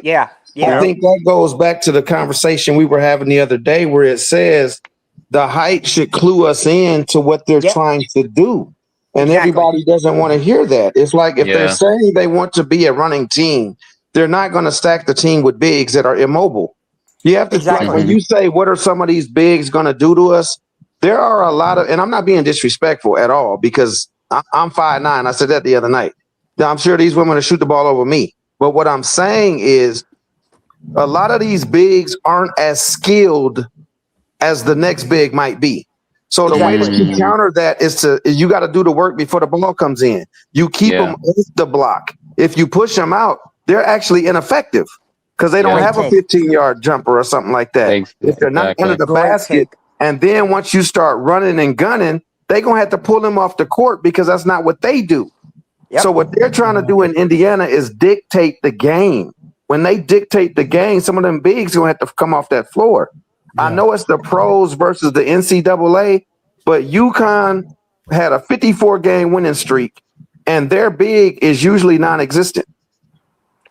Speaker 11: Yeah.
Speaker 7: I think that goes back to the conversation we were having the other day where it says the height should clue us in to what they're trying to do. And everybody doesn't want to hear that. It's like if they're
Speaker 8: Yeah.
Speaker 7: saying they want to be a running team, they're not going to stack the team with bigs that are immobile. You have to, like when you say, what are some of these bigs going to do to us? There are a lot of, and I'm not being disrespectful at all because I'm 5'9". I said that the other night. Now, I'm sure these women will shoot the ball over me. But what I'm saying is a lot of these bigs aren't as skilled as the next big might be. So the way that you counter that is you got to do the work before the ball comes in. You keep them off the block. If you push them out, they're actually ineffective because they don't have a 15-yard jumper or something like that. If they're not under the basket, and then once you start running and gunning, they're going to have to pull them off the court because that's not what they do. So what they're trying to do in Indiana is dictate the game. When they dictate the game, some of them bigs are going to have to come off that floor. I know it's the pros versus the NCAA, but UConn had a 54-game winning streak, and their big is usually non-existent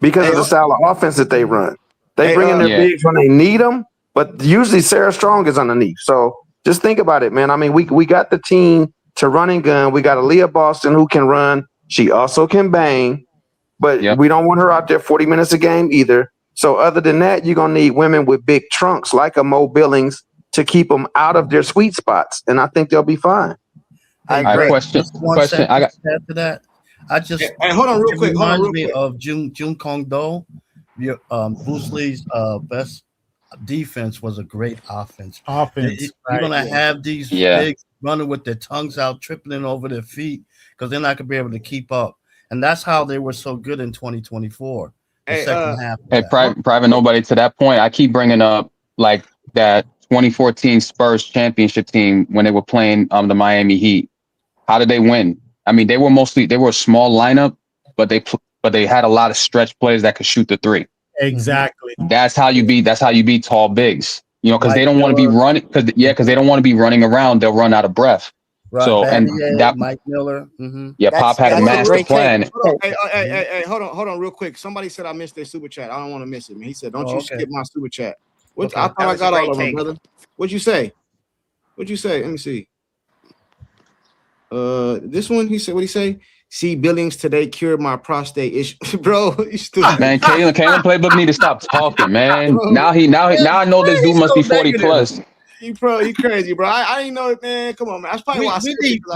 Speaker 7: because of the style of offense that they run. They bring in their bigs when they need them, but usually Sarah Strong is underneath. So just think about it, man. I mean, we got the team to run and gun. We got Aaliyah Boston who can run. She also can bang, but we don't want her out there 40 minutes a game either. So other than that, you're going to need women with big trunks like a Mo Billings to keep them out of their sweet spots. And I think they'll be fine.
Speaker 12: I
Speaker 11: agree.
Speaker 8: Question.
Speaker 12: I got after that. I just
Speaker 1: hold on real quick.
Speaker 12: It reminds me of Jun Kong Do. Bruce Lee's best defense was a great offense. You're gonna have these bigs running with their tongues out, tripling over their feet because they're not gonna be able to keep up. And that's how they were so good in 2024. The second half.
Speaker 8: Private nobody, to that point, I keep bringing up like that 2014 Spurs championship team when they were playing the Miami Heat. How did they win? I mean, they were a small lineup, but they had a lot of stretch players that could shoot the three.
Speaker 2: Exactly.
Speaker 8: That's how you beat tall bigs. You know, because they don't want to be running. Because they don't want to be running around. They'll run out of breath.
Speaker 12: Right.
Speaker 8: So
Speaker 12: Mike Miller.
Speaker 8: Pop had a master plan.
Speaker 1: Hey, hold on, real quick. Somebody said I missed their super chat. I don't want to miss it, man. He said, "Don't skip my super chat." I thought I got all of them, brother. What'd you say? Let me see. This one, he said, what he say? See Billings today cured my prostate issue. Bro, you stupid.
Speaker 8: Man, Caleb Playbook need to stop talking, man.
Speaker 1: Bro,
Speaker 8: Now I know this dude must be 40 plus.
Speaker 1: You crazy, bro. I didn't know it, man. Come on, man. That's probably why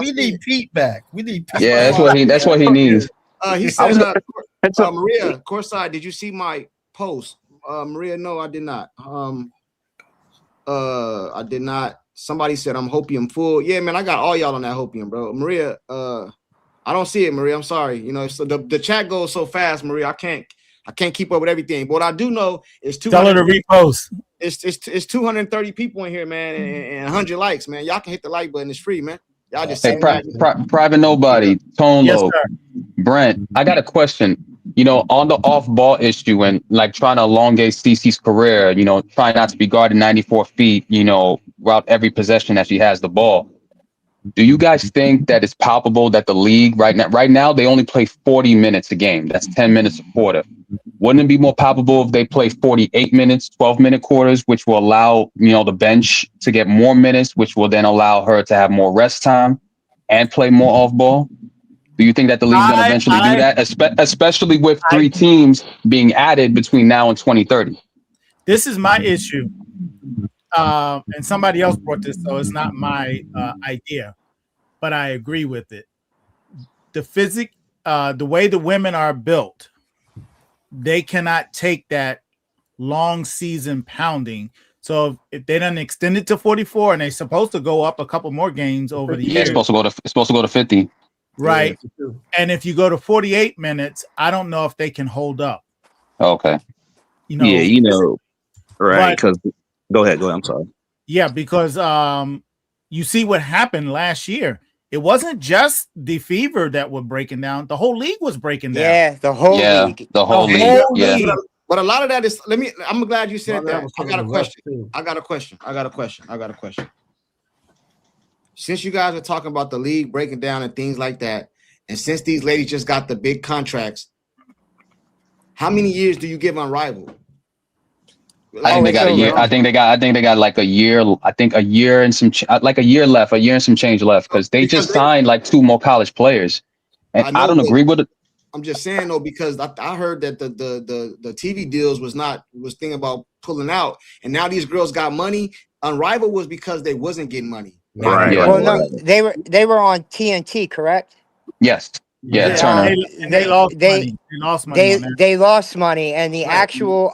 Speaker 12: we need Pete back. We need Pete.
Speaker 8: Yeah, that's what he needs.
Speaker 1: He said, Maria, Courtside, did you see my post? Maria, no, I did not. I did not. Somebody said I'm hopium full. Yeah, man, I got all y'all on that hopium, bro. Maria, I don't see it, Maria. I'm sorry. You know, so the chat goes so fast, Maria. I can't keep up with everything. But what I do know is
Speaker 2: tell her to repost.
Speaker 1: It's 230 people in here, man, and 100 likes, man. Y'all can hit the like button. It's free, man. Y'all just
Speaker 8: private nobody, Tone Low, Brent. I got a question. You know, on the off ball issue and like trying to elongate CeCe's career, you know, trying not to be guarded 94 feet, you know, throughout every possession that she has the ball. Do you guys think that it's palpable that the league right now they only play 40 minutes a game? That's 10 minutes a quarter. Wouldn't it be more palpable if they play 48 minutes, 12-minute quarters, which will allow, you know, the bench to get more minutes, which will then allow her to have more rest time and play more off ball? Do you think that the league's going to eventually do that, especially with 3 teams being added between now and 2030?
Speaker 2: This is my issue. And somebody else brought this, so it's not my idea, but I agree with it. The way the women are built, they cannot take that long season pounding. So if they done extend it to 44 and they're supposed to go up a couple more games over the years,
Speaker 8: it's supposed to go to 50.
Speaker 2: Right. Yeah. And if you go to 48 minutes, I don't know if they can hold up.
Speaker 8: Okay.
Speaker 13: You know, right. Because go ahead. I'm sorry.
Speaker 2: Yeah, because you see what happened last year. It wasn't just the Fever that were breaking down. The whole league was breaking down.
Speaker 11: Yeah, the whole league.
Speaker 8: The whole league. Yeah.
Speaker 1: But a lot of that is, I'm glad you said that. I got a question. Since you guys are talking about the league breaking down and things like that, and since these ladies just got the big contracts, how many years do you give Unrivaled?
Speaker 8: I think they got a year. I think they got like a year. I think a year and some like a year left, a year and some change left because they just signed like 2 more college players, and I don't agree with it.
Speaker 1: I'm just saying though because I heard that the TV deals was thinking about pulling out, and now these girls got money. Unrivaled was because they wasn't getting money.
Speaker 11: Right. Yeah. Well, no, they were on TNT, correct?
Speaker 8: Yes. Yeah. Turner.
Speaker 2: They lost money.
Speaker 11: They lost money, and the actual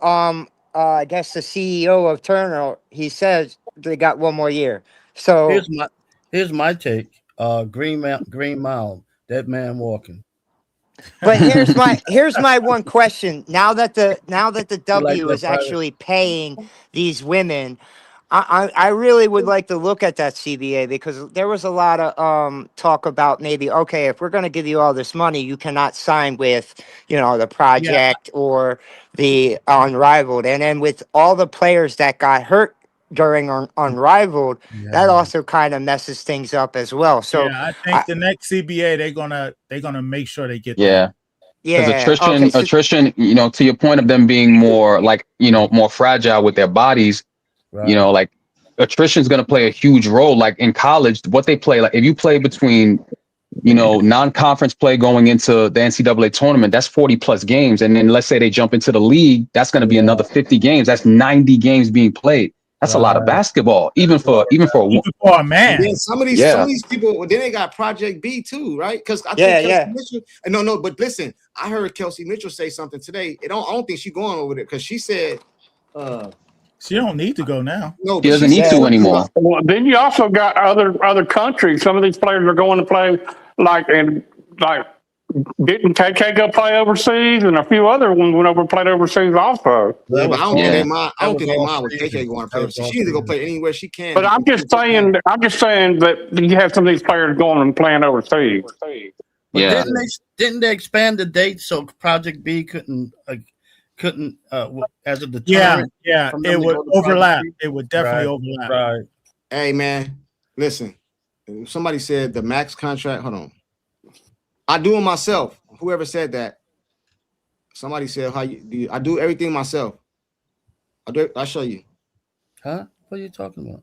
Speaker 11: I guess the CEO of Turner, he says they got 1 more year. So
Speaker 12: here's my take. Green Mound, dead man walking.
Speaker 11: But here's my one question. Now that the W is actually paying these women, I really would like to look at that CBA because there was a lot of talk about maybe, okay, if we're going to give you all this money, you cannot sign with, you know, the project or the Unrivaled. And then with all the players that got hurt during Unrivaled, that also kind of messes things up as well. So
Speaker 2: I think the next CBA they're gonna make sure they get
Speaker 8: because attrition, you know, to your point of them being more like, you know, more fragile with their bodies. Right. You know, like attrition is going to play a huge role. Like in college, what they play, like if you play between, you know, non-conference play going into the NCAA tournament, that's 40 plus games. And then let's say they jump into the league, that's going to be another 50 games. That's 90 games being played. That's a lot of basketball, even for
Speaker 2: a man.
Speaker 1: And then some of these people, then they got Project B too, right? Because I think Kelsey Mitchell, but listen, I heard Kelsey Mitchell say something today. I don't think she's going over there because she said
Speaker 2: she don't need to go now.
Speaker 1: No,
Speaker 8: she doesn't need to anymore.
Speaker 15: Well, then you also got other countries. Some of these players are going to play didn't KK go play overseas, and a few other ones went over and played overseas also.
Speaker 1: Yeah, but I don't think they mind with KK going to play overseas. She needs to go play anywhere she can.
Speaker 15: But I'm just saying that you have some of these players going and playing overseas.
Speaker 12: But didn't they expand the dates so Project B couldn't as a deterrent?
Speaker 2: Yeah, it would overlap. It would definitely overlap.
Speaker 12: Right.
Speaker 1: Hey man, listen. Somebody said the max contract. Hold on. I do it myself. Whoever said that. Somebody said how you do. I do everything myself. I'll show you.
Speaker 12: Huh? What are you talking about?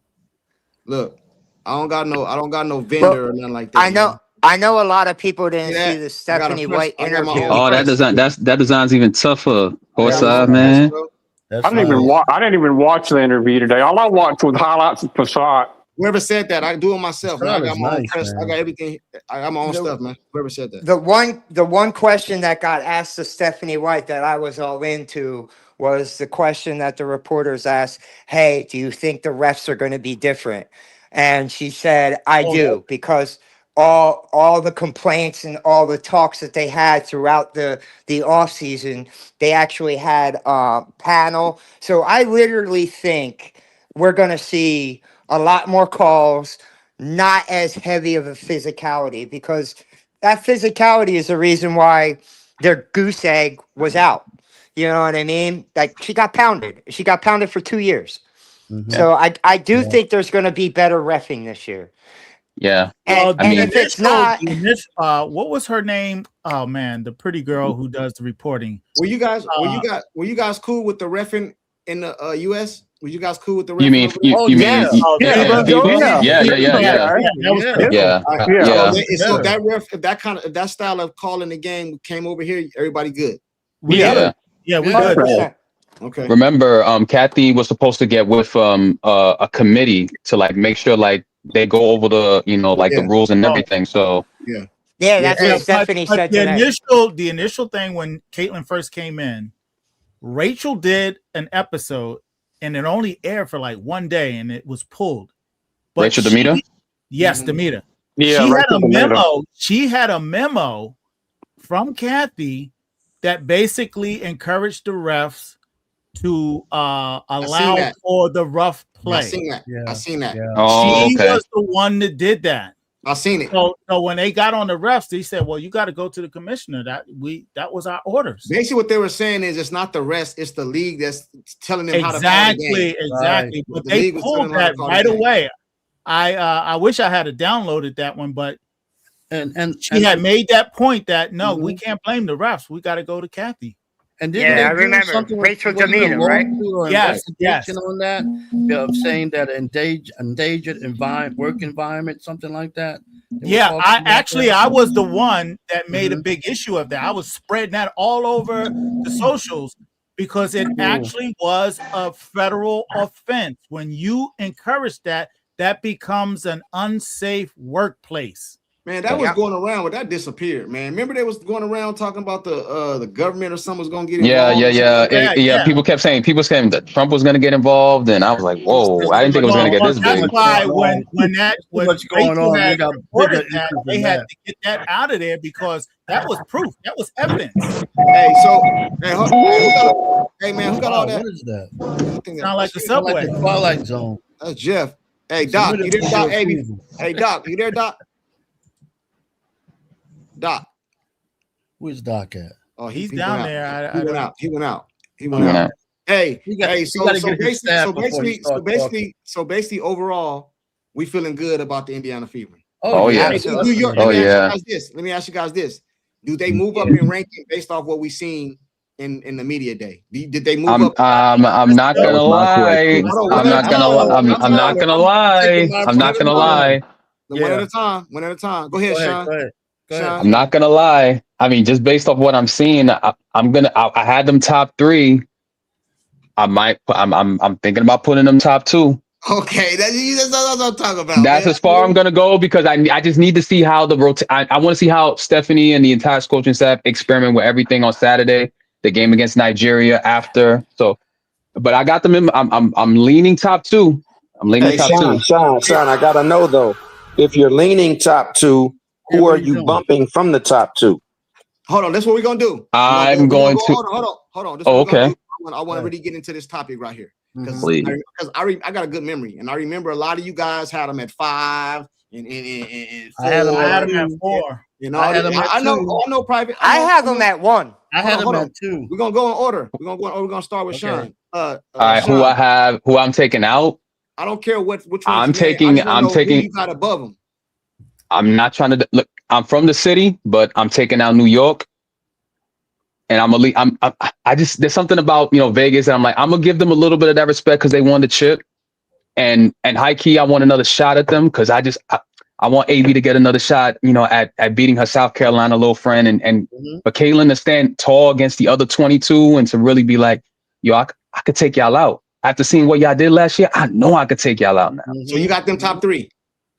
Speaker 1: Look, I don't got no vendor or nothing like that.
Speaker 11: I know a lot of people didn't
Speaker 1: Yeah,
Speaker 11: see the
Speaker 1: I got a
Speaker 11: Stephanie
Speaker 1: press.
Speaker 11: White
Speaker 1: I got my
Speaker 11: interview.
Speaker 1: own
Speaker 8: Oh,
Speaker 1: press.
Speaker 8: that design's even tougher.
Speaker 1: I got my
Speaker 8: Courtside,
Speaker 1: own press,
Speaker 8: man.
Speaker 1: bro.
Speaker 12: That's
Speaker 15: I didn't even watch the interview today. All I watched was highlights of Passat.
Speaker 1: Whoever said that, I do it myself, man. I
Speaker 12: Prasad
Speaker 1: got
Speaker 12: is
Speaker 1: my own
Speaker 12: nice,
Speaker 1: press. I
Speaker 12: man.
Speaker 1: got everything. I got my own
Speaker 11: The-
Speaker 1: stuff, man. Whoever said that.
Speaker 11: The one question that got asked to Stephanie White that I was all into was the question that the reporters asked, "Hey, do you think the refs are going to be different?" And she said, "I
Speaker 2: Oh,
Speaker 11: do, because all the complaints and all the talks that they had throughout the off season, they actually had a panel. So I literally think we're going to see a lot more calls, not as heavy of a physicality, because that physicality is the reason why their goose egg was out. You know what I mean? Like, she got pounded. She got pounded for 2 years.
Speaker 12: Mhm.
Speaker 11: So I do
Speaker 12: Yeah.
Speaker 11: think there's going to be better reffing this year.
Speaker 8: Yeah.
Speaker 11: And,
Speaker 2: the
Speaker 11: and if it's not,
Speaker 2: what was her name? Oh man, the pretty girl who does the reporting.
Speaker 1: Were you guys cool with the reffing in the US? Were you guys cool with the reffing?
Speaker 8: You mean
Speaker 1: So if that ref, if that style of calling the game came over here, everybody good.
Speaker 2: We good. Okay.
Speaker 8: Remember, Kathy was supposed to get with a committee to like make sure like they go over the the rules and everything. So
Speaker 11: that's what Stephanie said today.
Speaker 2: The initial thing when Caitlin first came in, Rachel did an episode and it only aired for like 1 day and it was pulled. But
Speaker 8: Rachel Demeter?
Speaker 2: Yes, Demeter.
Speaker 15: Yeah,
Speaker 2: she had
Speaker 15: Rachel
Speaker 2: a
Speaker 15: Demeter.
Speaker 2: memo. She had a memo from Kathy that basically encouraged the refs to allow for the rough play.
Speaker 1: I seen that. I seen that.
Speaker 8: Oh,
Speaker 2: she
Speaker 8: okay.
Speaker 2: was the one that did that.
Speaker 1: I seen it.
Speaker 2: So when they got on the refs, they said, "Well, you got to go to the commissioner. That was our orders."
Speaker 1: Basically, what they were saying is it's not the rest, it's the league that's telling them how to
Speaker 2: play the game. Exactly.
Speaker 1: Right.
Speaker 2: But
Speaker 1: The
Speaker 2: they
Speaker 1: league was telling
Speaker 2: pulled
Speaker 1: them how to
Speaker 2: that
Speaker 1: call the
Speaker 2: right
Speaker 1: game.
Speaker 2: away. I wish I had downloaded that one, but she had
Speaker 12: and-
Speaker 2: made that point that no, we can't blame the refs. We got to go to Kathy.
Speaker 12: And didn't they
Speaker 11: I
Speaker 12: do
Speaker 11: remember
Speaker 12: something with
Speaker 11: Rachel
Speaker 12: wasn't
Speaker 11: Demeter,
Speaker 12: a
Speaker 11: right?
Speaker 12: lawsuit or
Speaker 2: Yes,
Speaker 12: investigation on that of saying that endangered work environment, something like that? They were
Speaker 2: Yeah,
Speaker 12: talking about that?
Speaker 2: I was the one that made a big issue of that. I was spreading that all over the socials because it actually was a federal offense. When you encourage that, that becomes an unsafe workplace.
Speaker 1: Man, that was going around, but that disappeared, man. Remember they was going around talking about the government or something was going to get involved?
Speaker 8: Yeah. People kept saying that Trump was going to get involved, and I was like, whoa, I didn't think it was going to get this big.
Speaker 2: That's why when
Speaker 12: what's going
Speaker 2: Rachel
Speaker 12: on,
Speaker 2: had
Speaker 12: we got
Speaker 2: reported
Speaker 12: bigger
Speaker 2: that,
Speaker 12: issues
Speaker 2: they
Speaker 12: than
Speaker 2: had
Speaker 12: that.
Speaker 2: to get that out of there because that was proof. That was evidence.
Speaker 1: Hey, man, who got all that?
Speaker 12: What is that?
Speaker 2: Sound like the subway.
Speaker 12: Like the Twilight Zone.
Speaker 1: That's Jeff. Hey, Doc, you there, Doc? Hey, Doc, you there, Doc? Doc.
Speaker 12: Where's Doc at?
Speaker 1: Oh,
Speaker 2: he's down there.
Speaker 1: He went out. Hey, so basically, overall, we feeling good about the Indiana Fever.
Speaker 8: Oh yeah.
Speaker 1: Let me ask you guys this: do they move up in ranking based off what we seen in the media day? Did they move up?
Speaker 8: I'm not gonna lie. I'm not gonna lie.
Speaker 1: One at a time. One at a time. Go ahead, Sean.
Speaker 12: Go ahead.
Speaker 8: I'm not gonna lie. I mean, just based off what I'm seeing, I had them top 3. I'm thinking about putting them top 2.
Speaker 1: Okay, that's what I'm talking about.
Speaker 8: That's as far I'm gonna go because I just need to see how the I want to see how Stephanie and the entire coaching staff experiment with everything on Saturday, the game against Nigeria after. So, but I got them in. I'm leaning top 2. I'm leaning top 2.
Speaker 7: Sean, I gotta know though, if you're leaning top 2, who are you bumping from the top 2?
Speaker 1: Hold on, that's what we're gonna do.
Speaker 8: I'm going to.
Speaker 1: Hold on.
Speaker 8: Oh, okay.
Speaker 1: I want to really get into this topic right here because
Speaker 8: Please.
Speaker 1: I got a good memory, and I remember a lot of you guys had them at 5 and 4.
Speaker 2: I had them at 4.
Speaker 1: You know, I know private.
Speaker 11: I have them at 1.
Speaker 12: I had them at 2.
Speaker 1: We're gonna go in order. We're gonna start with Sean.
Speaker 8: All right,
Speaker 1: Sean,
Speaker 8: who I'm taking out.
Speaker 1: I don't care which one.
Speaker 8: I'm taking.
Speaker 1: You got above them.
Speaker 8: I'm not trying to look. I'm from the city, but I'm taking out New York, and I just there's something about Vegas, and I'm like I'm gonna give them a little bit of that respect because they won the chip, and high key I want another shot at them because I I want AB to get another shot, at beating her South Carolina little friend, and for Caitlin to stand tall against the other 22 and to really be like, yo, I could take y'all out. After seeing what y'all did last year, I know I could take y'all out now.
Speaker 1: So you got them top 3.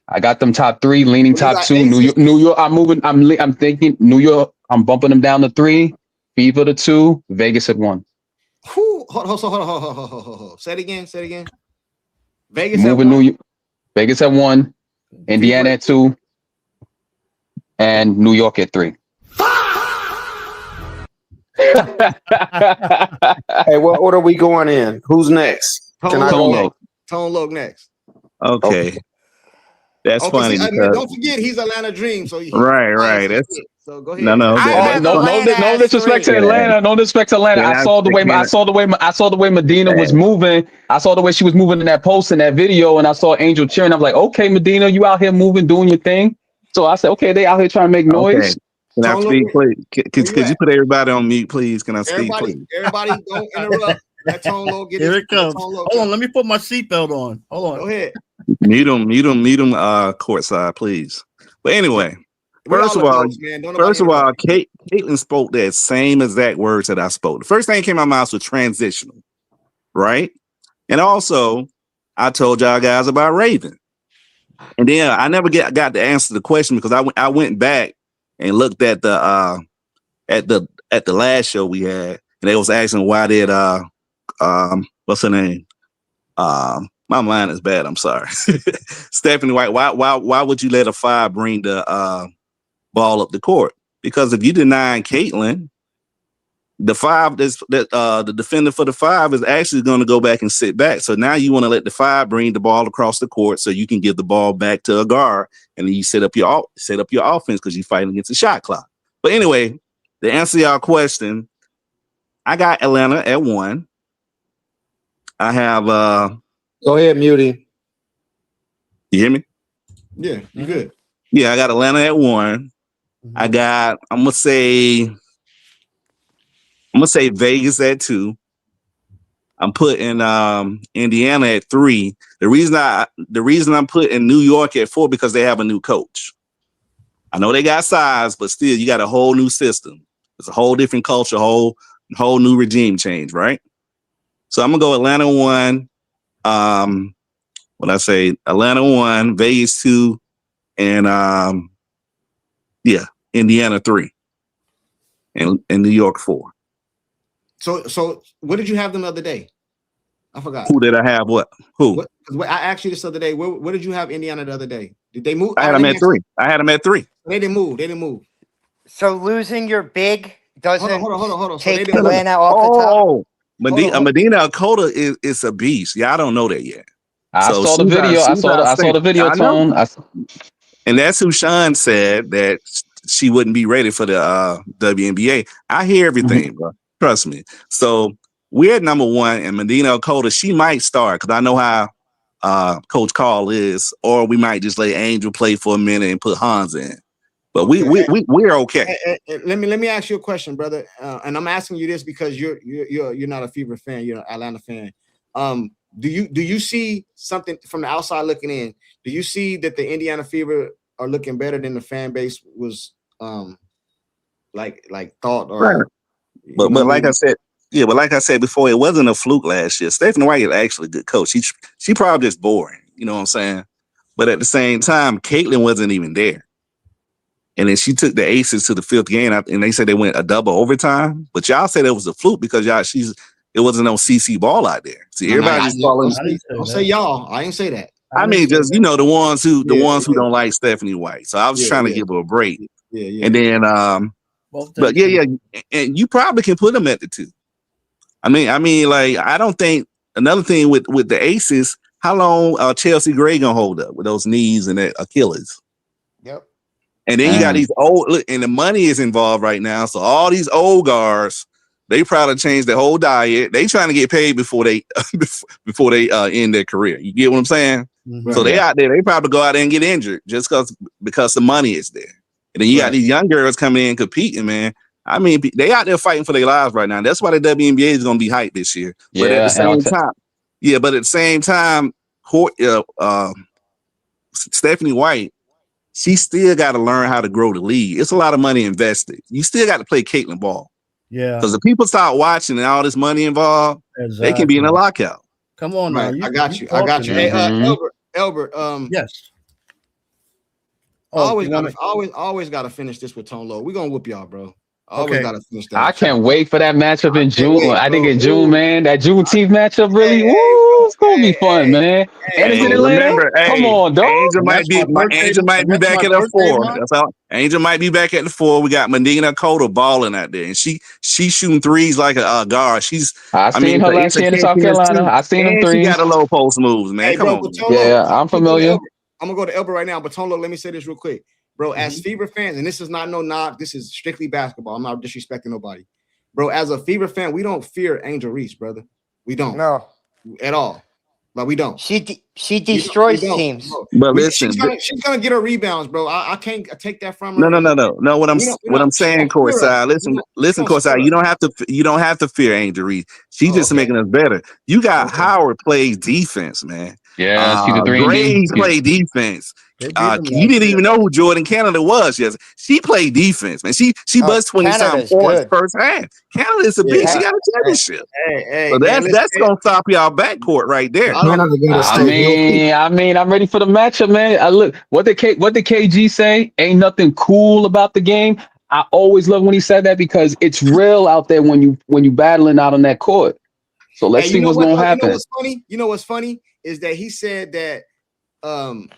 Speaker 8: I got them top 3, leaning
Speaker 1: So
Speaker 8: top 2. New York. I'm thinking New York. I'm bumping them down to 3. Fever to 2. Vegas at 1.
Speaker 1: Hold on. Say it again. Vegas
Speaker 8: moving
Speaker 1: at 1.
Speaker 8: New York. Vegas at 1. Indiana at 2. And New York at 3.
Speaker 7: Hey, what order are we going in? Who's next?
Speaker 1: Tone Loc next.
Speaker 13: Okay. That's funny.
Speaker 1: Don't forget he's Atlanta Dream. So
Speaker 13: right. That's
Speaker 1: so go ahead.
Speaker 8: No disrespect to Atlanta. No disrespect to Atlanta. I saw the way Medina was moving. I saw the way she was moving in that post in that video, and I saw Angel cheering. I'm like, okay, Medina, you out here moving, doing your thing. So I said, okay, they out here trying to make noise.
Speaker 13: Can I speak, please? Could you put everybody on mute, please? Can I speak, please?
Speaker 1: Everybody, don't interrupt. Let Tone Loc get
Speaker 12: Here it comes. Hold on, let me put my seatbelt on. Hold on.
Speaker 1: Go ahead.
Speaker 13: Mute him, courtside, please. But anyway, first of all, Caitlin spoke that same exact words that I spoke. The first thing that came out of my mouth was transitional, right? And also, I told y'all guys about Raven. And then I never got to answer the question because I went back and looked at the last show we had, and they was asking why did what's her name? My mind is bad. I'm sorry. Stephanie White. Why would you let a 5 bring the ball up the court? Because if you deny Caitlin, the 5 the defender for the 5 is actually going to go back and sit back. So now you want to let the 5 bring the ball across the court so you can give the ball back to a guard, and then you set up your offense because you're fighting against the shot clock. But anyway, to answer y'all question, I got Atlanta at 1. I have
Speaker 7: go ahead, Muty.
Speaker 13: You hear me?
Speaker 1: Yeah, you good.
Speaker 13: Yeah, I got Atlanta at 1. I got I'm gonna say Vegas at 2. I'm putting Indiana at 3. The reason I'm putting New York at 4 because they have a new coach. I know they got size, but still you got a whole new system. It's a whole different culture, whole new regime change, right? So I'm gonna go Atlanta 1. Atlanta 1, Vegas 2, and Indiana 3, and New York 4.
Speaker 1: So what did you have them the other day? I forgot.
Speaker 13: Who did I have? What? Who?
Speaker 1: I asked you this other day. Where did you have Indiana the other day? Did they move?
Speaker 13: I had them at 3. I had them at 3.
Speaker 1: They didn't move.
Speaker 11: So losing your big doesn't
Speaker 1: hold on.
Speaker 11: take Atlanta off the top.
Speaker 13: Medina Cota is a beast. Yeah, I don't know that yet.
Speaker 8: I saw the video. I saw the video, Tone.
Speaker 13: And that's who Sean said that she wouldn't be ready for the WNBA. I hear everything, bro. Trust me. So we're at number 1, and Medina Cota, she might start because I know how Coach Carl is, or we might just let Angel play for a minute and put Hans in. But we're okay.
Speaker 1: Let me ask you a question, brother. And I'm asking you this because you're not a Fever fan, you're an Atlanta fan. Do you see something from the outside looking in? Do you see that the Indiana Fever are looking better than the fan base was like thought? Or
Speaker 13: right. But like I said before, it wasn't a fluke last year. Stephanie White is actually a good coach. She probably just boring, you know what I'm saying? But at the same time, Caitlin wasn't even there. And then she took the Aces to the 5th game, and they said they went a double overtime. But y'all said it was a fluke because it wasn't no CC ball out there. See, everybody just following.
Speaker 1: Don't say y'all. I didn't say that.
Speaker 13: I mean, just the ones who don't like Stephanie White. So I was trying to give her a break. Yeah. And then but and you probably can put them at the 2. I mean, like I don't think another thing with the Aces, how long Chelsea Gray gonna hold up with those knees and that Achilles?
Speaker 11: Yep.
Speaker 13: And then you got these and the money is involved right now. So all these old guards, they probably changed their whole diet. They trying to get paid before they end their career. You get what I'm saying? Mm-hmm. So they out there, they probably go out there and get injured just because the money is there. And then you got these young girls coming in competing, man. I mean, they out there fighting for their lives right now. That's why the WNBA is going to be hyped this year. But at the same time, Stephanie White, she still got to learn how to grow the league. It's a lot of money invested. You still got to play Caitlin ball.
Speaker 12: Yeah.
Speaker 13: Because if people start watching and all this money involved, they can be in a lockout.
Speaker 12: Come on now.
Speaker 1: I got you. Hey, Elbert.
Speaker 12: Yes.
Speaker 1: Always gotta finish this with Tone Low. We're gonna whoop y'all, bro. Always gotta finish that.
Speaker 8: I can't wait for that matchup in June. I think in June, man. That Juneteenth matchup really, it's gonna be fun, man. And it's in Atlanta.
Speaker 13: Remember,
Speaker 8: come on, dog.
Speaker 13: Angel might be back at the 4. That's all. Angel might be back at the 4. We got Medina Cota balling out there, and she shooting threes like a guard.
Speaker 8: I seen her last year in South Carolina. I seen them threes.
Speaker 13: She got the low post moves, man. Come on.
Speaker 8: Yeah, I'm familiar.
Speaker 1: I'm gonna go to Elbert right now, but Tone, let me say this real quick. Bro, as Fever fans, and this is not no knock, this is strictly basketball. I'm not disrespecting nobody. Bro, as a Fever fan, we don't fear Angel Reese, brother. We don't.
Speaker 11: No.
Speaker 1: At all. But we don't.
Speaker 11: She destroys teams.
Speaker 13: But listen,
Speaker 1: she's gonna get her rebounds, bro. I can't take that from her.
Speaker 13: No. What I'm saying, Courtside. Listen, Courtside. You don't have to fear Angel Reese. She's just making us better. You got Howard plays defense, man.
Speaker 8: Yeah, she's a 3
Speaker 13: Graves play defense. You didn't even know who Jordan Canada was. Yes, she played defense, man. She buzzed 27 points first half. Canada's a bitch. She got a championship. So that's gonna stop y'all backcourt right there.
Speaker 8: I mean, I'm ready for the matchup, man. Look, what did KG say? Ain't nothing cool about the game. I always love when he said that because it's real out there when you battling out on that court. So let's see what's gonna happen.
Speaker 1: You know what's funny is that he said that the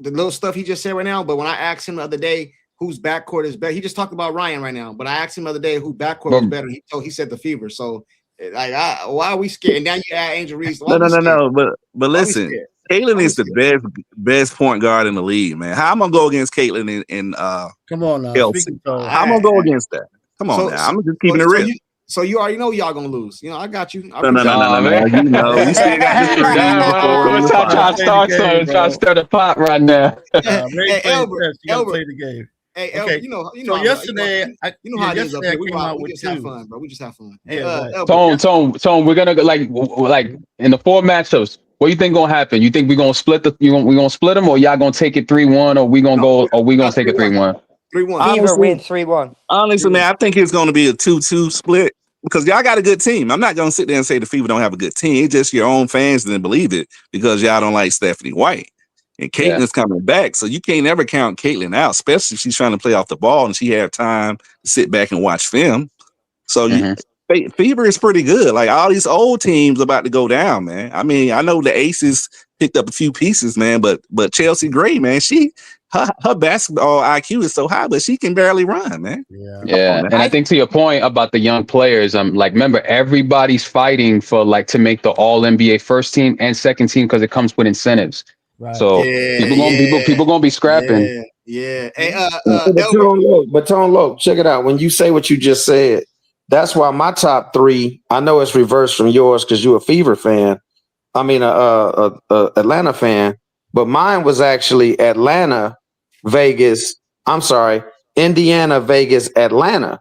Speaker 1: little stuff he just said right now, but when I asked him the other day whose backcourt is better, he just talked about Ryan right now. But I asked him the other day who backcourt was better. He said the Fever. So like, why are we scared? And now you add Angel Reese.
Speaker 13: No. But listen, Caitlin is the best point guard in the league, man. How am I gonna go against Caitlin in
Speaker 12: come on now,
Speaker 13: Kelsey? How am I gonna go against that? Come on now. I'm just keeping it real.
Speaker 1: So you already know y'all gonna lose. You know, I got you.
Speaker 13: No, man. You know, we still got the 3 before.
Speaker 8: Try to start the pot right now.
Speaker 1: Hey, Elbert,
Speaker 12: play the game.
Speaker 1: Hey, Elbert, you know.
Speaker 12: So yesterday,
Speaker 1: you know how it is up here. We just have fun, bro. We just have fun. Hey,
Speaker 8: Tone, we're gonna go like in the 4 matchups. What do you think gonna happen? You think we gonna split we gonna split them, or y'all gonna take it 3-1, or we gonna go, or we gonna take it 3-1?
Speaker 1: 3-1.
Speaker 11: Fever wins 3-1.
Speaker 13: Honestly, man, I think it's going to be a 2-2 split because y'all got a good team. I'm not going to sit there and say the Fever don't have a good team. It's just your own fans didn't believe it because y'all don't like Stephanie White. And Caitlin's coming back, so you can't ever count Caitlin out, especially if she's trying to play off the ball and she have time to sit back and watch film. So Fever is pretty good. Like all these old teams about to go down, man. I mean, I know the Aces picked up a few pieces, man, but Chelsea Gray, man, her basketball IQ is so high, but she can barely run, man.
Speaker 8: Yeah. And I think to your point about the young players, remember everybody's fighting for to make the All NBA first team and second team because it comes with incentives. Right. So people gonna be scrapping.
Speaker 1: Yeah. Hey,
Speaker 7: but Tone Loc, check it out. When you say what you just said, that's why my top 3. I know it's reversed from yours because you're a Fever fan. I mean, Atlanta fan, but mine was actually Indiana, Vegas, Atlanta.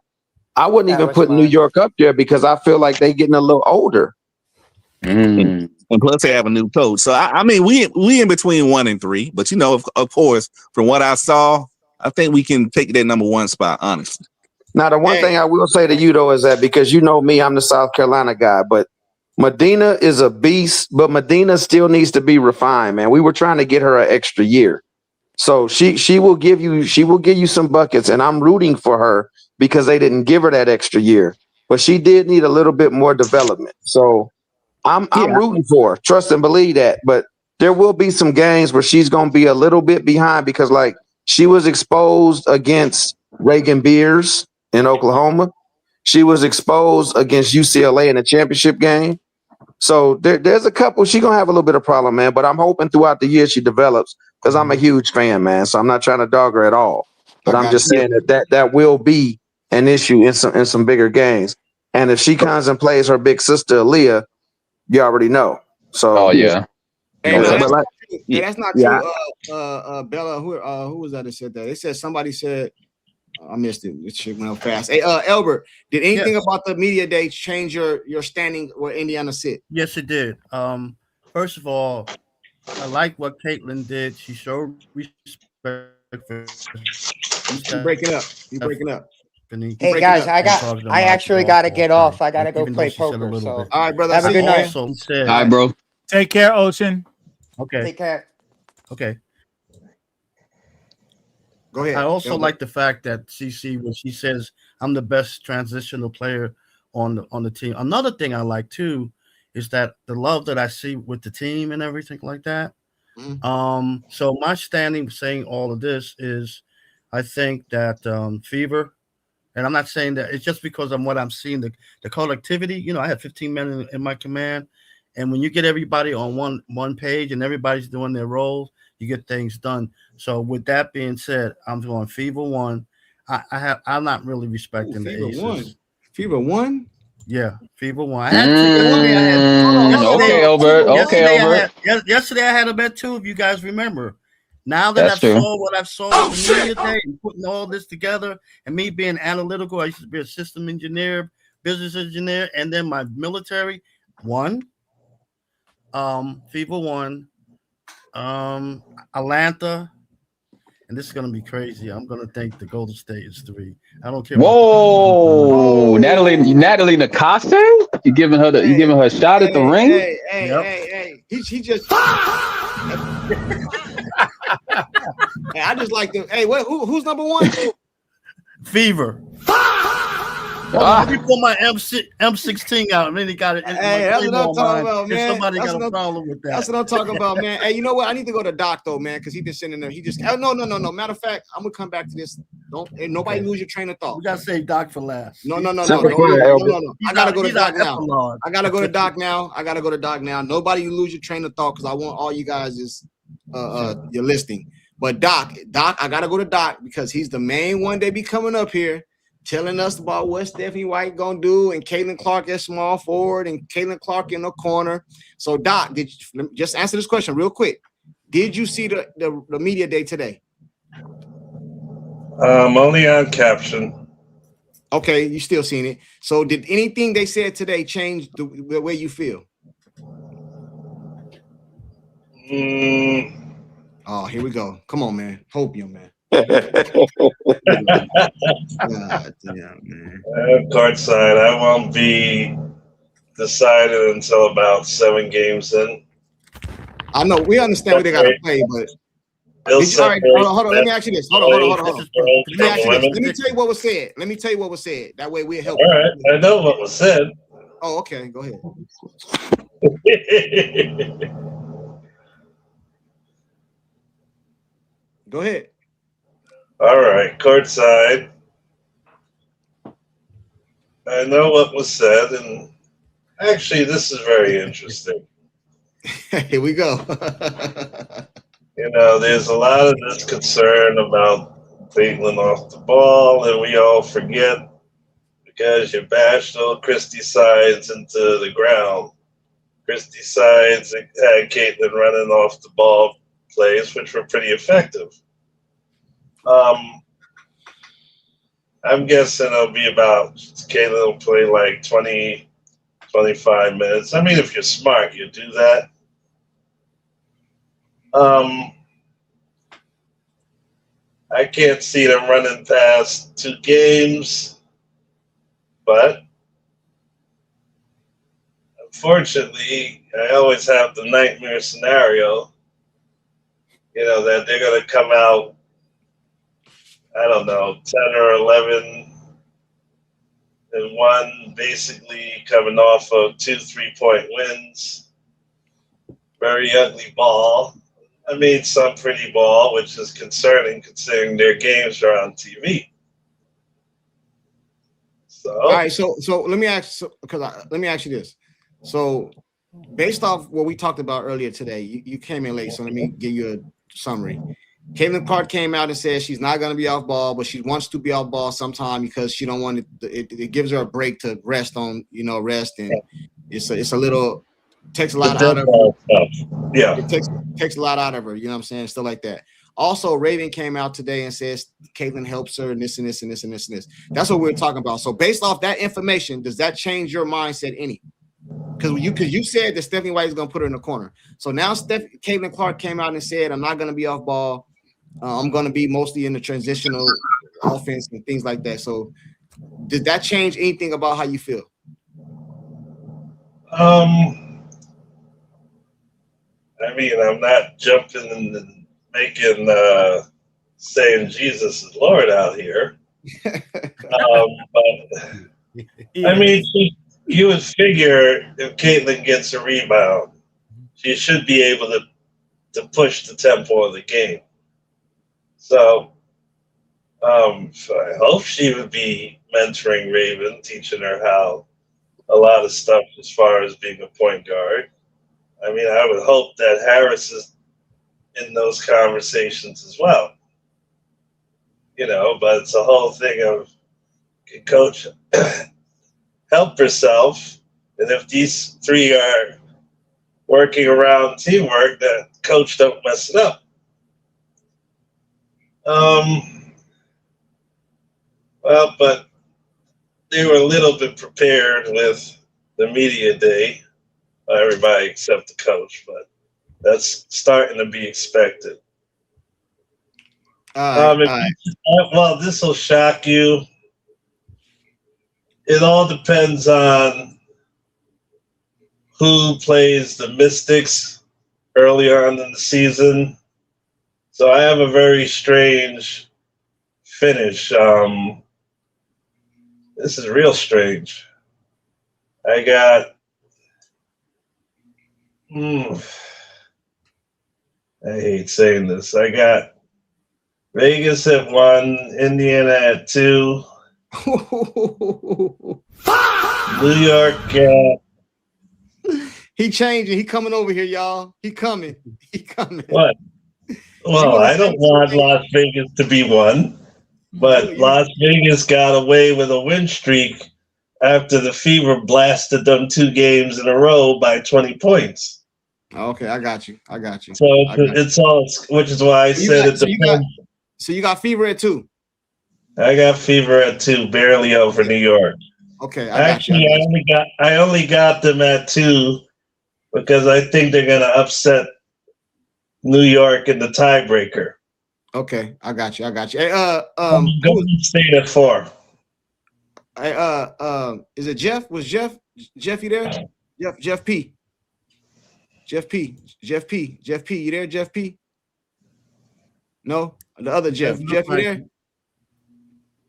Speaker 7: I wouldn't even put New York up there because I feel like they're getting a little older.
Speaker 13: And plus they have a new coach. So I mean, we in between 1 and 3, but of course, from what I saw, I think we can take that number 1 spot, honestly.
Speaker 7: Now, the one thing I will say to you though is that because you know me, I'm the South Carolina guy, but Medina is a beast, but Medina still needs to be refined, man. We were trying to get her an extra year. So she will give you some buckets, and I'm rooting for her because they didn't give her that extra year. But she did need a little bit more development. So I'm rooting for her. Trust and believe that. But there will be some games where she's gonna be a little bit behind because she was exposed against Reagan Beers in Oklahoma. She was exposed against UCLA in the championship game. So there's a couple. She's going to have a little bit of problem, man. But I'm hoping throughout the year she develops because I'm a huge fan, man. So I'm not trying to dog her at all. But I'm just saying that will be an issue in some bigger games. And if she comes and plays her big sister, Aaliyah, you already know. So,
Speaker 1: Hey, that's not true. Bella, who was that said that? Somebody said, I missed it. This shit went fast. Hey, Elbert, did anything about the media day change your standing where Indiana sit?
Speaker 12: Yes, it did. First of all, I like what Caitlin did. She showed
Speaker 1: You breaking up. You breaking up.
Speaker 11: Hey guys, I actually got to get off. I got to go play poker. So
Speaker 1: all right, brother.
Speaker 11: Have a good night.
Speaker 12: Also said,
Speaker 8: All right, bro.
Speaker 2: Take care, Ocean.
Speaker 12: Okay.
Speaker 11: Take care.
Speaker 12: Okay.
Speaker 1: Go ahead.
Speaker 12: I also
Speaker 1: Elder.
Speaker 12: like the fact that CC, when she says I'm the best transitional player on the team. Another thing I like too is that the love that I see with the team and everything like that.
Speaker 1: Mm-hmm.
Speaker 12: So my standing saying all of this is, I think that Fever, and I'm not saying that it's just because of what I'm seeing, the collectivity. You know, I have 15 men in my command, and when you get everybody on one page and everybody's doing their roles, you get things done. So with that being said, I'm going Fever 1. I'm not really respecting the Aces.
Speaker 1: 1. Fever 1.
Speaker 12: Yeah, Fever 1. I had 2.
Speaker 8: Okay, Albert. Okay, Albert.
Speaker 12: Yesterday I had them at 2. If you guys remember. Now that
Speaker 8: That's true.
Speaker 12: saw what I've saw with the media day and putting all this together, and me being analytical, I used to be a system engineer, business engineer, and then my military. 1. Fever 1. Atlanta. And this is gonna be crazy. I'm gonna think the Golden State is 3. I don't care.
Speaker 8: Whoa, Natalie Nakaste? You giving her a shot at the ring?
Speaker 1: Hey. He just. Hey, I just like them. Hey, who's number 1?
Speaker 12: Fever. Let me pull my M16 out. And then he got it.
Speaker 1: Hey, that's what I'm talking about, man.
Speaker 12: Somebody got a problem with that.
Speaker 1: That's what I'm talking about, man. Hey, you know what? I need to go to Doc though, man, because he's been sending them. No. Matter of fact, I'm gonna come back to this. Nobody lose your train of thought.
Speaker 12: We gotta save Doc for last.
Speaker 1: No. I gotta go to Doc now. I gotta go to Doc now. Nobody lose your train of thought because I want all you guys is your listing. But Doc, I gotta go to Doc because he's the main one. They be coming up here telling us about what Stephanie White gonna do, and Caitlin Clark at small forward, and Caitlin Clark in the corner. So, Doc, just answer this question real quick. Did you see the media day today?
Speaker 16: Only on caption.
Speaker 1: Okay, you still seen it. So, did anything they said today change the way you feel? Oh, here we go. Come on, man. Hopium, man. God damn, man.
Speaker 16: Courtside, I won't be decided until about 7 games in.
Speaker 1: I know we understand what they got to play, but all right, hold on. Let me ask you this. Hold on. Let me tell you what was said. That way we'll help.
Speaker 16: All right, I know what was said.
Speaker 1: Oh, okay. Go ahead. Go ahead.
Speaker 16: All right, Courtside. I know what was said, and actually, this is very interesting.
Speaker 1: Here we go.
Speaker 16: You know, there's a lot of this concern about Caitlin off the ball, and we all forget because you bashed old Christy Sides into the ground. Christy Sides had Caitlin running off the ball plays, which were pretty effective. I'm guessing it'll be about Caitlin will play like 20, 25 minutes. I mean, if you're smart, you do that. I can't see them running past 2 games, but unfortunately, I always have the nightmare scenario, you know, that they're going to come out, I don't know, 10 or 11 and 1, basically coming off of 2 3-point wins. Very ugly ball. I mean, some pretty ball, which is concerning considering their games are on TV. So,
Speaker 1: all right, so let me ask you this. So, based off what we talked about earlier today, you came in late, so let me give you a summary. Caitlin Clark came out and said she's not going to be off ball, but she wants to be off ball sometime because she don't want it gives her a break to rest, and it's a little takes a lot out of her.
Speaker 16: Yeah,
Speaker 1: it takes a lot out of her. You know what I'm saying? Stuff like that. Also, Raven came out today and says Caitlin helps her and this and this and this and this and this. That's what we're talking about. So, based off that information, does that change your mindset any? Because you said that Stephanie White is going to put her in the corner. So now Caitlin Clark came out and said, I'm not going to be off ball. I'm going to be mostly in the transitional offense and things like that. So did that change anything about how you feel?
Speaker 16: I mean, I'm not jumping and making saying Jesus is Lord out here. But I mean, you would figure if Caitlin gets a rebound, she should be able to push the tempo of the game. So I hope she would be mentoring Raven, teaching her how a lot of stuff as far as being a point guard. I mean, I would hope that Harris is in those conversations as well. You know, but it's a whole thing of coach help herself, and if these three are working around teamwork, that coach don't mess it up. Well, but they were a little bit prepared with the media day, everybody except the coach, but that's starting to be expected. Well, this will shock you. It all depends on who plays the Mystics early on in the season. So I have a very strange finish. This is real strange. I got I hate saying this. I got Vegas at 1, Indiana at 2, New York
Speaker 1: He changing. He coming over here, y'all. He coming. He coming.
Speaker 16: What? Well, I don't want Las Vegas to be 1, but Las Vegas got away with a win streak after the Fever blasted them 2 games in a row by 20 points.
Speaker 1: Okay, I got you.
Speaker 16: So it's all, which is why I said it depends.
Speaker 1: So you got Fever at 2.
Speaker 16: I got Fever at 2, barely over New York.
Speaker 1: Okay,
Speaker 16: Actually, I only got them at 2 because I think they're going to upset New York in the tiebreaker.
Speaker 1: Okay, I got you. Hey,
Speaker 16: Golden State at 4.
Speaker 1: Hey, is it Jeff? Was Jeff you there? Jeff P. You there, Jeff P? No, the other Jeff. Jeff, you there?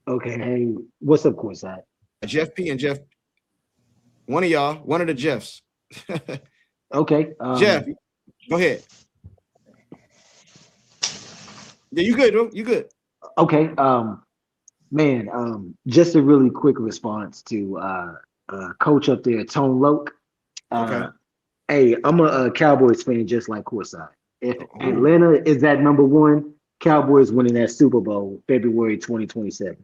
Speaker 17: Okay, hey, what's up, Courtside?
Speaker 1: Jeff P and Jeff. One of y'all, one of the Jeffs.
Speaker 17: Okay.
Speaker 1: Jeff, go ahead. Yeah, you good, bro. You good.
Speaker 17: Okay. Man, just a really quick response to coach up there, Tone Loke.
Speaker 1: Okay.
Speaker 17: Hey, I'm a Cowboys fan just like Courtside. If Atlanta is at number 1, Cowboys winning that Super Bowl February 2027.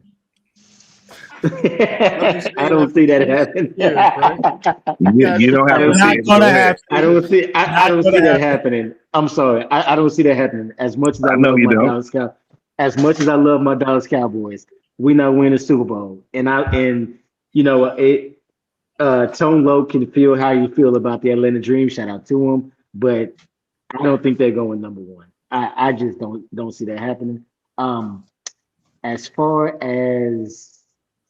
Speaker 17: I don't see that happening.
Speaker 13: You don't have to see it.
Speaker 17: I don't see that happening. I'm sorry. I don't see that happening. As much as I love my Dallas Cowboys, as much as I love my Dallas Cowboys, we not winning a Super Bowl. And you know, Tone Low can feel how you feel about the Atlanta Dream. Shout out to him, but I don't think they're going number 1. I just don't see that happening. As far as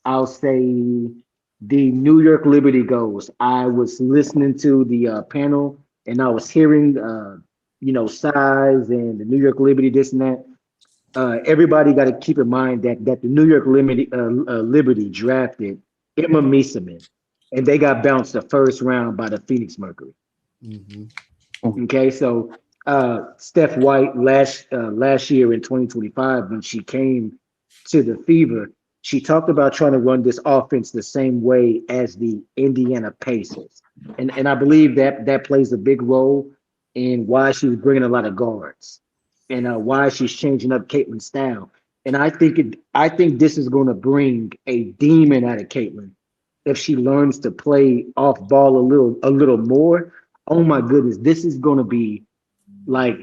Speaker 17: I'll say the New York Liberty goes, I was listening to the panel and I was hearing, size and the New York Liberty, this and that. Everybody got to keep in mind that the New York Liberty drafted Emma Meeseman, and they got bounced the first round by the Phoenix Mercury. Mm-hmm. Okay, so Steph White last year in 2025, when she came to the Fever, she talked about trying to run this offense the same way as the Indiana Pacers. And I believe that plays a big role in why she's bringing a lot of guards and why she's changing up Caitlin's style. And I think this is going to bring a demon out of Caitlin if she learns to play off ball a little more. Oh my goodness, this is going to be like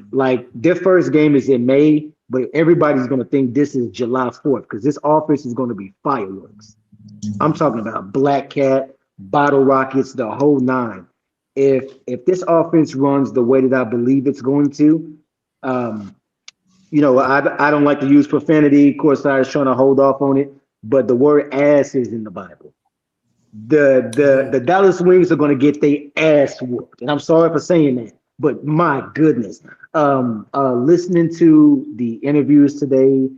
Speaker 17: their first game is in May, but everybody's going to think this is July 4th because this offense is going to be fireworks. I'm talking about Black Cat, bottle rockets, the whole 9. If this offense runs the way that I believe it's going to, I don't like to use profanity. Courtside is trying to hold off on it, but the word ass is in the Bible. The Dallas Wings are going to get their ass whooped, and I'm sorry for saying that, but my goodness, listening to the interviews today,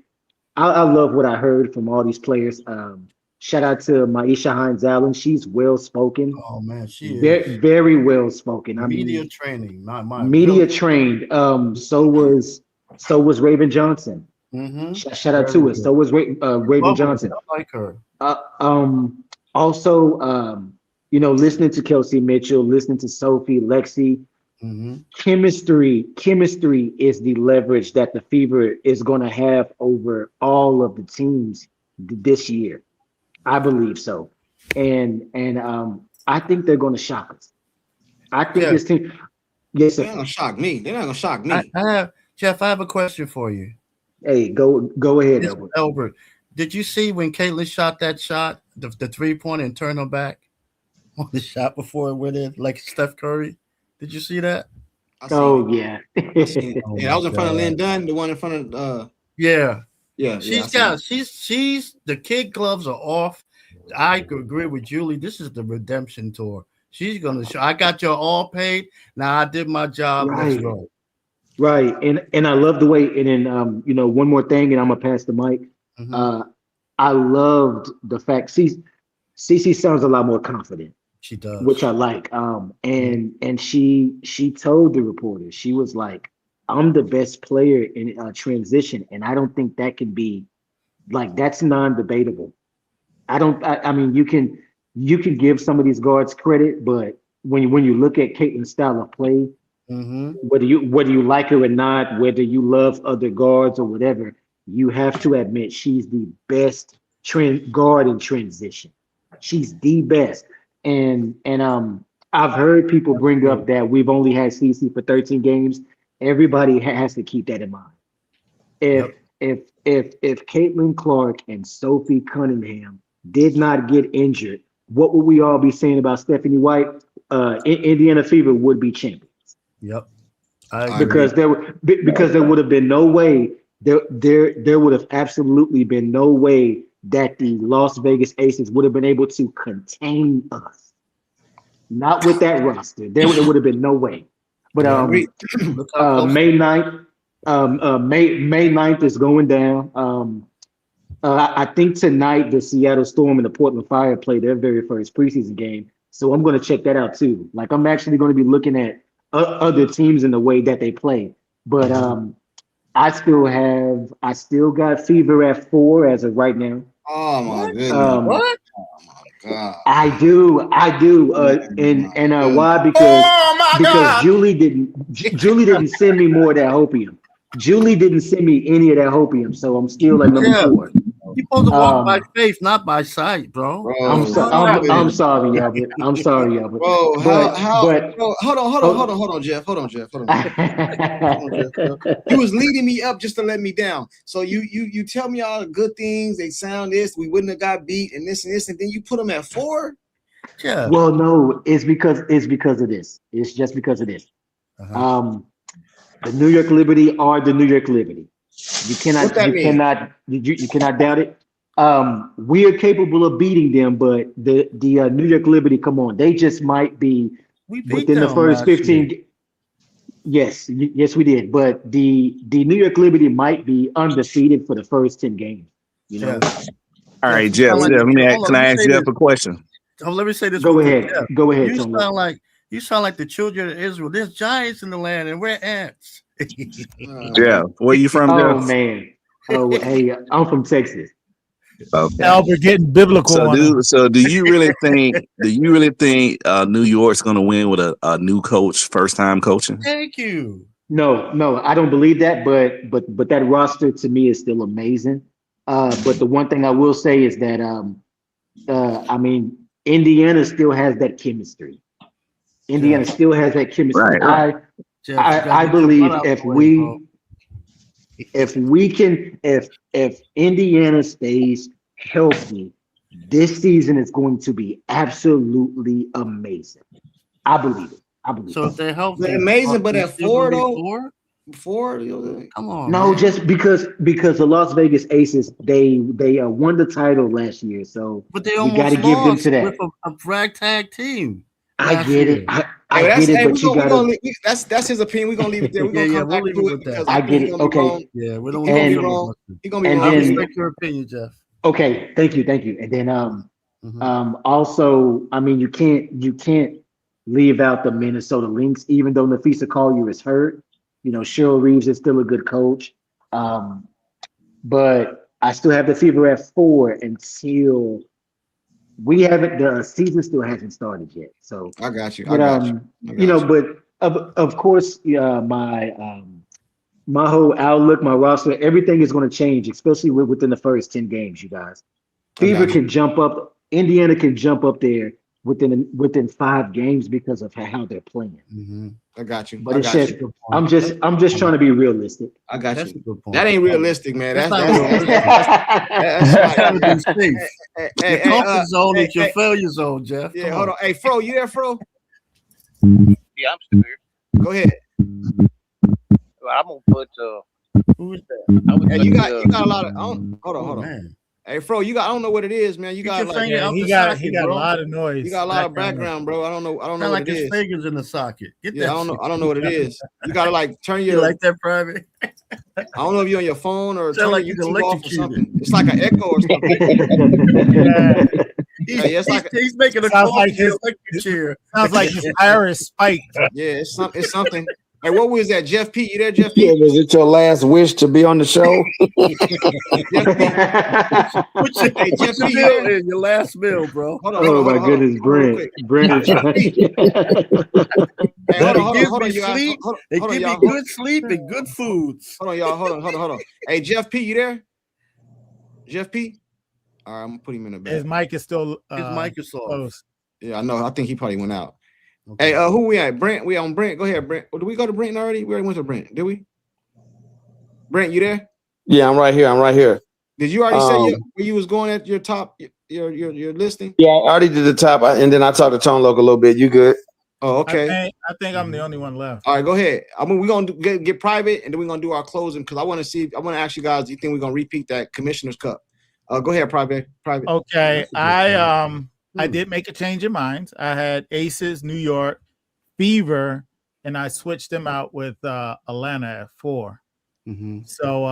Speaker 17: I love what I heard from all these players. Shout out to Maisha Hines Allen. She's well spoken.
Speaker 12: Oh man, she
Speaker 17: Very,
Speaker 12: is
Speaker 17: very well spoken. I
Speaker 12: media
Speaker 17: mean,
Speaker 12: training. My
Speaker 17: media
Speaker 12: really.
Speaker 17: trained. So was Raven Johnson.
Speaker 12: Mm-hmm.
Speaker 17: Shout out
Speaker 12: Very
Speaker 17: to it.
Speaker 12: good.
Speaker 17: So was Raven Johnson.
Speaker 12: I like her.
Speaker 17: Also, listening to Kelsey Mitchell, listening to Sophie, Lexi,
Speaker 12: Mm-hmm.
Speaker 17: chemistry is the leverage that the Fever is going to have over all of the teams this year. I believe so, and I think they're going to shock us. I think this team. Yes, sir.
Speaker 1: They're not gonna shock me. They're not gonna shock me.
Speaker 12: Jeff, I have a question for you.
Speaker 17: Hey, go ahead, Elbert.
Speaker 12: Elbert, did you see when Caitlin shot that shot, the 3-point and turned her back on the shot before it went in, like Steph Curry? Did you see that?
Speaker 17: Oh yeah.
Speaker 1: Yeah, I was in front of Lynn Dunn, the one in front of
Speaker 12: Yeah.
Speaker 1: She's
Speaker 12: the kid gloves are off. I agree with Julie. This is the redemption tour. She's gonna show. I got you all paid. Now I did my job.
Speaker 17: Right.
Speaker 12: Let's go.
Speaker 17: Right, and I love the way. And then one more thing, and I'm gonna pass the mic.
Speaker 12: Mm-hmm.
Speaker 17: I loved the fact Cece sounds a lot more confident.
Speaker 12: She does,
Speaker 17: which I like. And she told the reporter, she was like, "I'm the best player in transition," and I don't think that can be like that's non-debatable. I mean, you can give some of these guards credit, but when you look at Caitlin's style of play,
Speaker 12: mm-hmm.
Speaker 17: whether you like her or not, whether you love other guards or whatever, you have to admit she's the best guard in transition. She's the best. And I've heard people bring up that we've only had CC for 13 games. Everybody has to keep that in mind. If Caitlin Clark and Sophie Cunningham did not get injured, what would we all be saying about Stephanie White? Indiana Fever would be champions.
Speaker 12: Yep.
Speaker 17: Because there would have been no way there would have absolutely been no way that the Las Vegas Aces would have been able to contain us. Not with that roster. There would have been no way. But May 9th, May 9th is going down. I think tonight the Seattle Storm and the Portland Fire play their very first preseason game. So I'm going to check that out too. Like I'm actually going to be looking at other teams in the way that they play. But I still got Fever at 4 as of right now.
Speaker 1: Oh my goodness!
Speaker 12: What?
Speaker 1: Oh my god!
Speaker 17: I do. And why? Because Julie didn't send me more of that hopium. Julie didn't send me any of that hopium, so I'm still at number 4.
Speaker 12: You're supposed to walk by faith, not by sight, bro.
Speaker 17: I'm sorry, Albert. I'm sorry, Albert.
Speaker 1: Bro, hold on, Jeff. You was leading me up just to let me down. So you tell me all the good things. They sound this. We wouldn't have got beat and this, and then you put them at 4.
Speaker 12: Yeah.
Speaker 17: Well, no, it's because of this. It's just because of this. The New York Liberty are the New York Liberty. You cannot doubt it. We are capable of beating them, but the New York Liberty, come on, they just might be within the first 15. Yes, we did. But the New York Liberty might be undefeated for the first 10 games. You know.
Speaker 13: All right, Jeff. Can I ask Jeff a question?
Speaker 12: Oh, let me say this.
Speaker 17: Go ahead. Go ahead.
Speaker 12: You sound like the children of Israel. There's giants in the land, and we're ants.
Speaker 13: Yeah, where you from, Jeff?
Speaker 17: Oh man. Oh, hey, I'm from Texas.
Speaker 13: Okay.
Speaker 2: Albert getting biblical.
Speaker 13: So do you really think New York's going to win with a new coach, first time coaching?
Speaker 12: Thank you.
Speaker 17: No, I don't believe that. But that roster to me is still amazing. But the one thing I will say is that I mean, Indiana still has that chemistry. Indiana still has that chemistry.
Speaker 13: Right.
Speaker 17: I believe if Indiana stays healthy, this season is going to be absolutely amazing. I believe it.
Speaker 12: So if they're healthy,
Speaker 1: amazing, but at 4 though. before?
Speaker 12: Come on.
Speaker 17: No,
Speaker 12: man.
Speaker 17: just because the Las Vegas Aces they won the title last year, so
Speaker 12: But they
Speaker 17: we got
Speaker 12: almost
Speaker 17: to give them
Speaker 12: lost
Speaker 17: to that.
Speaker 12: with a ragtag team.
Speaker 17: I
Speaker 12: last
Speaker 17: get
Speaker 12: year.
Speaker 17: it. I get it, but you gotta.
Speaker 1: That's his opinion. We're gonna leave it there. We're gonna come
Speaker 12: we'll
Speaker 1: back
Speaker 12: leave
Speaker 1: to
Speaker 12: it
Speaker 1: it
Speaker 12: with
Speaker 1: because
Speaker 12: that.
Speaker 1: I
Speaker 17: I
Speaker 1: think
Speaker 17: get
Speaker 1: he's
Speaker 17: it.
Speaker 1: gonna be
Speaker 17: Okay.
Speaker 1: wrong.
Speaker 12: Yeah, we
Speaker 1: He's
Speaker 12: don't
Speaker 1: gonna be
Speaker 12: feel
Speaker 1: wrong. He's gonna be
Speaker 17: And
Speaker 1: wrong.
Speaker 12: I
Speaker 17: then
Speaker 12: respect your opinion, Jeff.
Speaker 17: okay, thank you. And then also, I mean, you can't leave out the Minnesota Lynx, even though Nafisa Collier is hurt. You know, Cheryl Reeves is still a good coach. But I still have the Fever at 4 until the season still hasn't started yet. So
Speaker 1: I got you.
Speaker 17: but but of course, my whole outlook, my roster, everything is going to change, especially within the first 10 games, you guys. Fever can jump up, Indiana can jump up there within 5 games because of how they're playing.
Speaker 12: Mm-hmm.
Speaker 1: I got you.
Speaker 17: But it's just I'm just trying to be realistic.
Speaker 1: I got
Speaker 12: That's
Speaker 1: you.
Speaker 12: a good point.
Speaker 1: That ain't realistic, man.
Speaker 12: That's
Speaker 1: That's
Speaker 12: not realistic.
Speaker 1: that's
Speaker 12: trying to be safe. Your comfort zone is your
Speaker 1: hey,
Speaker 12: failure zone, Jeff.
Speaker 1: Yeah,
Speaker 12: Come
Speaker 1: hold on. Hey, Fro, you there, Fro?
Speaker 18: Yeah, I'm still here.
Speaker 1: Go ahead.
Speaker 18: Well, I'm gonna put
Speaker 12: who is that?
Speaker 1: Hey, you got a lot of hold on.
Speaker 12: Man.
Speaker 1: Hey, Fro, I don't know what it is, man. You got
Speaker 12: your
Speaker 1: like
Speaker 12: finger out
Speaker 2: he
Speaker 12: the
Speaker 2: got
Speaker 12: socket,
Speaker 2: a
Speaker 12: bro.
Speaker 2: lot of noise.
Speaker 1: you got a lot of background, bro. I don't know
Speaker 12: Sound
Speaker 1: what
Speaker 12: like
Speaker 1: it
Speaker 12: his
Speaker 1: is.
Speaker 12: fingers in the socket. Get that.
Speaker 1: Yeah, I don't know what it is. You gotta like turn
Speaker 12: You
Speaker 1: your
Speaker 12: like that, Private?
Speaker 1: I don't know if you're on your phone or
Speaker 12: Sound
Speaker 1: turn
Speaker 12: like
Speaker 1: your
Speaker 12: he's
Speaker 1: YouTube off or
Speaker 12: electrocuted.
Speaker 1: something. It's like an echo or something. Hey, it's like
Speaker 12: He's making a
Speaker 2: Sounds
Speaker 12: call
Speaker 2: like
Speaker 12: to the
Speaker 2: his-
Speaker 12: electric chair.
Speaker 2: Sounds like his iris spiked.
Speaker 1: yeah, it's something. Hey, what was that, Jeff P? You there, Jeff
Speaker 7: Yeah,
Speaker 1: P?
Speaker 7: was it your last wish to be on the show?
Speaker 1: Jeff P.
Speaker 12: Put your,
Speaker 1: Hey, Jeff
Speaker 12: put your
Speaker 1: P,
Speaker 12: bill
Speaker 1: you there?
Speaker 12: in, your last bill, bro.
Speaker 1: Hold on,
Speaker 17: Oh my goodness,
Speaker 1: real quick.
Speaker 17: Brent is
Speaker 1: Jeff P. Hey, hold
Speaker 12: That
Speaker 1: on,
Speaker 12: gives me
Speaker 1: you guys.
Speaker 12: sleep.
Speaker 1: Hold
Speaker 12: It
Speaker 1: on,
Speaker 12: gives
Speaker 1: y'all.
Speaker 12: me good sleep and good foods.
Speaker 1: Hold on, y'all. Hold on. Hey, Jeff P, you there? Jeff P? All right, I'm gonna put him in the back.
Speaker 2: His mic is still
Speaker 12: His mic is off.
Speaker 2: closed.
Speaker 1: Yeah, I know. I think he probably went out.
Speaker 12: Okay.
Speaker 1: Hey, who we at? Brent. We on Brent. Go ahead, Brent. Did we go to Brent already? We already went to Brent. Did we? Brent, you there?
Speaker 7: Yeah, I'm right here.
Speaker 1: Did you already say where you was going at your top your listing?
Speaker 7: Yeah, I already did the top, and then I talked to Tone Loc a little bit. You good?
Speaker 1: Oh, okay.
Speaker 2: I think I'm the only one left.
Speaker 1: All right, go ahead. We're gonna get private, and then we're gonna do our closing because I want to ask you guys. Do you think we're gonna repeat that Commissioner's Cup? Go ahead, private.
Speaker 2: Okay, I did make a change of minds. I had Aces, New York, Fever, and I switched them out with Atlanta at 4.
Speaker 12: Mm-hmm.
Speaker 2: So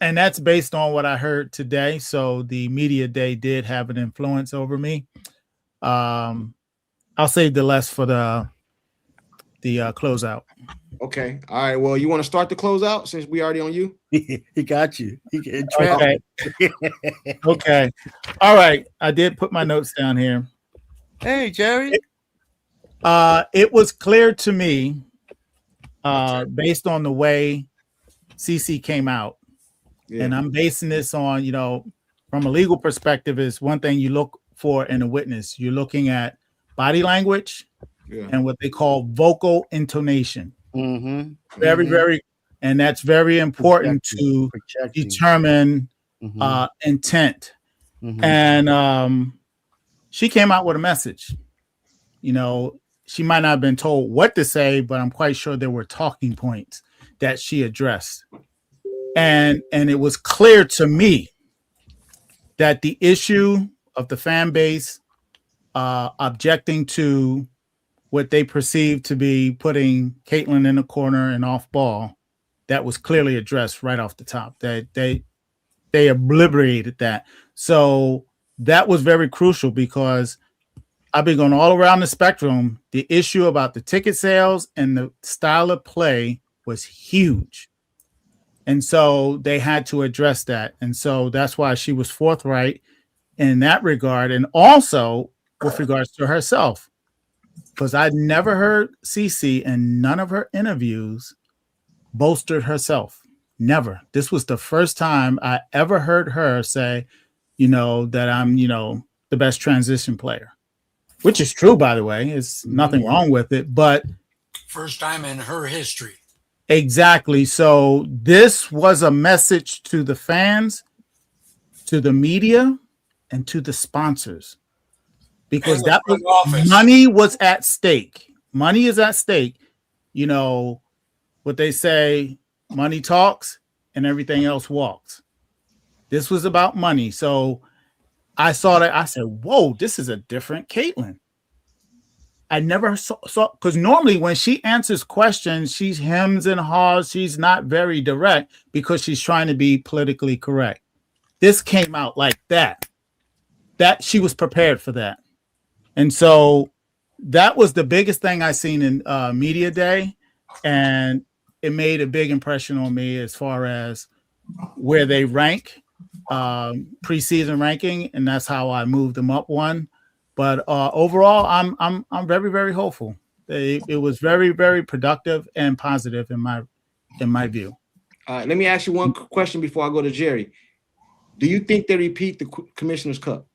Speaker 2: and that's based on what I heard today. So the media day did have an influence over me. I'll save the rest for the closeout.
Speaker 1: Okay. All right. Well, you want to start the closeout since we already on you?
Speaker 12: He got you.
Speaker 2: Okay. Okay. All right. I did put my notes down here.
Speaker 12: Hey, Jerry.
Speaker 2: It was clear to me, based on the way CC came out, and I'm basing this on, from a legal perspective, is one thing you look for in a witness. You're looking at body language and what they call vocal intonation.
Speaker 12: Mm-hmm.
Speaker 2: Very, and that's very important to determine intent.
Speaker 12: Mm-hmm.
Speaker 2: And she came out with a message. She might not have been told what to say, but I'm quite sure there were talking points that she addressed. And it was clear to me that the issue of the fan base objecting to what they perceived to be putting Caitlin in the corner and off ball, that was clearly addressed right off the top. They obliterated that. So that was very crucial because I've been going all around the spectrum. The issue about the ticket sales and the style of play was huge. And so they had to address that. And so that's why she was forthright in that regard. And also with regards to herself, because I'd never heard CC in none of her interviews boasted herself. Never. This was the first time I ever heard her say, that I'm, the best transition player, which is true, by the way. There's nothing wrong with it, but
Speaker 19: first time in her history.
Speaker 2: Exactly. So this was a message to the fans, to the media, and to the sponsors, because money was at stake. Money is at stake. what they say, money talks and everything else walks. This was about money. So I saw that. I said, whoa, this is a different Caitlin. I never saw because normally when she answers questions, she's hems and haws. She's not very direct because she's trying to be politically correct. This came out like that. That she was prepared for that. And so that was the biggest thing I seen in media day. And it made a big impression on me as far as where they rank, preseason ranking, and that's how I moved them up one. But overall, I'm very, very hopeful. It was very, very productive and positive in my view.
Speaker 1: Let me ask you one question before I go to Jerry. Do you think they repeat the Commissioner's Cup?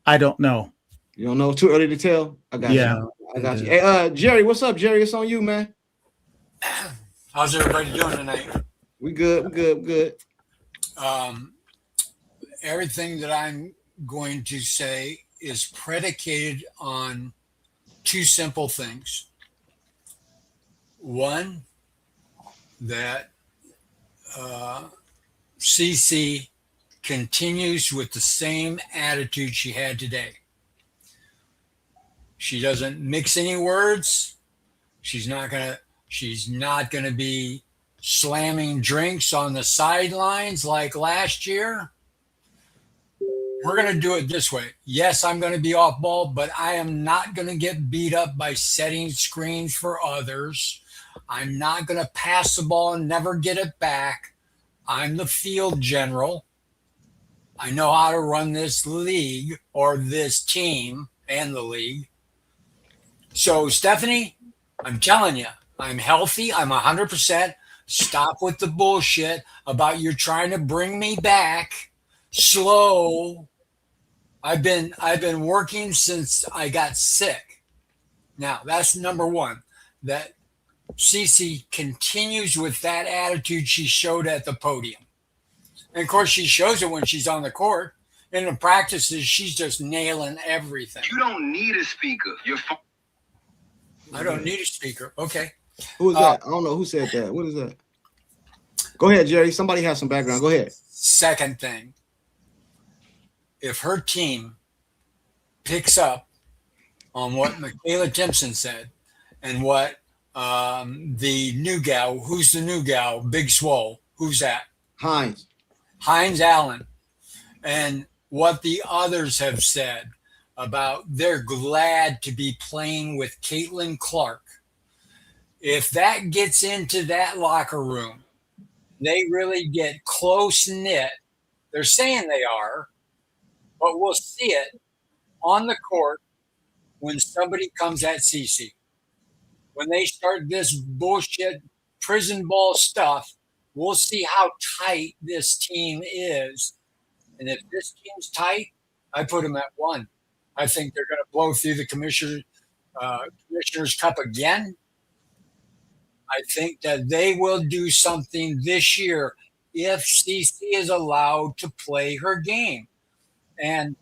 Speaker 2: I don't know.
Speaker 1: You don't know? Too early to tell? I got you. I got you. Hey, Jerry, what's up, Jerry? It's on you, man.
Speaker 19: How's everybody doing tonight?
Speaker 1: We good.
Speaker 19: Everything that I'm going to say is predicated on two simple things. One, that CC continues with the same attitude she had today. She doesn't mix any words. She's not gonna be slamming drinks on the sidelines like last year. We're going to do it this way. Yes, I'm going to be off ball, but I am not going to get beat up by setting screens for others. I'm not going to pass the ball and never get it back. I'm the field general. I know how to run this league or this team and the league. So, Stephanie, I'm telling you, I'm healthy. I'm 100%. Stop with the bullshit about you trying to bring me back. Slow. I've been working since I got sick. Now, that's number one. That Cece continues with that attitude she showed at the podium. And of course, she shows it when she's on the court. In the practices, she's just nailing everything.
Speaker 20: You don't need a speaker.
Speaker 19: I don't need a speaker. Okay.
Speaker 1: Who is that? I don't know who said that. What is that? Go ahead, Jerry. Somebody has some background. Go ahead.
Speaker 19: Second thing. If her team picks up on what Michaela Timpson said and what the new gal, who's the new gal, Big Swole, who's that?
Speaker 1: Hines
Speaker 19: Allen, and what the others have said about they're glad to be playing with Caitlin Clark. If that gets into that locker room, they really get close knit. They're saying they are, but we'll see it on the court when somebody comes at CC. When they start this bullshit prison ball stuff, we'll see how tight this team is. And if this team's tight, I put them at 1. I think they're going to blow through the Commissioner's Cup again. I think that they will do something this year if CC is allowed to play her game. And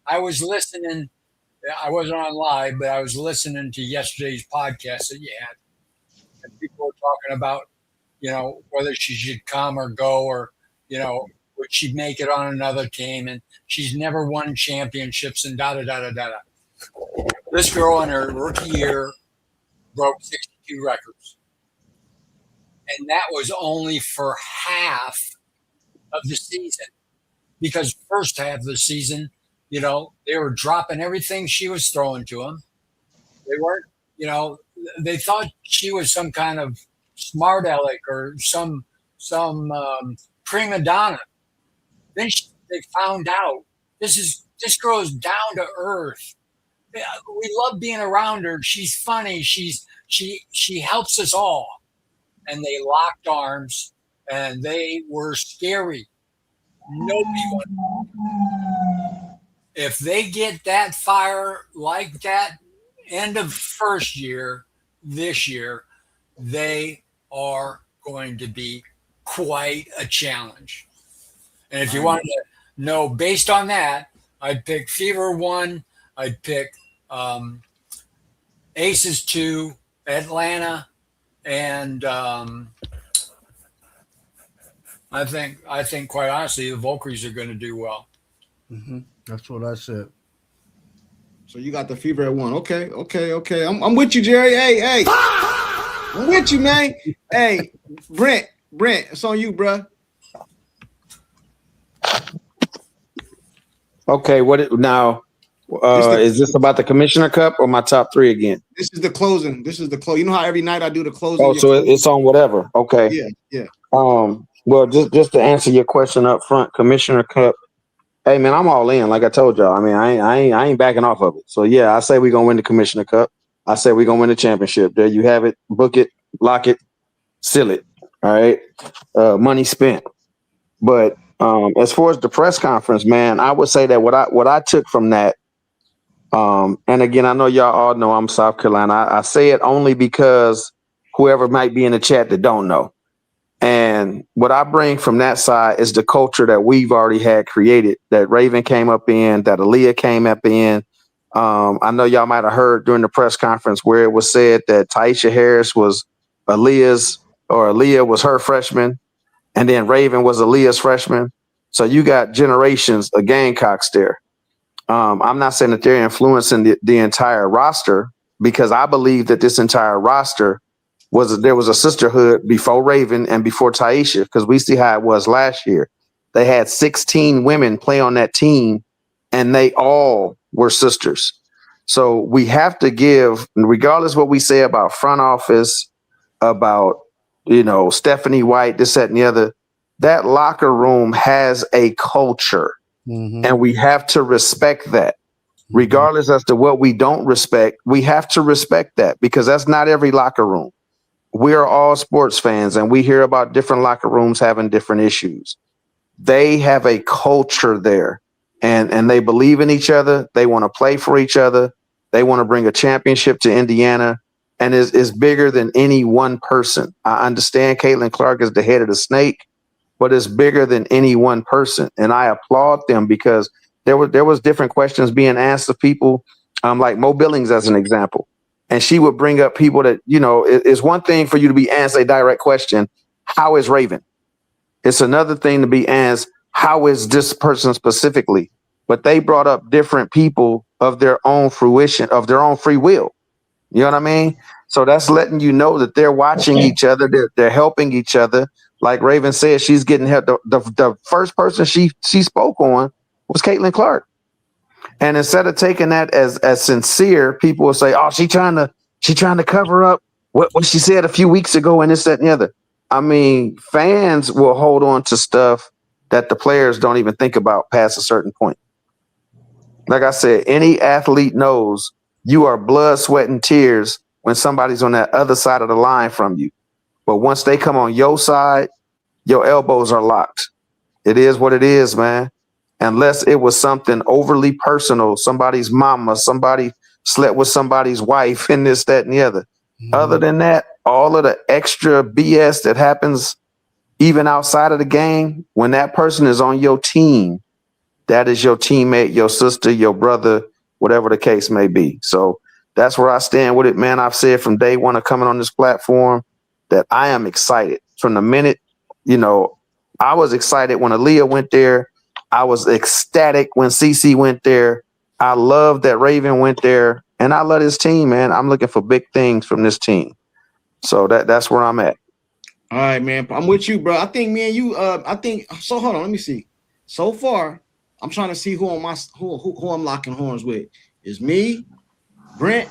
Speaker 19: I was listening. I wasn't on live, but I was listening to yesterday's podcast that you had. And people were talking about, whether she should come or go or, would she make it on another team? And she's never won championships and da-da-da-da-da. This girl in her rookie year broke 62 records. And that was only for half of the season. Because first half of the season, they were dropping everything she was throwing to them. They weren't, they thought she was some kind of smart aleck or some prima donna. Then they found out this girl is down to earth. We love being around her. She's funny. She helps us all. And they locked arms, and they were scary. Nobody wanted. If they get that fire like that end of first year, this year, they are going to be quite a challenge. And if you wanted to know based on that, I'd pick Fever 1, I'd pick Aces 2, Atlanta, And I think quite honestly, the Volkries are going to do well.
Speaker 12: That's what I said.
Speaker 1: So you got the fever at 1. Okay. I'm with you, Jerry. Hey. I'm with you, man. Hey, Brent, it's on you, bro.
Speaker 7: Okay, now? Is this about the Commissioner Cup or my top 3 again?
Speaker 1: This is the closing. You know how every night I do the closing?
Speaker 7: Oh, so it's on whatever. Okay.
Speaker 1: Yeah.
Speaker 7: Well, just to answer your question up front, Commissioner Cup. Hey, man, I'm all in. Like I told y'all. I mean, I ain't backing off of it. So yeah, I say we're gonna win the Commissioner Cup. I say we're gonna win the championship. There you have it. Book it, lock it, seal it. All right. Money spent. But as far as the press conference, man, I would say that what I took from that. And again, I know y'all all know I'm South Carolina. I say it only because whoever might be in the chat that don't know. And what I bring from that side is the culture that we've already had created, that Raven came up in, that Aaliyah came up in. I know y'all might have heard during the press conference where it was said that Taisha Harris was Aaliyah was her freshman, and then Raven was Aaliyah's freshman. So you got generations of Gamecocks there. I'm not saying that they're influencing the entire roster, because I believe that this entire roster there was a sisterhood before Raven and before Taisha, because we see how it was last year. They had 16 women play on that team, and they all were sisters. So we have to give, regardless what we say about front office, about, Stephanie White, this, that, and the other, that locker room has a culture. And we have to respect that. Regardless as to what we don't respect, we have to respect that, because that's not every locker room. We are all sports fans, and we hear about different locker rooms having different issues. They have a culture there, and they believe in each other. They want to play for each other. They want to bring a championship to Indiana, and is bigger than any one person. I understand Caitlin Clark is the head of the snake, but it's bigger than any one person. And I applaud them, because there was different questions being asked of people, like Mo Billings as an example. And she would bring up people that, it's one thing for you to be asked a direct question, how is Raven? It's another thing to be asked, how is this person specifically? But they brought up different people of their own fruition, of their own free will. You know what I mean? So that's letting you know that they're watching each other. They're helping each other. Like Raven said, she's getting help. The first person she spoke on was Caitlin Clark. And instead of taking that as sincere, people will say, "Oh, she trying to cover up what she said a few weeks ago," and this, that, and the other. I mean, fans will hold on to stuff that the players don't even think about past a certain point. Like I said, any athlete knows you are blood, sweat, and tears when somebody's on that other side of the line from you. But once they come on your side, your elbows are locked. It is what it is, man. Unless it was something overly personal, somebody's mama, somebody slept with somebody's wife, and this, that, and the other. Other than that, all of the extra BS that happens even outside of the game, when that person is on your team, that is your teammate, your sister, your brother, whatever the case may be. So that's where I stand with it, man. I've said from day one of coming on this platform that I am excited. From the minute, I was excited when Aaliyah went there. I was ecstatic when CeCe went there. I love that Raven went there, and I love this team, man. I'm looking for big things from this team. So that's where I'm at.
Speaker 1: All right, man. I'm with you, bro. I think me and you. So. Hold on, let me see. So far, I'm trying to see who I'm locking horns with. It's me, Brent,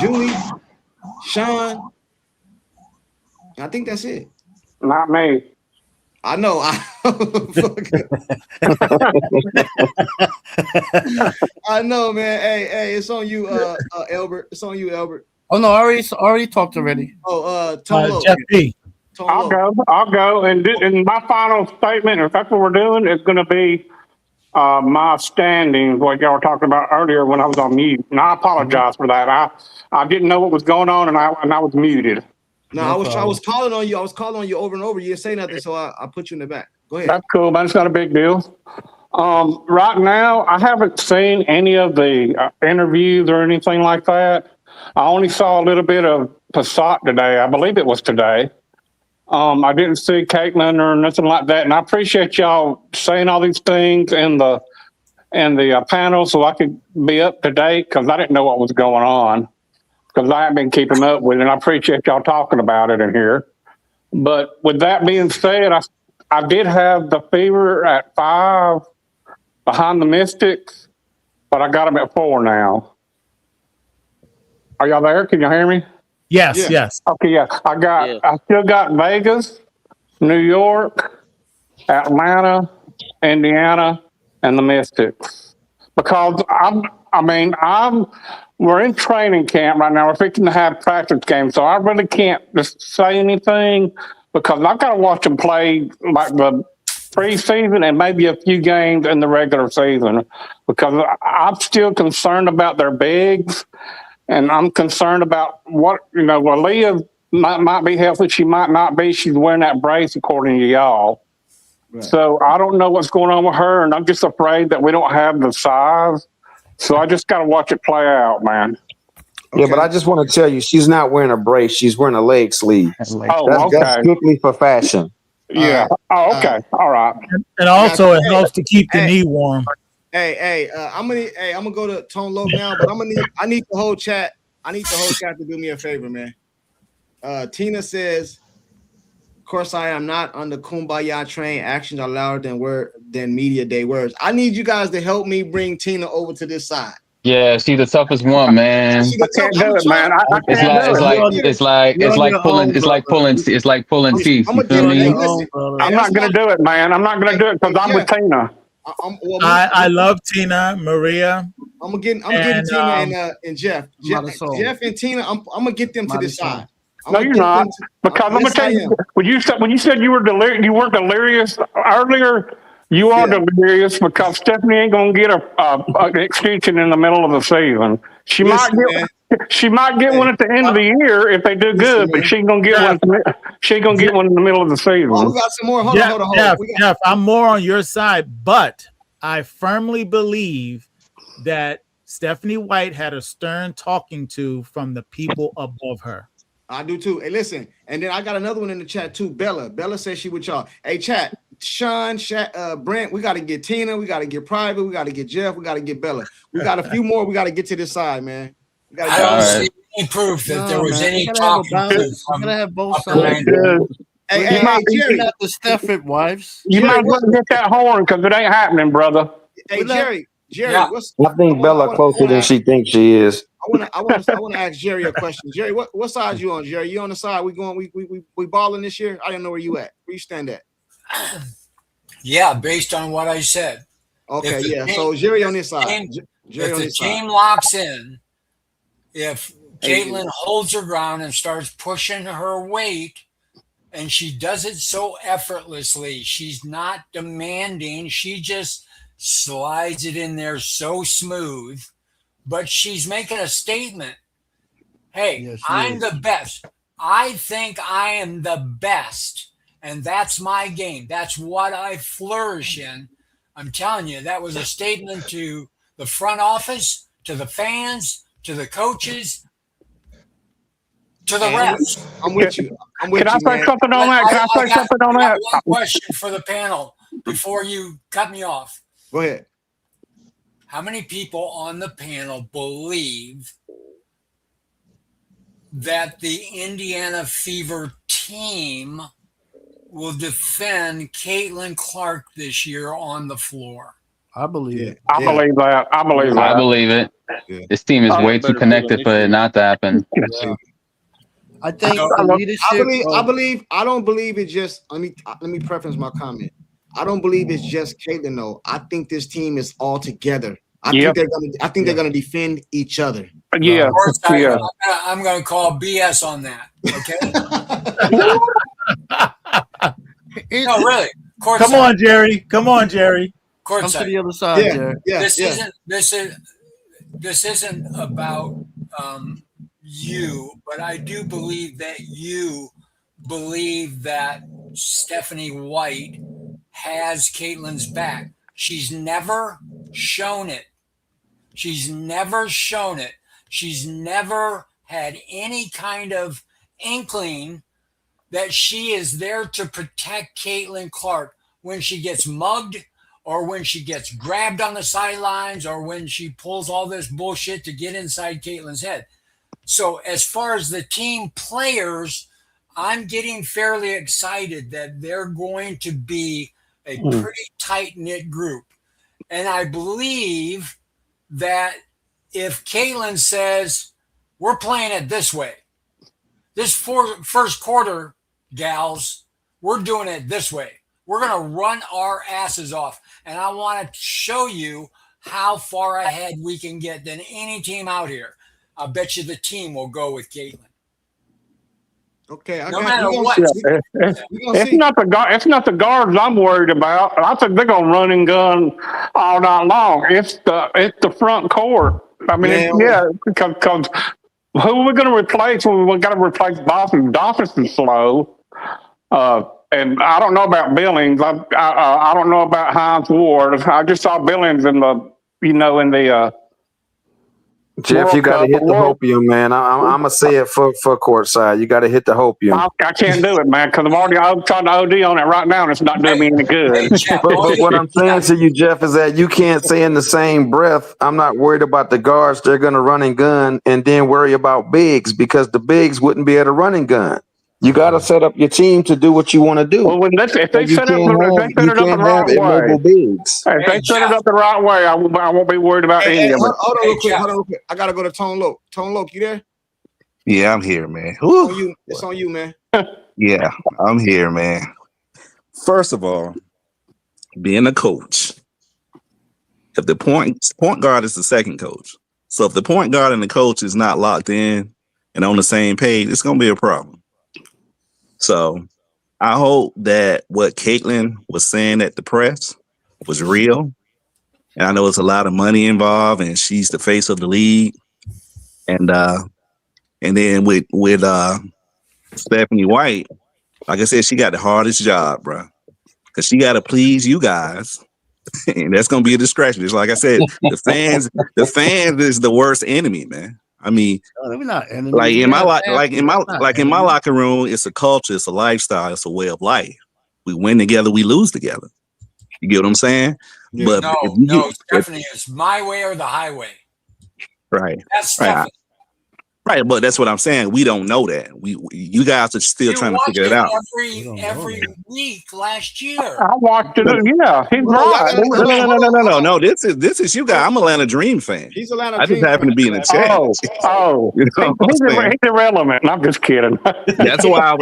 Speaker 1: Julie, Sean. I think that's it.
Speaker 15: Not me.
Speaker 1: I know. I know, man. Hey, it's on you, Albert. It's on you, Albert.
Speaker 12: Oh no, I already talked already.
Speaker 1: Oh, Tom
Speaker 2: Jeff B.
Speaker 15: I'll go. And my final statement, if that's what we're doing, is going to be my standings, what y'all were talking about earlier when I was on mute. And I apologize for that. I didn't know what was going on, and I was muted.
Speaker 1: No, I was calling on you. I was calling on you over and over. You didn't say nothing, so I put you in the back. Go ahead.
Speaker 15: That's cool, man. It's not a big deal. Right now, I haven't seen any of the interviews or anything like that. I only saw a little bit of Passat today. I believe it was today. I didn't see Caitlin or nothing like that, and I appreciate y'all saying all these things in the panel so I could be up to date because I didn't know what was going on because I haven't been keeping up with it. And I appreciate y'all talking about it in here. But with that being said, I did have the fever at 5 behind the Mystics, but I got them at 4 now. Are y'all there? Can you hear me?
Speaker 2: Yes, yes.
Speaker 15: Okay, yeah. I still got Vegas, New York, Atlanta, Indiana, and the Mystics. Because we're in training camp right now. We're fixing to have practice games, so I really can't just say anything because I've got to watch them play like the preseason and maybe a few games in the regular season because I'm still concerned about their bigs. And I'm concerned about Leah might be healthy. She might not be. She's wearing that brace, according to y'all. Right. So I don't know what's going on with her, and I'm just afraid that we don't have the size. So I just got to watch it play out, man.
Speaker 7: Okay. Yeah, but I just want to tell you, she's not wearing a brace. She's wearing a leg sleeve. That's strictly for fashion.
Speaker 15: Yeah. Okay. All right.
Speaker 2: And also, it helps to keep the knee warm.
Speaker 1: Hey, I'm gonna go to Tone Loc now, but I need the whole chat. I need the whole chat to do me a favor, man. Tina says, Courtside, I'm not on the kumbaya train. Actions are louder than media day words. I need you guys to help me bring Tina over to this side.
Speaker 8: Yeah, she's the toughest one, man.
Speaker 15: I can't do it, man.
Speaker 8: It's like pulling teeth. You feel me?
Speaker 15: I'm not gonna do it, man. I'm not gonna do it because I'm with Tina.
Speaker 2: I love Tina, Maria.
Speaker 1: I'm getting Tina and Jeff. Jeff and Tina. I'm gonna get them to this side.
Speaker 15: No, you're not. Because I'm gonna tell you, when you said you were delirious, you weren't delirious earlier. You are delirious because Stephanie ain't gonna get an extension in the middle of the season. She might get one at the end of the year if they do good, but she ain't gonna get one. She ain't gonna get one in the middle of the season.
Speaker 1: Oh, we got some more. Hold on.
Speaker 2: Jeff, I'm more on your side, but I firmly believe that Stephanie White had a stern talking to from the people above her.
Speaker 1: I do too. Hey, listen, and then I got another one in the chat too. Bella says she with y'all. Hey, chat, Sean, Brent, we got to get Tina, we got to get Private, we got to get Jeff, we got to get Bella. We got a few more. We got to get to this side, man.
Speaker 19: I don't see any proof that there was any talking to.
Speaker 12: We're gonna have both sides.
Speaker 1: Hey, Jerry,
Speaker 12: not the Stafford wives.
Speaker 15: You might want to get that horn because it ain't happening, brother.
Speaker 1: Hey, Jerry,
Speaker 7: I think Bella closer than she thinks she is.
Speaker 1: I want to ask Jerry a question. Jerry, what side you on? Jerry, you on the side we balling this year? I didn't know where you at. Where you stand at?
Speaker 19: Yeah, based on what I said.
Speaker 1: Okay, yeah. So Jerry on this side.
Speaker 19: If the team locks in, if Caitlin holds her ground and starts pushing her weight, and she does it so effortlessly, she's not demanding. She just slides it in there so smooth. But she's making a statement. Hey, yes, I'm the best. I think I am the best. And that's my game. That's what I flourish in. I'm telling you, that was a statement to the front office, to the fans, to the coaches, to the refs.
Speaker 1: I'm with you.
Speaker 15: Can I say something on that? Can I say something on that?
Speaker 19: One question for the panel before you cut me off.
Speaker 1: Go ahead.
Speaker 19: How many people on the panel believe that the Indiana Fever team will defend Caitlin Clark this year on the floor?
Speaker 12: I believe it.
Speaker 15: I believe that. I
Speaker 8: believe it. Yeah. This team is way too connected for it not to happen.
Speaker 12: Yeah. I think
Speaker 1: I don't believe it just. Let me preface my comment. I don't believe it's just Caitlin though. I think this team is all together. I think they're gonna defend each other.
Speaker 15: Yeah.
Speaker 19: I'm gonna call BS on that. Okay. No, really. Courtside.
Speaker 2: Come on, Jerry. Come on, Jerry.
Speaker 19: Courtside.
Speaker 12: Come to the other side, Jerry.
Speaker 19: This isn't about you, but I do believe that you believe that Stephanie White has Caitlin's back. She's never shown it. She's never shown it. She's never had any kind of inkling that she is there to protect Caitlin Clark when she gets mugged or when she gets grabbed on the sidelines or when she pulls all this bullshit to get inside Caitlin's head. So as far as the team players, I'm getting fairly excited that they're going to be a pretty tight-knit group. And I believe that if Caitlin says, we're playing it this way, this first quarter, gals, we're doing it this way. We're going to run our asses off. And I want to show you how far ahead we can get than any team out here. I bet you the team will go with Caitlin.
Speaker 1: Okay,
Speaker 19: no matter what.
Speaker 15: It's not the guards I'm worried about. I think they're gonna run and gun all night long. It's the front court. I mean, because who are we going to replace? We got to replace Dawson. Dawson's slow, and I don't know about Billings. I don't know about Hines Ward. I just saw Billings in the
Speaker 7: Jeff, you got to hit the hopium, man. I'm gonna say it for Courtside. You got to hit the hopium.
Speaker 15: I can't do it, man, because I'm already trying to OD on it right now, and it's not doing me any good.
Speaker 7: But what I'm saying to you, Jeff, is that you can't say in the same breath, I'm not worried about the guards. They're going to run and gun, and then worry about bigs, because the bigs wouldn't be able to run and gun. You got to set up your team to do what you want to do.
Speaker 15: Well, if they set it up the right way, if they set it up the right way, I won't be worried about any of it.
Speaker 1: Hold on real quick. I gotta go to Tone Loc. Tone Loc, you there?
Speaker 13: Yeah, I'm here, man.
Speaker 1: It's on you, man.
Speaker 13: Yeah, I'm here, man. First of all, being a coach, if the point guard is the second coach, so if the point guard and the coach is not locked in and on the same page, it's gonna be a problem. So I hope that what Caitlin was saying at the press was real. And I know it's a lot of money involved, and she's the face of the league. And then with Stephanie White, like I said, she got the hardest job, bro, because she got to please you guys, and that's gonna be a distraction. Just like I said, the fans is the worst enemy, man. I mean,
Speaker 12: not enemies.
Speaker 13: like in my locker room, it's a culture, it's a lifestyle, it's a way of life. We win together, we lose together. You get what I'm saying?
Speaker 19: Yeah. But Stephanie, it's my way or the highway.
Speaker 13: Right.
Speaker 19: That's Stephanie.
Speaker 13: Right, but that's what I'm saying. We don't know that. You guys are still trying to figure it out.
Speaker 19: Every week last year.
Speaker 15: I watched it. Yeah, he's right.
Speaker 13: No. This is you guys. I'm Atlanta Dream fan.
Speaker 1: He's Atlanta
Speaker 13: I
Speaker 1: Dream.
Speaker 13: just happen to be in the chat.
Speaker 15: You know he's irrelevant. I'm just kidding.
Speaker 13: That's why I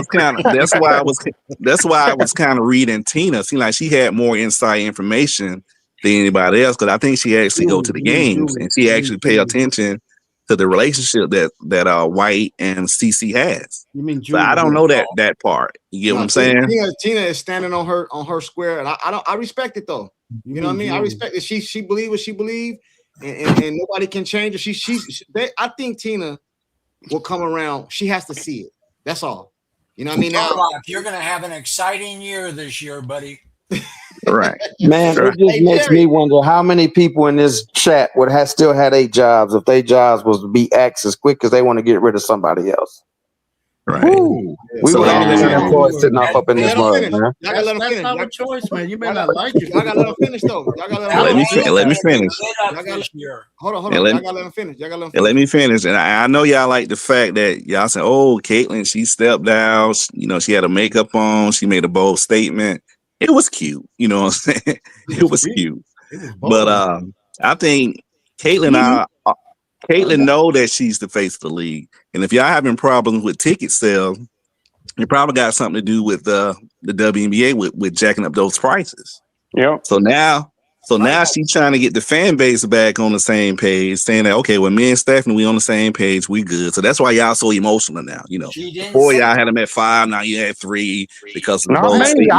Speaker 13: was kind of reading Tina. Seemed like she had more inside information than anybody else, because I think she actually go to the games and she actually pay attention to the relationship that White and CC has.
Speaker 12: You mean
Speaker 13: but I don't know that part. You get what I'm saying?
Speaker 1: Tina is standing on her square, and I respect it though. You know what I mean? I respect it. She believe what she believe, and nobody can change it. I think Tina will come around. She has to see it. That's all. You know what I mean? Now
Speaker 19: you're gonna have an exciting year this year, buddy.
Speaker 13: Right,
Speaker 7: man. It just makes me wonder how many people in this chat would have still had 8 jobs if their jobs was to be axed as quick as they want to get rid of somebody else.
Speaker 13: Right.
Speaker 7: Ooh. We would have been employed sitting up in this mud, man.
Speaker 12: That's not a choice, man. You may not like it.
Speaker 1: Y'all gotta let them finish though.
Speaker 13: Let me finish.
Speaker 1: Hold on. Y'all gotta let them finish.
Speaker 13: Let me finish. And I know y'all like the fact that y'all say, "Oh, Caitlin, she stepped down. You know, she had her makeup on. She made a bold statement." It was cute, you know what I'm saying? It was cute. But I think Caitlin know that she's the face of the league. And if y'all having problems with ticket sales, it probably got something to do with the WNBA with jacking up those prices.
Speaker 15: Yeah.
Speaker 13: So now she's trying to get the fan base back on the same page, saying that, okay, well, me and Stephanie, we on the same page, we good. So that's why y'all so emotional now. You know, before y'all had them at 5, now you had 3 because of the bold statement.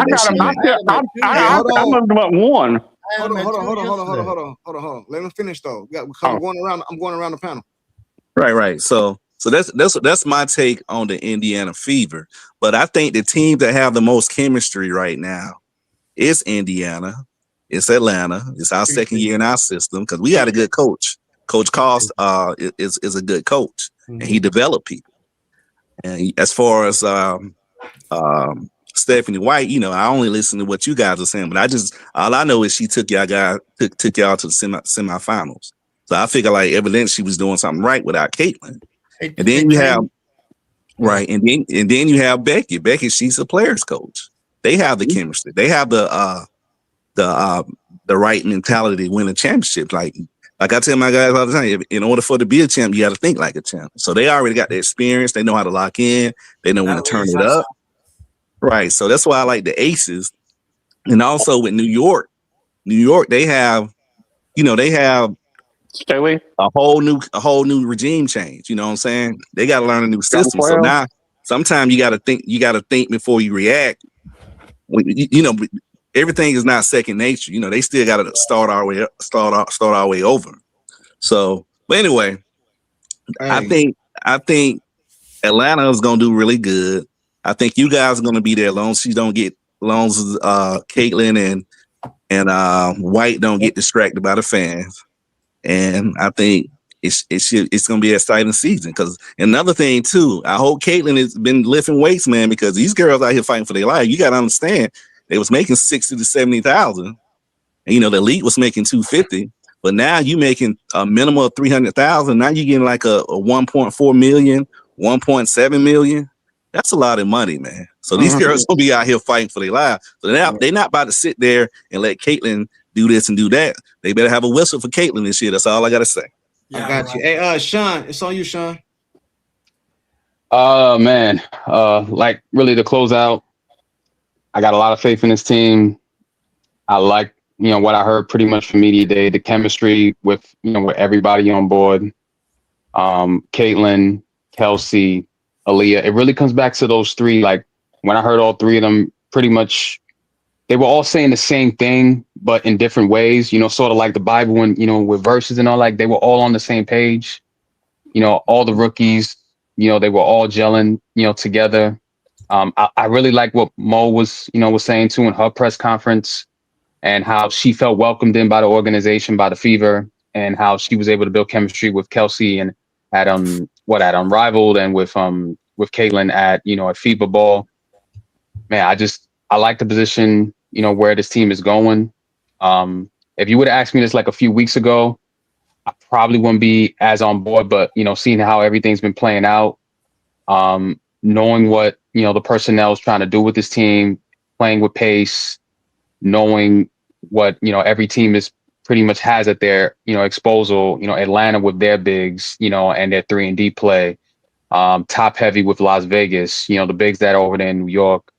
Speaker 15: I moved them up 1.
Speaker 1: Hold on. Let me finish though. I'm going around the panel.
Speaker 13: Right. So that's my take on the Indiana Fever. But I think the team that have the most chemistry right now is Indiana. It's Atlanta. It's our second year in our system because we got a good coach. Coach Cost is a good coach, and he developed people. And as far as Stephanie White, I only listen to what you guys are saying, but all I know is she took y'all to the semifinals. So I figure like evidently she was doing something right without Caitlin. And then you have right, and then you have Becky. Becky, she's a player's coach. They have the chemistry. They have the right mentality to win a championship. Like I tell my guys all the time, in order for to be a champ, you got to think like a champ. So they already got the experience. They know how to lock in. They know when to turn it up. Right. So that's why I like the Aces. And also with New York, they have a whole new regime change. You know what I'm saying? They got to learn a new system. So now sometimes you got to think before you react. Everything is not second nature. They still got to start our way over. So, but anyway, hey. I think Atlanta is gonna do really good. I think you guys are gonna be there long as Caitlin and White don't get distracted by the fans. And I think it's gonna be an exciting season. Because another thing too, I hope Caitlin has been lifting weights, man, because these girls out here fighting for their life. You gotta understand, they was making 60 to 70,000, and the elite was making 250. But now you making a minimum of 300,000. Now you're getting like a 1.4 million, 1.7 million. That's a lot of money, man. So these girls will be out here fighting for their lives. So they're not about to sit there and let Caitlin do this and do that. They better have a whistle for Caitlin this year. That's all I gotta say.
Speaker 1: Yeah, I got you. Hey, Sean, it's on you, Sean.
Speaker 8: Man, like really to close out, I got a lot of faith in this team. I like what I heard pretty much from media day, the chemistry with with everybody on board. Caitlin, Kelsey, Aaliyah. It really comes back to those three. Like when I heard all three of them, pretty much they were all saying the same thing, but in different ways. Sort of like the Bible and with verses and all. Like they were all on the same page. All the rookies. They were all gelling. Together. I really like what Mo was saying too in her press conference, and how she felt welcomed in by the organization, by the Fever, and how she was able to build chemistry with Kelsey and at Unrivaled, and with Caitlin at at FIBA Ball. Man, I like the position where this team is going. If you would have asked me this like a few weeks ago, I probably wouldn't be as on board. But seeing how everything's been playing out, knowing what the personnel is trying to do with this team, playing with pace, knowing what every team is pretty much has at their disposal. Atlanta with their bigs, and their 3-and-D play, top heavy with Las Vegas. The bigs that are over there in New York.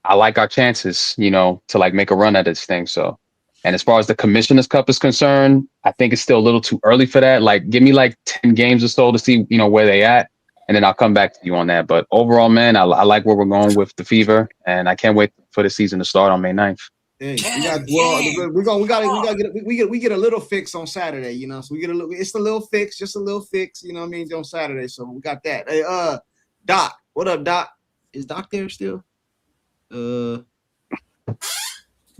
Speaker 8: I like our chances, to like make a run at this thing. So, and as far as the Commissioner's Cup is concerned, I think it's still a little too early for that. Like, give me like 10 games or so to see where they at, and then I'll come back to you on that. But overall, man, I like where we're going with the Fever, and I can't wait for the season to start on May 9th.
Speaker 1: Hey, we get a little fix on Saturday, so we get it's a little fix, just a little fix, on Saturday. So we got that. Hey, Doc, what up, Doc? Is Doc there still?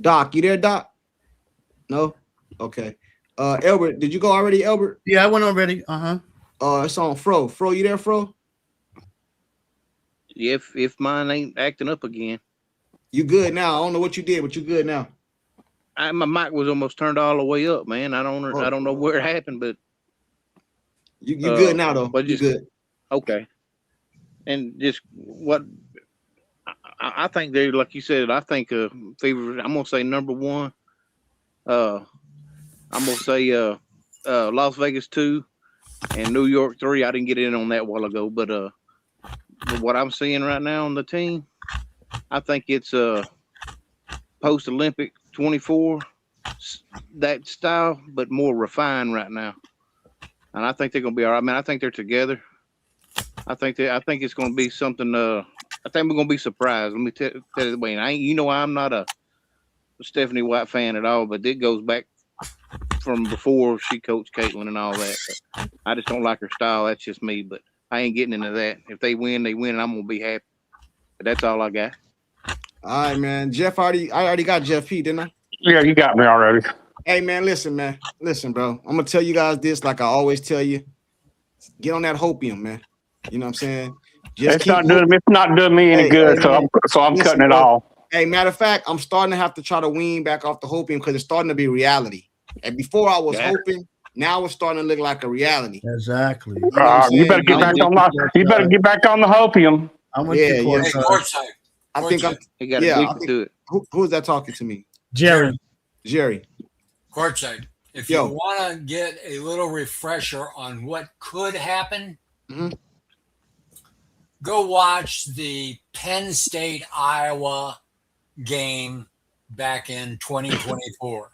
Speaker 1: Doc, you there, Doc? No? Okay. Elbert, did you go already, Elbert?
Speaker 12: Yeah, I went already.
Speaker 1: It's on Fro. Fro, you there, Fro?
Speaker 10: If mine ain't acting up again.
Speaker 1: You good now? I don't know what you did, but you good now.
Speaker 10: My mic was almost turned all the way up, man. I don't know where it happened, but
Speaker 1: you good now though. But you good.
Speaker 10: Okay. And just what I think they, like you said, I think Fever. I'm gonna say number one. I'm gonna say Las Vegas 2 and New York 3. I didn't get in on that a while ago, but what I'm seeing right now on the team, I think it's post-Olympic 24, that style, but more refined right now. And I think they're gonna be all right. Man, I think they're together. I think it's gonna be something. I think we're gonna be surprised. Let me tell you the way. I'm not a Stephanie White fan at all, but it goes back from before she coached Caitlin and all that. But I just don't like her style. That's just me. But I ain't getting into that. If they win, they win, and I'm gonna be happy. But that's all I got.
Speaker 1: All right, man. I already got Jeff P, didn't I?
Speaker 15: Yeah, you got me already.
Speaker 1: Hey man, listen, bro. I'm gonna tell you guys this, like I always tell you. Get on that hopium, man. You know what I'm saying? Just
Speaker 15: It's not doing me any good, so I'm
Speaker 1: listen,
Speaker 15: cutting it
Speaker 1: bro.
Speaker 15: off.
Speaker 1: Hey, matter of fact, I'm starting to have to try to wean back off the hopium because it's starting to be reality. And before I was hoping, now it's starting to look like a reality.
Speaker 12: Exactly.
Speaker 1: You know what I'm saying?
Speaker 15: You better get back on the hopium.
Speaker 12: I'm with you,
Speaker 19: Courtside.
Speaker 1: I think I'm.
Speaker 10: He got addicted to it.
Speaker 1: Who is that talking to me?
Speaker 2: Jerry.
Speaker 19: Courtside. If you want to get a little refresher on what could happen, go watch the Penn State Iowa game back in 2024.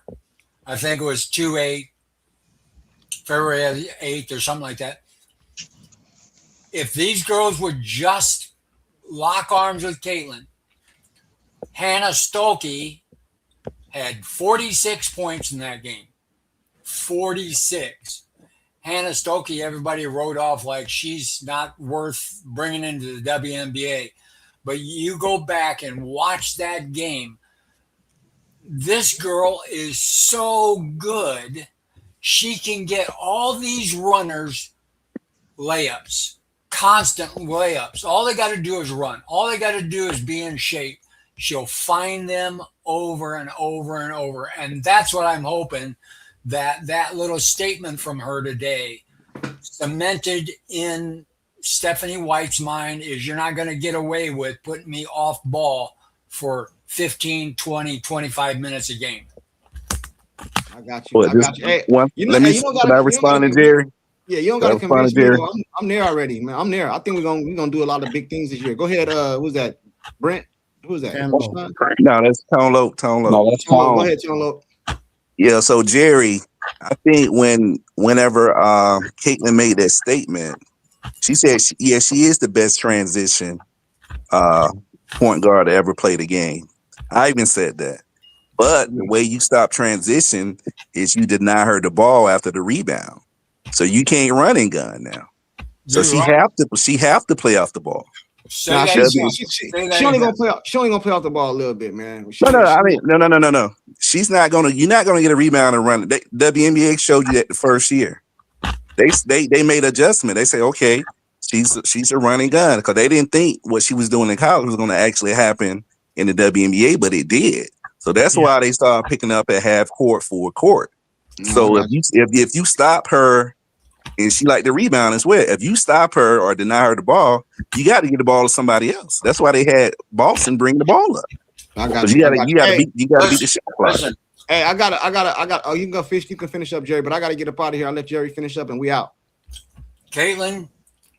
Speaker 19: I think it was 2-8, February 8th or something like that. If these girls would just lock arms with Caitlin, Hannah Stolke had 46 points in that game. 46. Hannah Stolke, everybody wrote off like she's not worth bringing into the WNBA. But you go back and watch that game. This girl is so good. She can get all these runners layups, constant layups. All they got to do is run. All they got to do is be in shape. She'll find them over and over and over. And that's what I'm hoping that little statement from her today cemented in Stephanie White's mind is you're not going to get away with putting me off ball for 15, 20, 25 minutes a game.
Speaker 1: I got you. Hey,
Speaker 13: can I respond to Jerry?
Speaker 1: Yeah, you don't got to convince me. I'm there already, man. I'm there. I think we're gonna do a lot of big things this year. Go ahead. Who's that? Brent? Who's that?
Speaker 13: No, that's Tone Loc.
Speaker 1: No, that's Tone. Go ahead, Tone Loc.
Speaker 13: Yeah, so Jerry, I think whenever Caitlin made that statement, she said, she is the best transition point guard to ever play the game. I even said that. But the way you stop transition is you deny her the ball after the rebound. So you can't run and gun now. So she have to play off the ball.
Speaker 1: She only gonna play. She only gonna play off the ball a little bit, man.
Speaker 13: No. She's not gonna. You're not gonna get a rebound and run. WNBA showed you that the first year. They made adjustment. They say, okay, she's a running gun because they didn't think what she was doing in college was going to actually happen in the WNBA, but it did. So that's why they started picking up at half court, full court. So if you stop her. And she like the rebound as well. If you stop her or deny her the ball, you got to get the ball to somebody else. That's why they had Boston bring the ball up.
Speaker 1: I got
Speaker 13: you. You got to beat the shot clock.
Speaker 1: Hey, I got. Oh, you can go fish. You can finish up, Jerry. But I got to get up out of here. I'll let Jerry finish up, and we out.
Speaker 19: Caitlin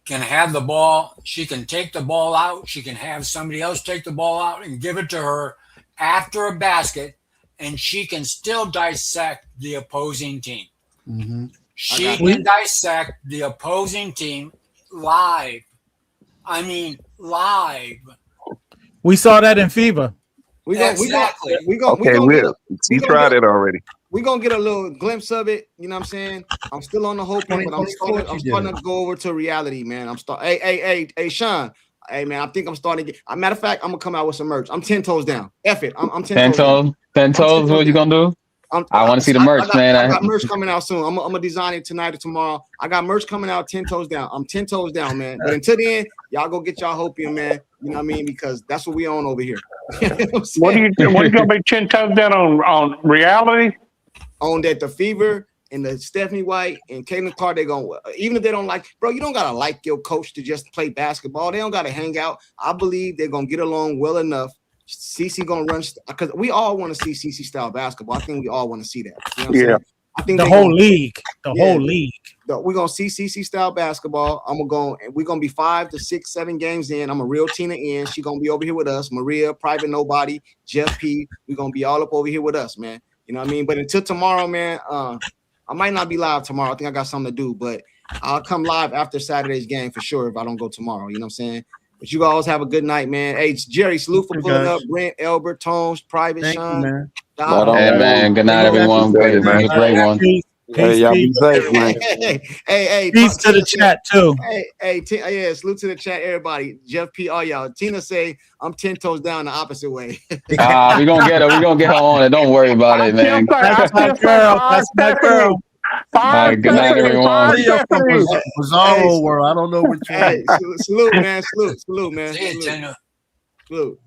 Speaker 19: can have the ball. She can take the ball out. She can have somebody else take the ball out and give it to her after a basket, and she can still dissect the opposing team.
Speaker 12: Mm-hmm.
Speaker 19: She can dissect the opposing team live. I mean, live.
Speaker 2: We saw that in FIBA.
Speaker 1: We
Speaker 13: tried it already.
Speaker 1: We're gonna get a little glimpse of it. You know what I'm saying? I'm still on the hope, but I'm starting to go over to reality, man. Hey, Sean. Hey, man, I think I'm starting to get. Matter of fact, I'm gonna come out with some merch. I'm 10 toes down. F it. I'm 10 toes.
Speaker 8: 10 toes. What you gonna do? I want to see the merch, man.
Speaker 1: I got merch coming out soon. I'm gonna design it tonight or tomorrow. I got merch coming out 10 toes down. I'm 10 toes down, man. But until then, y'all go get y'all hopium, man. You know what I mean? Because that's what we own over here.
Speaker 15: What are you gonna be 10 toes down on reality?
Speaker 1: On that the Fever and the Stephanie White and Caitlin Clark, they're going even if they don't like, bro, you don't gotta like your coach to just play basketball. They don't gotta hang out. I believe they're gonna get along well enough. CC gonna run because we all want to see CC style basketball. I think we all want to see that. You know what I'm saying? I think
Speaker 2: the whole league.
Speaker 1: We're gonna see CC style basketball. We're gonna be 5 to 6, 7 games in. I'm a real Tina in. She gonna be over here with us. Maria, Private Nobody, Jeff P. We're gonna be all up over here with us, man. You know what I mean? But until tomorrow, man, I might not be live tomorrow. I think I got something to do, but I'll come live after Saturday's game for sure if I don't go tomorrow. You know what I'm saying? But you guys have a good night, man. Hey, Jerry, salute for pulling up. Brent, Elbert, Tones, Private, Sean.
Speaker 8: Hey, man. Good night, everyone. It was a great one.
Speaker 2: Peace,
Speaker 7: y'all be
Speaker 2: peace.
Speaker 7: safe, man.
Speaker 1: Hey,
Speaker 2: Peace to the chat too.
Speaker 1: Yeah, salute to the chat, everybody. Jeff P, all y'all. Tina say I'm 10 toes down the opposite way.
Speaker 8: We gonna get her. We gonna get her on it. Don't worry about it, man.
Speaker 2: That's my girl. That's my girl.
Speaker 8: All right, good night, everyone.
Speaker 12: Leo from Bizarro World. I don't know which one.
Speaker 1: Hey, salute, man. Salute, man.
Speaker 19: See you, Tina.
Speaker 1: Salute.